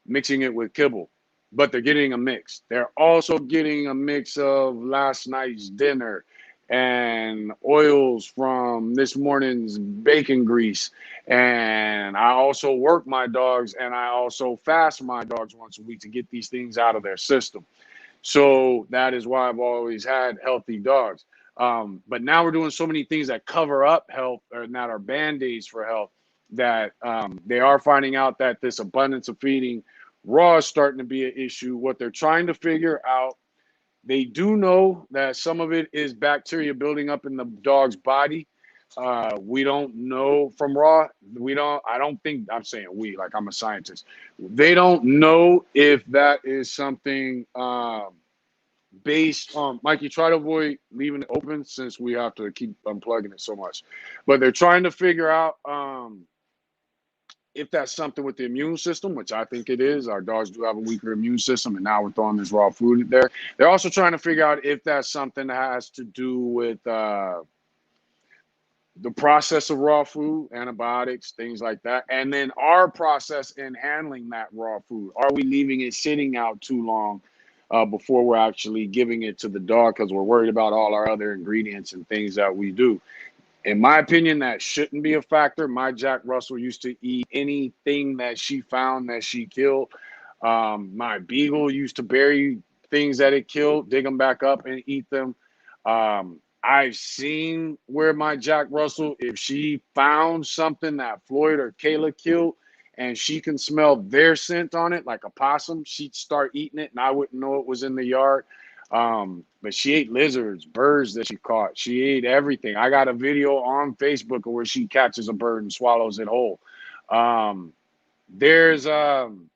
mixing it with kibble, but they're getting a mix. They're also getting a mix of last night's dinner and oils from this morning's bacon grease. And I also work my dogs and I also fast my dogs once a week to get these things out of their system. So that is why I've always had healthy dogs. But now we're doing so many things that cover up health or not are band-aids for health that they are finding out that this abundance of feeding raw is starting to be an issue. What they're trying to figure out, they do know that some of it is bacteria building up in the dog's body. We don't know from raw. I don't think, I'm saying we, like I'm a scientist. They don't know if that is something based on, Mikey, try to avoid leaving it open since we have to keep unplugging it so much. But they're trying to figure out if that's something with the immune system, which I think it is. Our dogs do have a weaker immune system, and now we're throwing this raw food in there. They're also trying to figure out if that's something that has to do with the process of raw food, antibiotics, things like that. And then our process in handling that raw food. Are we leaving it sitting out too long before we're actually giving it to the dog because we're worried about all our other ingredients and things that we do? In my opinion, that shouldn't be a factor. My Jack Russell used to eat anything that she found that she killed. My Beagle used to bury things that it killed, dig them back up and eat them. I've seen where my Jack Russell, if she found something that Floyd or Kayla killed and she can smell their scent on it, like a possum, she'd start eating it and I wouldn't know it was in the yard. But she ate lizards, birds that she caught. She ate everything. I got a video on Facebook where she catches a bird and swallows it whole. Um, there's something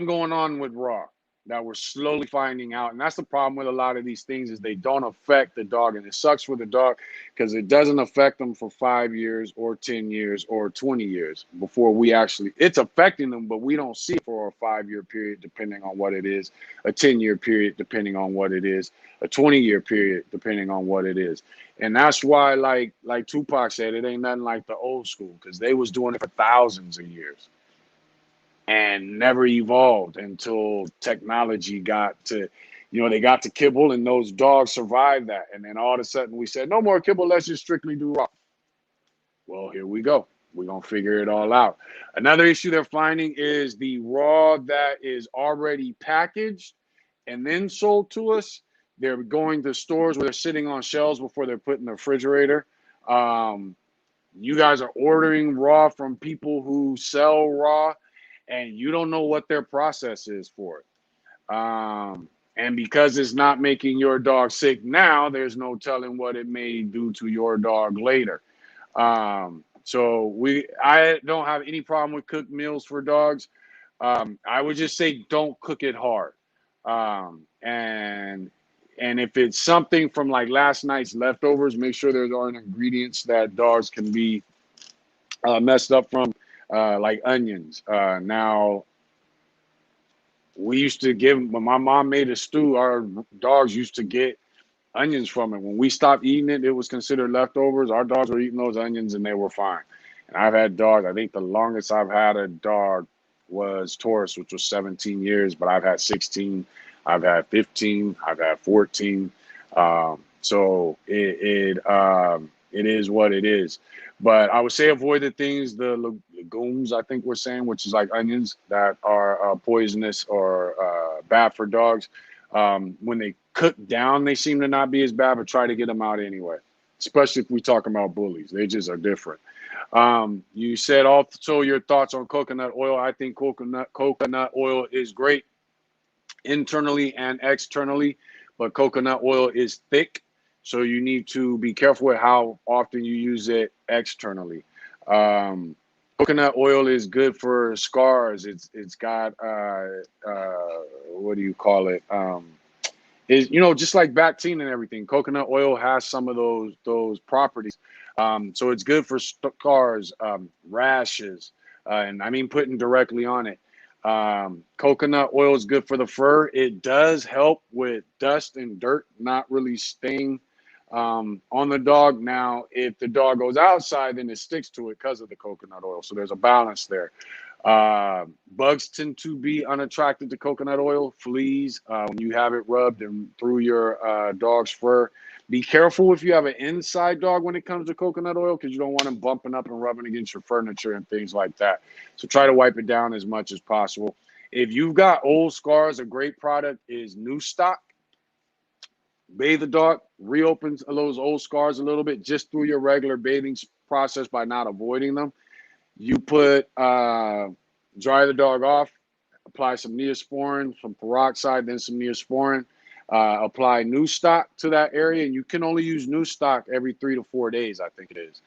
going on with raw that we're slowly finding out. And that's the problem with a lot of these things is they don't affect the dog. And it sucks for the dog because it doesn't affect them for 5 years or 10 years or 20 years before we actually, it's affecting them, but we don't see it for a 5-year period, depending on what it is, a 10-year period, depending on what it is, a 20-year period, depending on what it is. And that's why, like Tupac said, it ain't nothing like the old school because they was doing it for thousands of years and never evolved until technology got to, they got to kibble and those dogs survived that. And then all of a sudden we said, no more kibble, let's just strictly do raw. Well, here we go. We're going to figure it all out. Another issue they're finding is the raw that is already packaged and then sold to us. They're going to stores where they're sitting on shelves before they're put in the refrigerator. You guys are ordering raw from people who sell raw and you don't know what their process is for it. And because it's not making your dog sick now, there's no telling what it may do to your dog later. So I don't have any problem with cooked meals for dogs. I would just say don't cook it hard. And if it's something from like last night's leftovers, make sure there aren't ingredients that dogs can be messed up from, like onions. Now, we used to when my mom made a stew, our dogs used to get onions from it. When we stopped eating it, it was considered leftovers. Our dogs were eating those onions and they were fine. And I've had dogs, I think the longest I've had a dog was Taurus, which was 17 years, but I've had 16, I've had 15, I've had 14. So it is what it is. But I would say avoid the things, the legumes, I think we're saying, which is like onions that are poisonous or bad for dogs. When they cook down, they seem to not be as bad, but try to get them out anyway, especially if we talk about bullies. They just are different. You said also your thoughts on coconut oil. I think coconut oil is great internally and externally, but coconut oil is thick. So you need to be careful with how often you use it externally. Coconut oil is good for scars. It's got what do you call it? Is just like Bactine and everything. Coconut oil has some of those properties. So it's good for scars, rashes, and I mean putting directly on it. Coconut oil is good for the fur. It does help with dust and dirt not really staying on the dog. Now, if the dog goes outside, then it sticks to it because of the coconut oil. So there's a balance there. Bugs tend to be unattracted to coconut oil. Fleas, when you have it rubbed and through your dog's fur. Be careful if you have an inside dog when it comes to coconut oil, because you don't want them bumping up and rubbing against your furniture and things like that. So try to wipe it down as much as possible. If you've got old scars, a great product is New Stock. Bathe the dog, reopens those old scars a little bit just through your regular bathing process by not avoiding them. You put dry the dog off, apply some Neosporin, some peroxide, then some Neosporin. Apply New Stock to that area, and you can only use New Stock every 3 to 4 days, I think it is.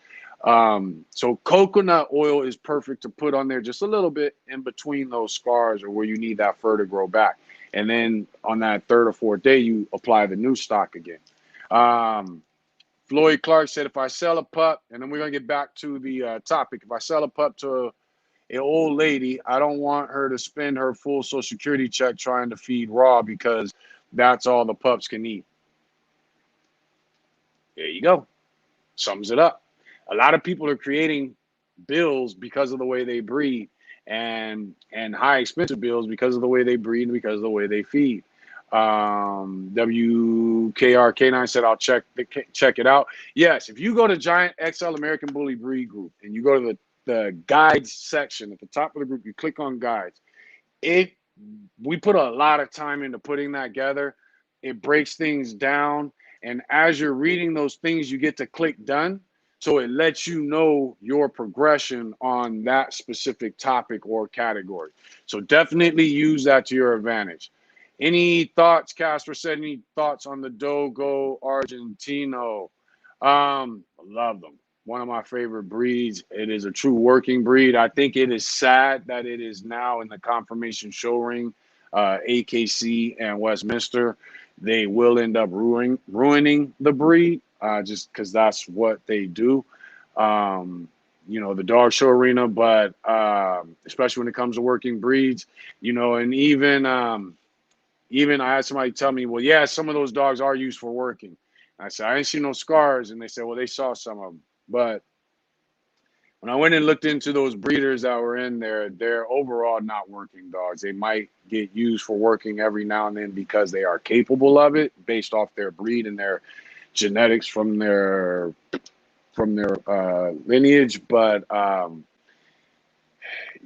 So coconut oil is perfect to put on there just a little bit in between those scars or where you need that fur to grow back. And then on that 3rd or 4th day, you apply the New Stock again. Floyd Clark said, if I sell a pup, and then we're going to get back to the topic, if I sell a pup to an old lady, I don't want her to spend her full Social Security check trying to feed raw because that's all the pups can eat. There you go. Sums it up. A lot of people are creating bills because of the way they breed, and high expensive bills because of the way they breed and because of the way they feed. WKRK9 said, I'll check it out. Yes, if you go to Giant XL American Bully Breed Group and you go to the guides section at the top of the group, you click on guides. We put a lot of time into putting that together. It breaks things down, and as you're reading those things, you get to click done. So it lets you know your progression on that specific topic or category. So definitely use that to your advantage. Any thoughts, Casper said, any thoughts on the Dogo Argentino? I love them. One of my favorite breeds. It is a true working breed. I think it is sad that it is now in the conformation show ring, AKC and Westminster. They will end up ruining the breed just because that's what they do. The dog show arena, but especially when it comes to working breeds, and even I had somebody tell me, well, yeah, some of those dogs are used for working. I said, I didn't see no scars. And they said, well, they saw some of them. But when I went and looked into those breeders that were in there, they're overall not working dogs. They might get used for working every now and then because they are capable of it based off their breed and their genetics from their lineage. But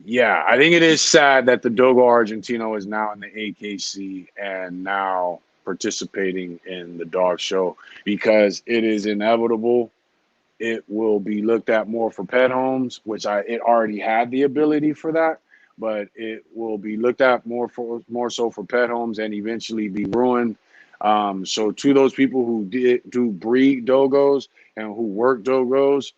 yeah, I think it is sad that the Dogo Argentino is now in the AKC and now participating in the dog show because it is inevitable. It will be looked at more for pet homes, which it already had the ability for that, but it will be looked at more so for pet homes and eventually be ruined. So to those people who do breed dogos and who work dogos,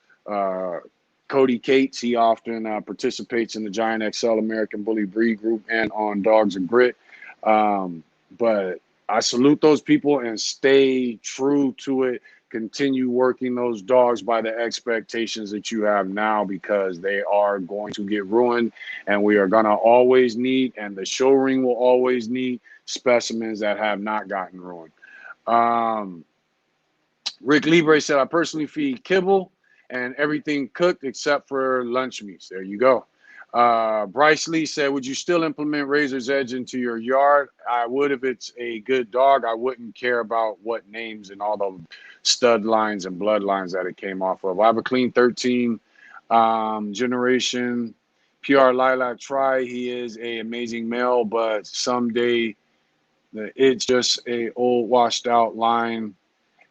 Cody Cates, he often participates in the Giant XL American Bully Breed Group and on Dogs and Grit. But I salute those people and stay true to it. Continue working those dogs by the expectations that you have now because they are going to get ruined, and we are going to always need, and the show ring will always need specimens that have not gotten ruined. Rick Libre said, I personally feed kibble and everything cooked except for lunch meats. There you go. Bryce Lee said, would you still implement Razor's Edge into your yard? I would if it's a good dog. I wouldn't care about what names and all the stud lines and bloodlines that it came off of. I have a clean 13 generation PR Lilac Tri. He is an amazing male, but someday it's just a old washed out line.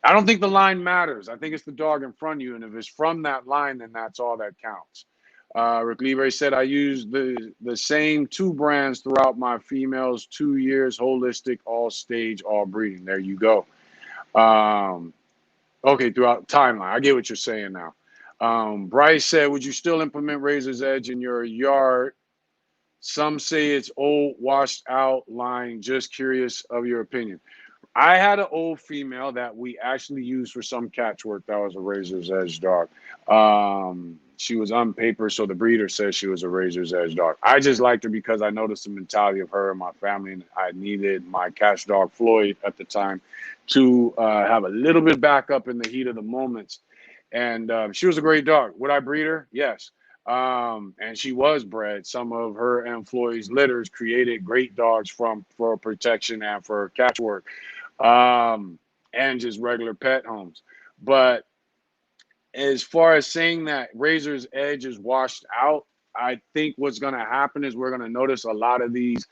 I don't think the line matters. I think it's the dog in front of you. And if it's from that line, then that's all that counts. Rick Libre said, I use the same 2 brands throughout my females, 2 years, holistic, all stage, all breeding. There you go. Okay, throughout timeline. I get what you're saying now. Bryce said, would you still implement Razor's Edge in your yard? Some say it's old, washed out line. Just curious of your opinion. I had an old female that we actually used for some catch work that was a Razor's Edge dog. She was on paper, so the breeder says she was a Razor's Edge dog. I just liked her because I noticed the mentality of her and my family, and I needed my catch dog, Floyd, at the time to have a little bit back up in the heat of the moments. And she was a great dog. Would I breed her? Yes. And she was bred. Some of her employees' litters created great dogs for protection and for catch work, and just regular pet homes. But as far as saying that Razor's Edge is washed out, I think what's going to happen is we're going to notice a lot of these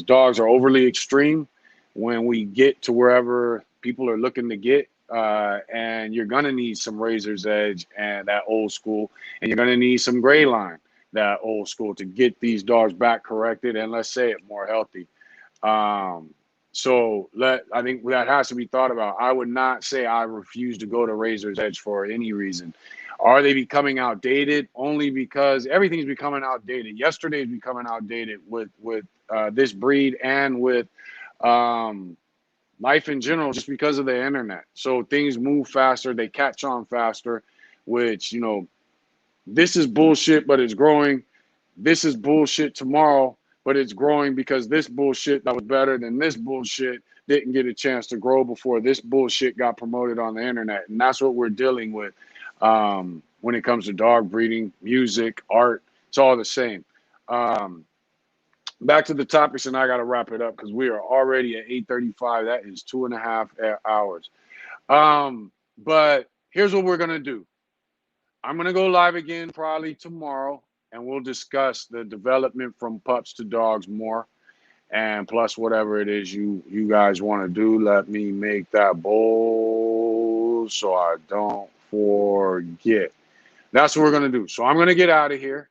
dogs are overly extreme when we get to wherever people are looking to get. And you're going to need some Razor's Edge and that old school, and you're going to need some gray line, that old school, to get these dogs back corrected and, let's say it, more healthy. So I think that has to be thought about. I would not say I refuse to go to Razor's Edge for any reason. Are they becoming outdated? Only because everything's becoming outdated. Yesterday's becoming outdated with this breed and with life in general, just because of the internet. So things move faster, they catch on faster, which, you know, this is bullshit, but it's growing. This is bullshit tomorrow, but it's growing because this bullshit that was better than this bullshit didn't get a chance to grow before this bullshit got promoted on the internet. And that's what we're dealing with when it comes to dog breeding, music, art. It's all the same. Back to the topics, and I got to wrap it up because we are already at 8:35. That is 2.5 hours. But here's what we're going to do. I'm going to go live again probably tomorrow, and we'll discuss the development from pups to dogs more, and plus whatever it is you guys want to do. Let me make that bold so I don't forget. That's what we're going to do. So I'm going to get out of here,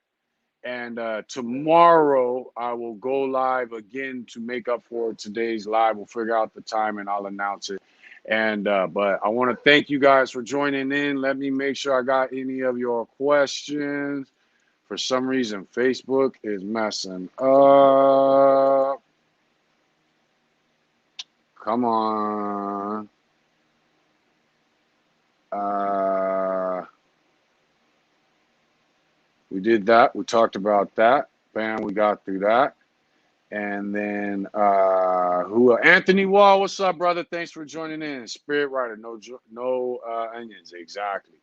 and tomorrow I will go live again to make up for today's live. We'll figure out the time, and I'll announce it. And but I want to thank you guys for joining in. Let me make sure I got any of your questions. For some reason, Facebook is messing up. Come on. We did that. We talked about that. Bam, we got through that. And then Anthony Wall, what's up, brother? Thanks for joining in. Spirit Rider, no onions, exactly.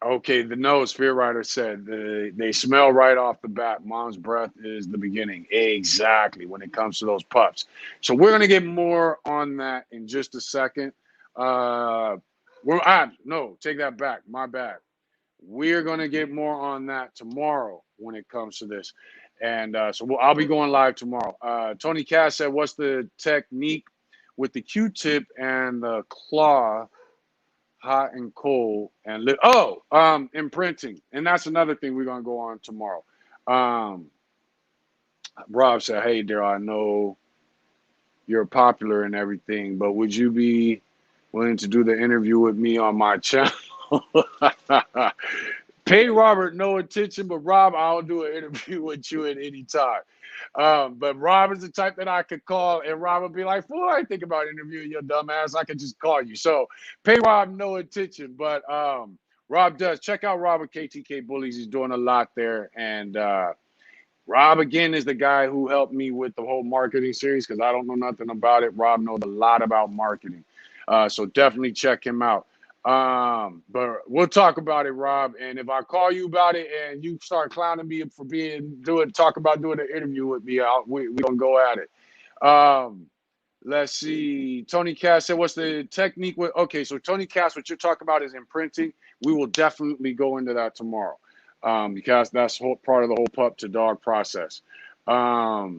Okay, Spirit Rider said they smell right off the bat. Mom's breath is the beginning. Exactly, when it comes to those pups. So we're gonna get more on that in just a second. No, take that back. My bad. We're going to get more on that tomorrow when it comes to this. And so I'll be going live tomorrow. Tony Cass said, what's the technique with the Q-tip and the claw, hot and cold, and imprinting. And that's another thing we're going to go on tomorrow. Rob said, hey, Daryl, I know you're popular and everything, but would you be willing to do the interview with me on my channel? Pay Robert no attention, but Rob, I'll do an interview with you at any time. But Rob is the type that I could call, and Rob would be like, "Fool, I think about interviewing your dumb ass. I could just call you." So pay Rob no attention, but Rob does. Check out Rob at KTK Bullies. He's doing a lot there, and Rob again is the guy who helped me with the whole marketing series because I don't know nothing about it. Rob knows a lot about marketing, so definitely check him out. But we'll talk about it, Rob. And if I call you about it and you start clowning me for talk about doing an interview with me, we gonna go at it. Let's see. Tony Cass said, what's the technique with, okay, so Tony Cass, what you're talking about is imprinting. We will definitely go into that tomorrow. Because that's part of the whole pup to dog process. Rob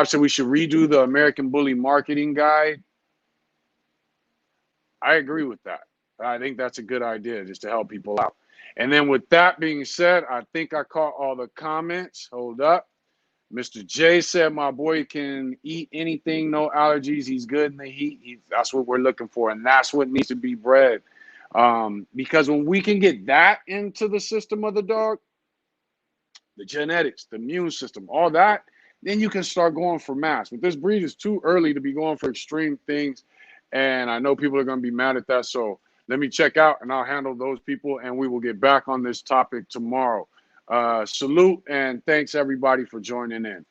said we should redo the American Bully marketing guide. I agree with that. I think that's a good idea just to help people out. And then with that being said, I think I caught all the comments. Hold up. Mr. J said my boy can eat anything, no allergies. He's good in the heat. That's what we're looking for. And that's what needs to be bred. Because when we can get that into the system of the dog, the genetics, the immune system, all that, then you can start going for mass. But this breed is too early to be going for extreme things. And I know people are going to be mad at that. So let me check out and I'll handle those people. And we will get back on this topic tomorrow. Salute and thanks everybody for joining in.